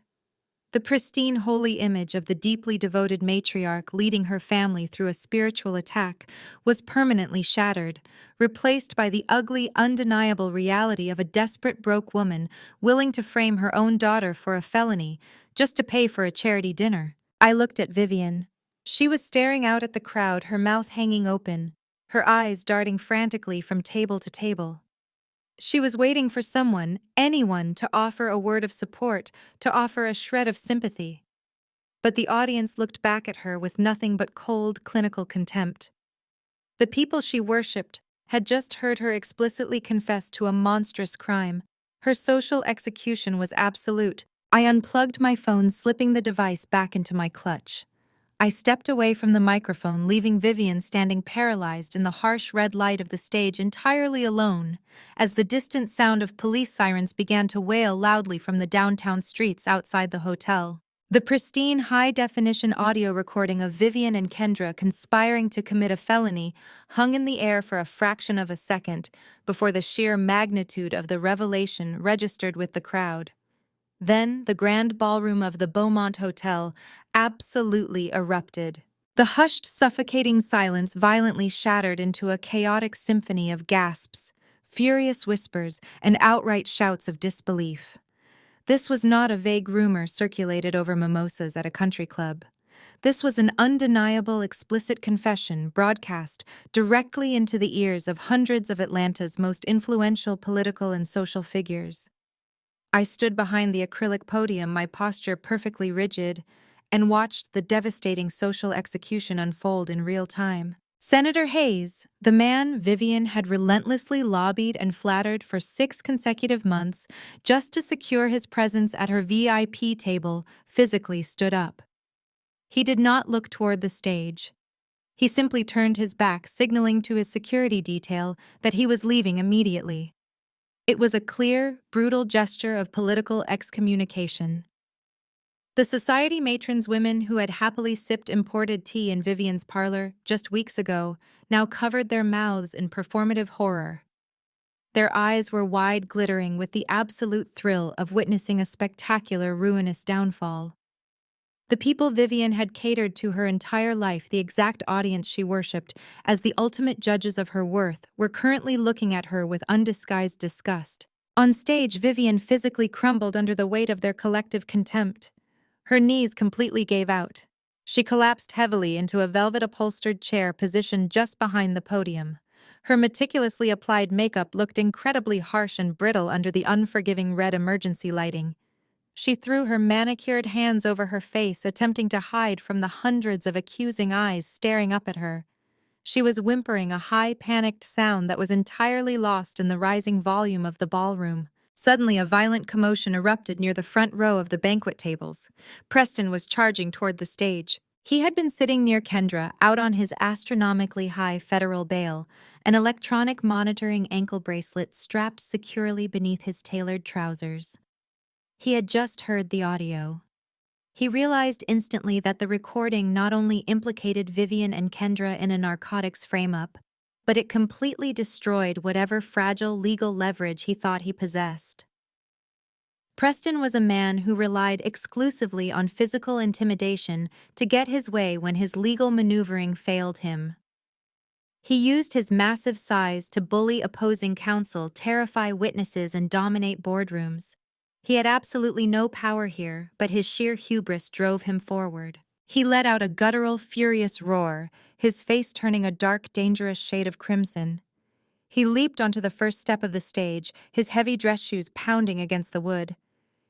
The pristine holy image of the deeply devoted matriarch leading her family through a spiritual attack was permanently shattered, replaced by the ugly, undeniable reality of a desperate broke woman willing to frame her own daughter for a felony just to pay for a charity dinner. I looked at Vivian. She was staring out at the crowd, her mouth hanging open, her eyes darting frantically from table to table. She was waiting for someone, anyone, to offer a word of support, to offer a shred of sympathy. But the audience looked back at her with nothing but cold, clinical contempt. The people she worshipped had just heard her explicitly confess to a monstrous crime. Her social execution was absolute. I unplugged my phone, slipping the device back into my clutch. I stepped away from the microphone, leaving Vivian standing paralyzed in the harsh red light of the stage entirely alone, as the distant sound of police sirens began to wail loudly from the downtown streets outside the hotel. The pristine, high-definition audio recording of Vivian and Kendra conspiring to commit a felony hung in the air for a fraction of a second before the sheer magnitude of the revelation registered with the crowd. Then the grand ballroom of the Beaumont Hotel absolutely erupted. The hushed, suffocating silence violently shattered into a chaotic symphony of gasps, furious whispers, and outright shouts of disbelief. This was not a vague rumor circulated over mimosas at a country club. This was an undeniable, explicit confession broadcast directly into the ears of hundreds of Atlanta's most influential political and social figures. I stood behind the acrylic podium, my posture perfectly rigid, and watched the devastating social execution unfold in real time. Senator Hayes, the man Vivian had relentlessly lobbied and flattered for 6 consecutive months just to secure his presence at her VIP table, physically stood up. He did not look toward the stage. He simply turned his back, signaling to his security detail that he was leaving immediately. It was a clear, brutal gesture of political excommunication. The society matron's women who had happily sipped imported tea in Vivian's parlor just weeks ago now covered their mouths in performative horror. Their eyes were wide, glittering with the absolute thrill of witnessing a spectacular, ruinous downfall. The people Vivian had catered to her entire life, the exact audience she worshipped, as the ultimate judges of her worth, were currently looking at her with undisguised disgust. On stage, Vivian physically crumbled under the weight of their collective contempt. Her knees completely gave out. She collapsed heavily into a velvet-upholstered chair positioned just behind the podium. Her meticulously applied makeup looked incredibly harsh and brittle under the unforgiving red emergency lighting. She threw her manicured hands over her face, attempting to hide from the hundreds of accusing eyes staring up at her. She was whimpering a high, panicked sound that was entirely lost in the rising volume of the ballroom. Suddenly, a violent commotion erupted near the front row of the banquet tables. Preston was charging toward the stage. He had been sitting near Kendra, out on his astronomically high federal bail, an electronic monitoring ankle bracelet strapped securely beneath his tailored trousers. He had just heard the audio. He realized instantly that the recording not only implicated Vivian and Kendra in a narcotics frame-up, but it completely destroyed whatever fragile legal leverage he thought he possessed. Preston was a man who relied exclusively on physical intimidation to get his way when his legal maneuvering failed him. He used his massive size to bully opposing counsel, terrify witnesses, and dominate boardrooms. He had absolutely no power here, but his sheer hubris drove him forward. He let out a guttural, furious roar, his face turning a dark, dangerous shade of crimson. He leaped onto the first step of the stage, his heavy dress shoes pounding against the wood.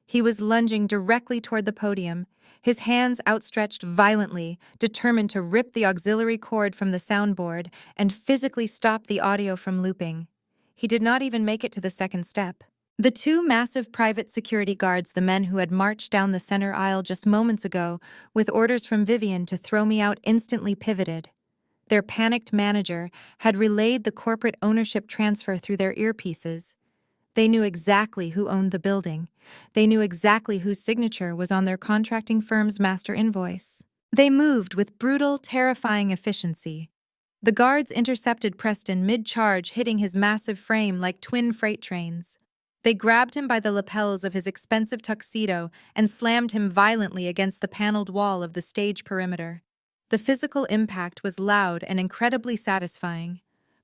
He was lunging directly toward the podium, his hands outstretched violently, determined to rip the auxiliary cord from the soundboard and physically stop the audio from looping. He did not even make it to the second step. The 2 massive private security guards, the men who had marched down the center aisle just moments ago with orders from Vivian to throw me out, instantly pivoted. Their panicked manager had relayed the corporate ownership transfer through their earpieces. They knew exactly who owned the building. They knew exactly whose signature was on their contracting firm's master invoice. They moved with brutal, terrifying efficiency. The guards intercepted Preston mid-charge, hitting his massive frame like twin freight trains. They grabbed him by the lapels of his expensive tuxedo and slammed him violently against the paneled wall of the stage perimeter. The physical impact was loud and incredibly satisfying.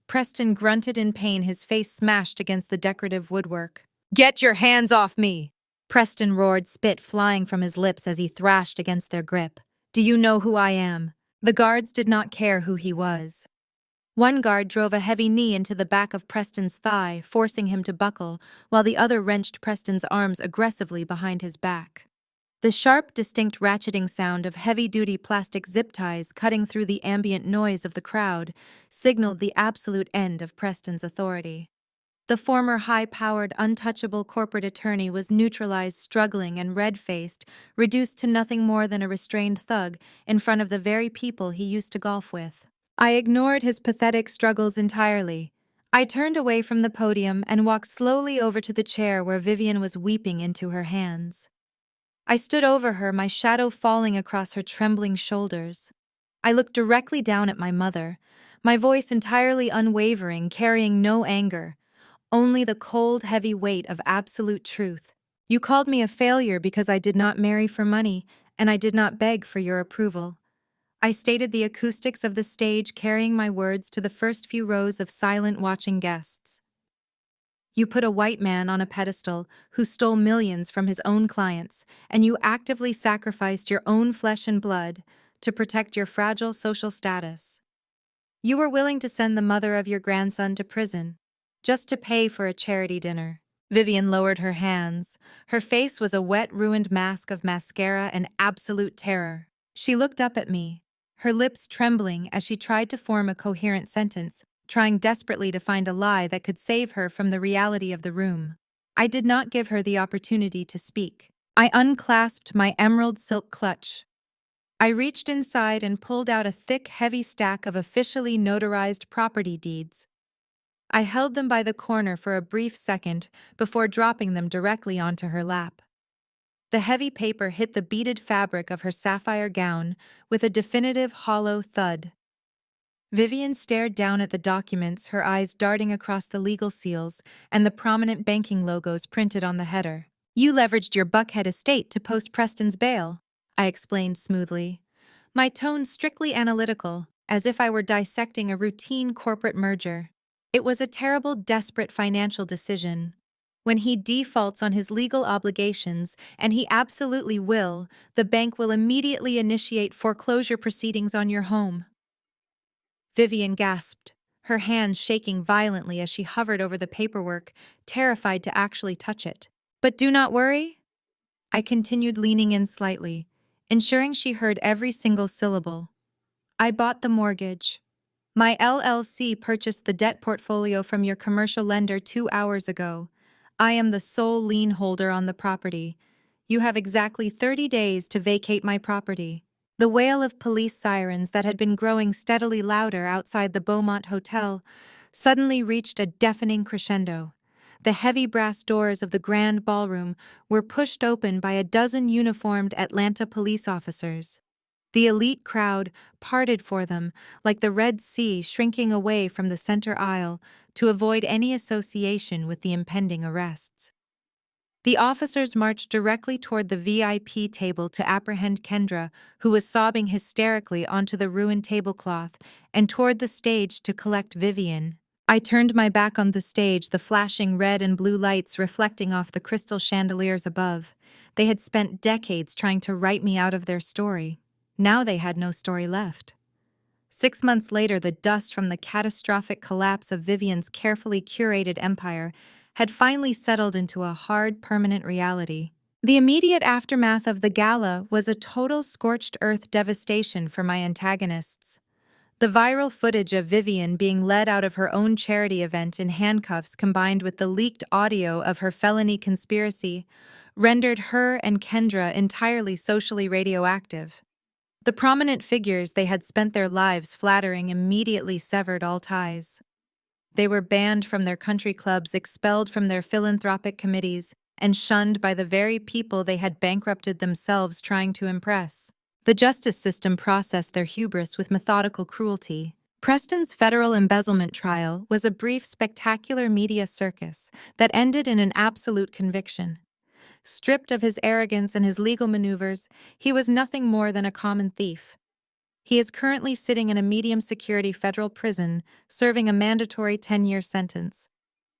Preston grunted in pain, his face smashed against the decorative woodwork. "Get your hands off me!" Preston roared, spit flying from his lips as he thrashed against their grip. "Do you know who I am?" The guards did not care who he was. One guard drove a heavy knee into the back of Preston's thigh, forcing him to buckle, while the other wrenched Preston's arms aggressively behind his back. The sharp, distinct ratcheting sound of heavy-duty plastic zip ties cutting through the ambient noise of the crowd signaled the absolute end of Preston's authority. The former high-powered, untouchable corporate attorney was neutralized, struggling and red-faced, reduced to nothing more than a restrained thug in front of the very people he used to golf with. I ignored his pathetic struggles entirely. I turned away from the podium and walked slowly over to the chair where Vivian was weeping into her hands. I stood over her, my shadow falling across her trembling shoulders. I looked directly down at my mother, my voice entirely unwavering, carrying no anger, only the cold, heavy weight of absolute truth. "You called me a failure because I did not marry for money, and I did not beg for your approval." I stated the acoustics of the stage, carrying my words to the first few rows of silent watching guests. "You put a white man on a pedestal who stole millions from his own clients, and you actively sacrificed your own flesh and blood to protect your fragile social status. You were willing to send the mother of your grandson to prison, just to pay for a charity dinner." Vivian lowered her hands. Her face was a wet, ruined mask of mascara and absolute terror. She looked up at me, her lips trembling as she tried to form a coherent sentence, trying desperately to find a lie that could save her from the reality of the room. I did not give her the opportunity to speak. I unclasped my emerald silk clutch. I reached inside and pulled out a thick, heavy stack of officially notarized property deeds. I held them by the corner for a brief second before dropping them directly onto her lap. The heavy paper hit the beaded fabric of her sapphire gown with a definitive hollow thud. Vivian stared down at the documents, her eyes darting across the legal seals and the prominent banking logos printed on the header. "You leveraged your Buckhead estate to post Preston's bail," I explained smoothly, my tone strictly analytical, as if I were dissecting a routine corporate merger. "It was a terrible, desperate financial decision. When he defaults on his legal obligations, and he absolutely will, the bank will immediately initiate foreclosure proceedings on your home." Vivian gasped, her hands shaking violently as she hovered over the paperwork, terrified to actually touch it. "But do not worry," I continued, leaning in slightly, ensuring she heard every single syllable. "I bought the mortgage. My LLC purchased the debt portfolio from your commercial lender 2 hours ago. I am the sole lien holder on the property. You have exactly 30 days to vacate my property." The wail of police sirens that had been growing steadily louder outside the Beaumont Hotel suddenly reached a deafening crescendo. The heavy brass doors of the grand ballroom were pushed open by a dozen uniformed Atlanta police officers. The elite crowd parted for them, like the Red Sea shrinking away from the center aisle to avoid any association with the impending arrests. The officers marched directly toward the VIP table to apprehend Kendra, who was sobbing hysterically onto the ruined tablecloth, and toward the stage to collect Vivian. I turned my back on the stage, the flashing red and blue lights reflecting off the crystal chandeliers above. They had spent decades trying to write me out of their story. Now they had no story left. 6 months later, the dust from the catastrophic collapse of Vivian's carefully curated empire had finally settled into a hard, permanent reality. The immediate aftermath of the gala was a total scorched earth devastation for my antagonists. The viral footage of Vivian being led out of her own charity event in handcuffs, combined with the leaked audio of her felony conspiracy, rendered her and Kendra entirely socially radioactive. The prominent figures they had spent their lives flattering immediately severed all ties. They were banned from their country clubs, expelled from their philanthropic committees, and shunned by the very people they had bankrupted themselves trying to impress. The justice system processed their hubris with methodical cruelty. Preston's federal embezzlement trial was a brief, spectacular media circus that ended in an absolute conviction. Stripped of his arrogance and his legal maneuvers, he was nothing more than a common thief. He is currently sitting in a medium security federal prison, serving a mandatory 10-year sentence.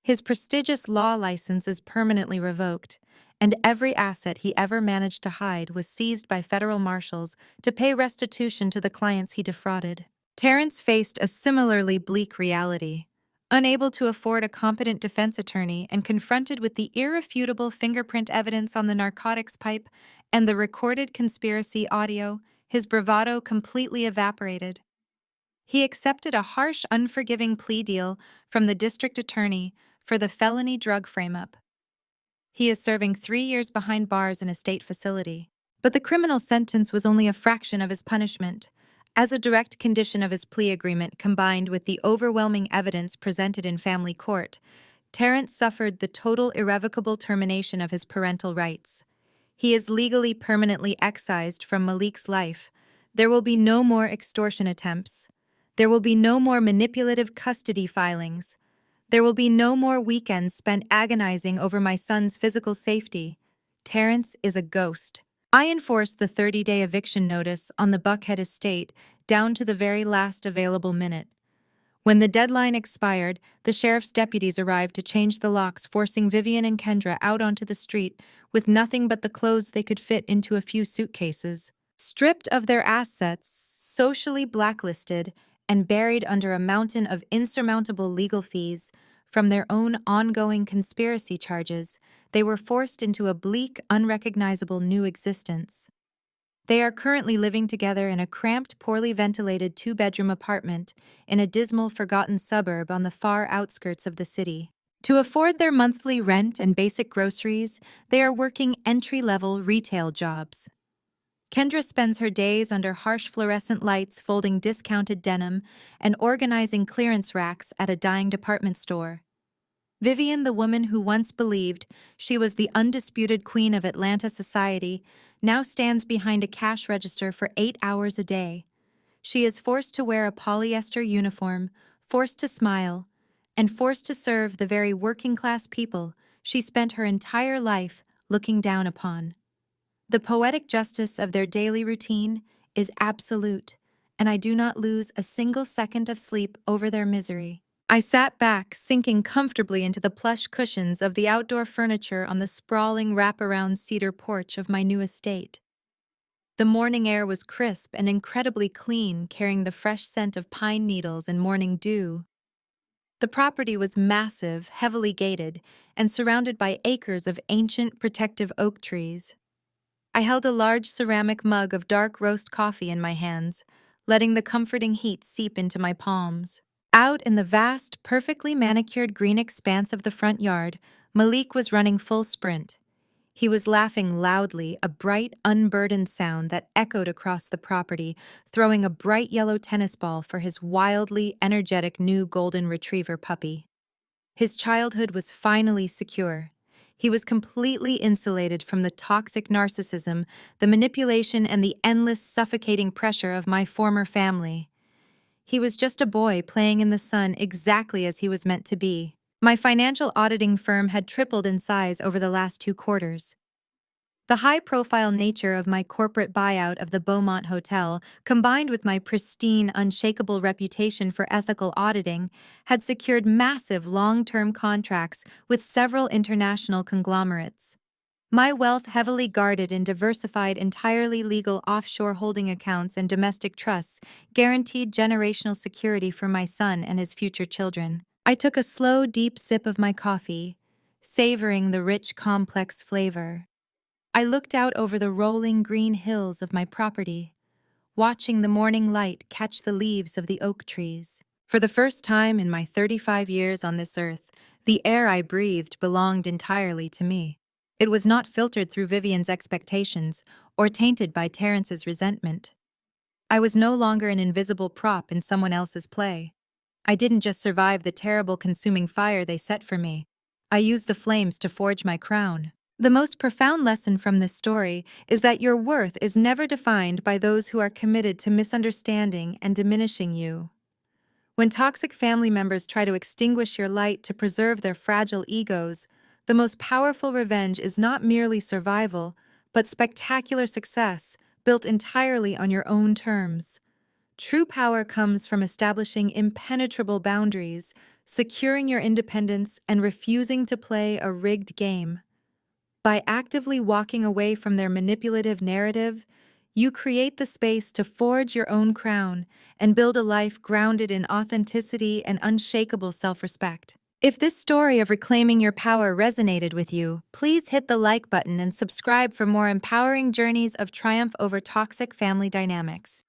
His prestigious law license is permanently revoked, and every asset he ever managed to hide was seized by federal marshals to pay restitution to the clients he defrauded. Terrence faced a similarly bleak reality. Unable to afford a competent defense attorney and confronted with the irrefutable fingerprint evidence on the narcotics pipe and the recorded conspiracy audio, his bravado completely evaporated. He accepted a harsh, unforgiving plea deal from the district attorney for the felony drug frame-up. He is serving 3 years behind bars in a state facility. But the criminal sentence was only a fraction of his punishment. As a direct condition of his plea agreement combined with the overwhelming evidence presented in family court, Terrence suffered the total irrevocable termination of his parental rights. He is legally permanently excised from Malik's life. There will be no more extortion attempts. There will be no more manipulative custody filings. There will be no more weekends spent agonizing over my son's physical safety. Terrence is a ghost. I enforced the 30-day eviction notice on the Buckhead estate down to the very last available minute. When the deadline expired, the sheriff's deputies arrived to change the locks, forcing Vivian and Kendra out onto the street with nothing but the clothes they could fit into a few suitcases. Stripped of their assets, socially blacklisted, and buried under a mountain of insurmountable legal fees from their own ongoing conspiracy charges, they were forced into a bleak, unrecognizable new existence. They are currently living together in a cramped, poorly ventilated 2-bedroom apartment in a dismal, forgotten suburb on the far outskirts of the city. To afford their monthly rent and basic groceries, they are working entry-level retail jobs. Kendra spends her days under harsh fluorescent lights folding discounted denim and organizing clearance racks at a dying department store. Vivian, the woman who once believed she was the undisputed queen of Atlanta society, now stands behind a cash register for 8 hours a day. She is forced to wear a polyester uniform, forced to smile, and forced to serve the very working-class people she spent her entire life looking down upon. The poetic justice of their daily routine is absolute, and I do not lose a single second of sleep over their misery. I sat back, sinking comfortably into the plush cushions of the outdoor furniture on the sprawling wraparound cedar porch of my new estate. The morning air was crisp and incredibly clean, carrying the fresh scent of pine needles and morning dew. The property was massive, heavily gated, and surrounded by acres of ancient, protective oak trees. I held a large ceramic mug of dark roast coffee in my hands, letting the comforting heat seep into my palms. Out in the vast, perfectly manicured green expanse of the front yard, Malik was running full sprint. He was laughing loudly, a bright, unburdened sound that echoed across the property, throwing a bright yellow tennis ball for his wildly energetic new golden retriever puppy. His childhood was finally secure. He was completely insulated from the toxic narcissism, the manipulation, and the endless, suffocating pressure of my former family. He was just a boy playing in the sun exactly as he was meant to be. My financial auditing firm had tripled in size over the last 2 quarters. The high-profile nature of my corporate buyout of the Beaumont Hotel, combined with my pristine, unshakable reputation for ethical auditing, had secured massive long-term contracts with several international conglomerates. My wealth, heavily guarded and diversified entirely legal offshore holding accounts and domestic trusts, guaranteed generational security for my son and his future children. I took a slow, deep sip of my coffee, savoring the rich, complex flavor. I looked out over the rolling green hills of my property, watching the morning light catch the leaves of the oak trees. For the first time in my 35 years on this earth, the air I breathed belonged entirely to me. It was not filtered through Vivian's expectations or tainted by Terrence's resentment. I was no longer an invisible prop in someone else's play. I didn't just survive the terrible consuming fire they set for me. I used the flames to forge my crown. The most profound lesson from this story is that your worth is never defined by those who are committed to misunderstanding and diminishing you. When toxic family members try to extinguish your light to preserve their fragile egos, the most powerful revenge is not merely survival, but spectacular success, built entirely on your own terms. True power comes from establishing impenetrable boundaries, securing your independence, and refusing to play a rigged game. By actively walking away from their manipulative narrative, you create the space to forge your own crown and build a life grounded in authenticity and unshakable self-respect. If this story of reclaiming your power resonated with you, please hit the like button and subscribe for more empowering journeys of triumph over toxic family dynamics.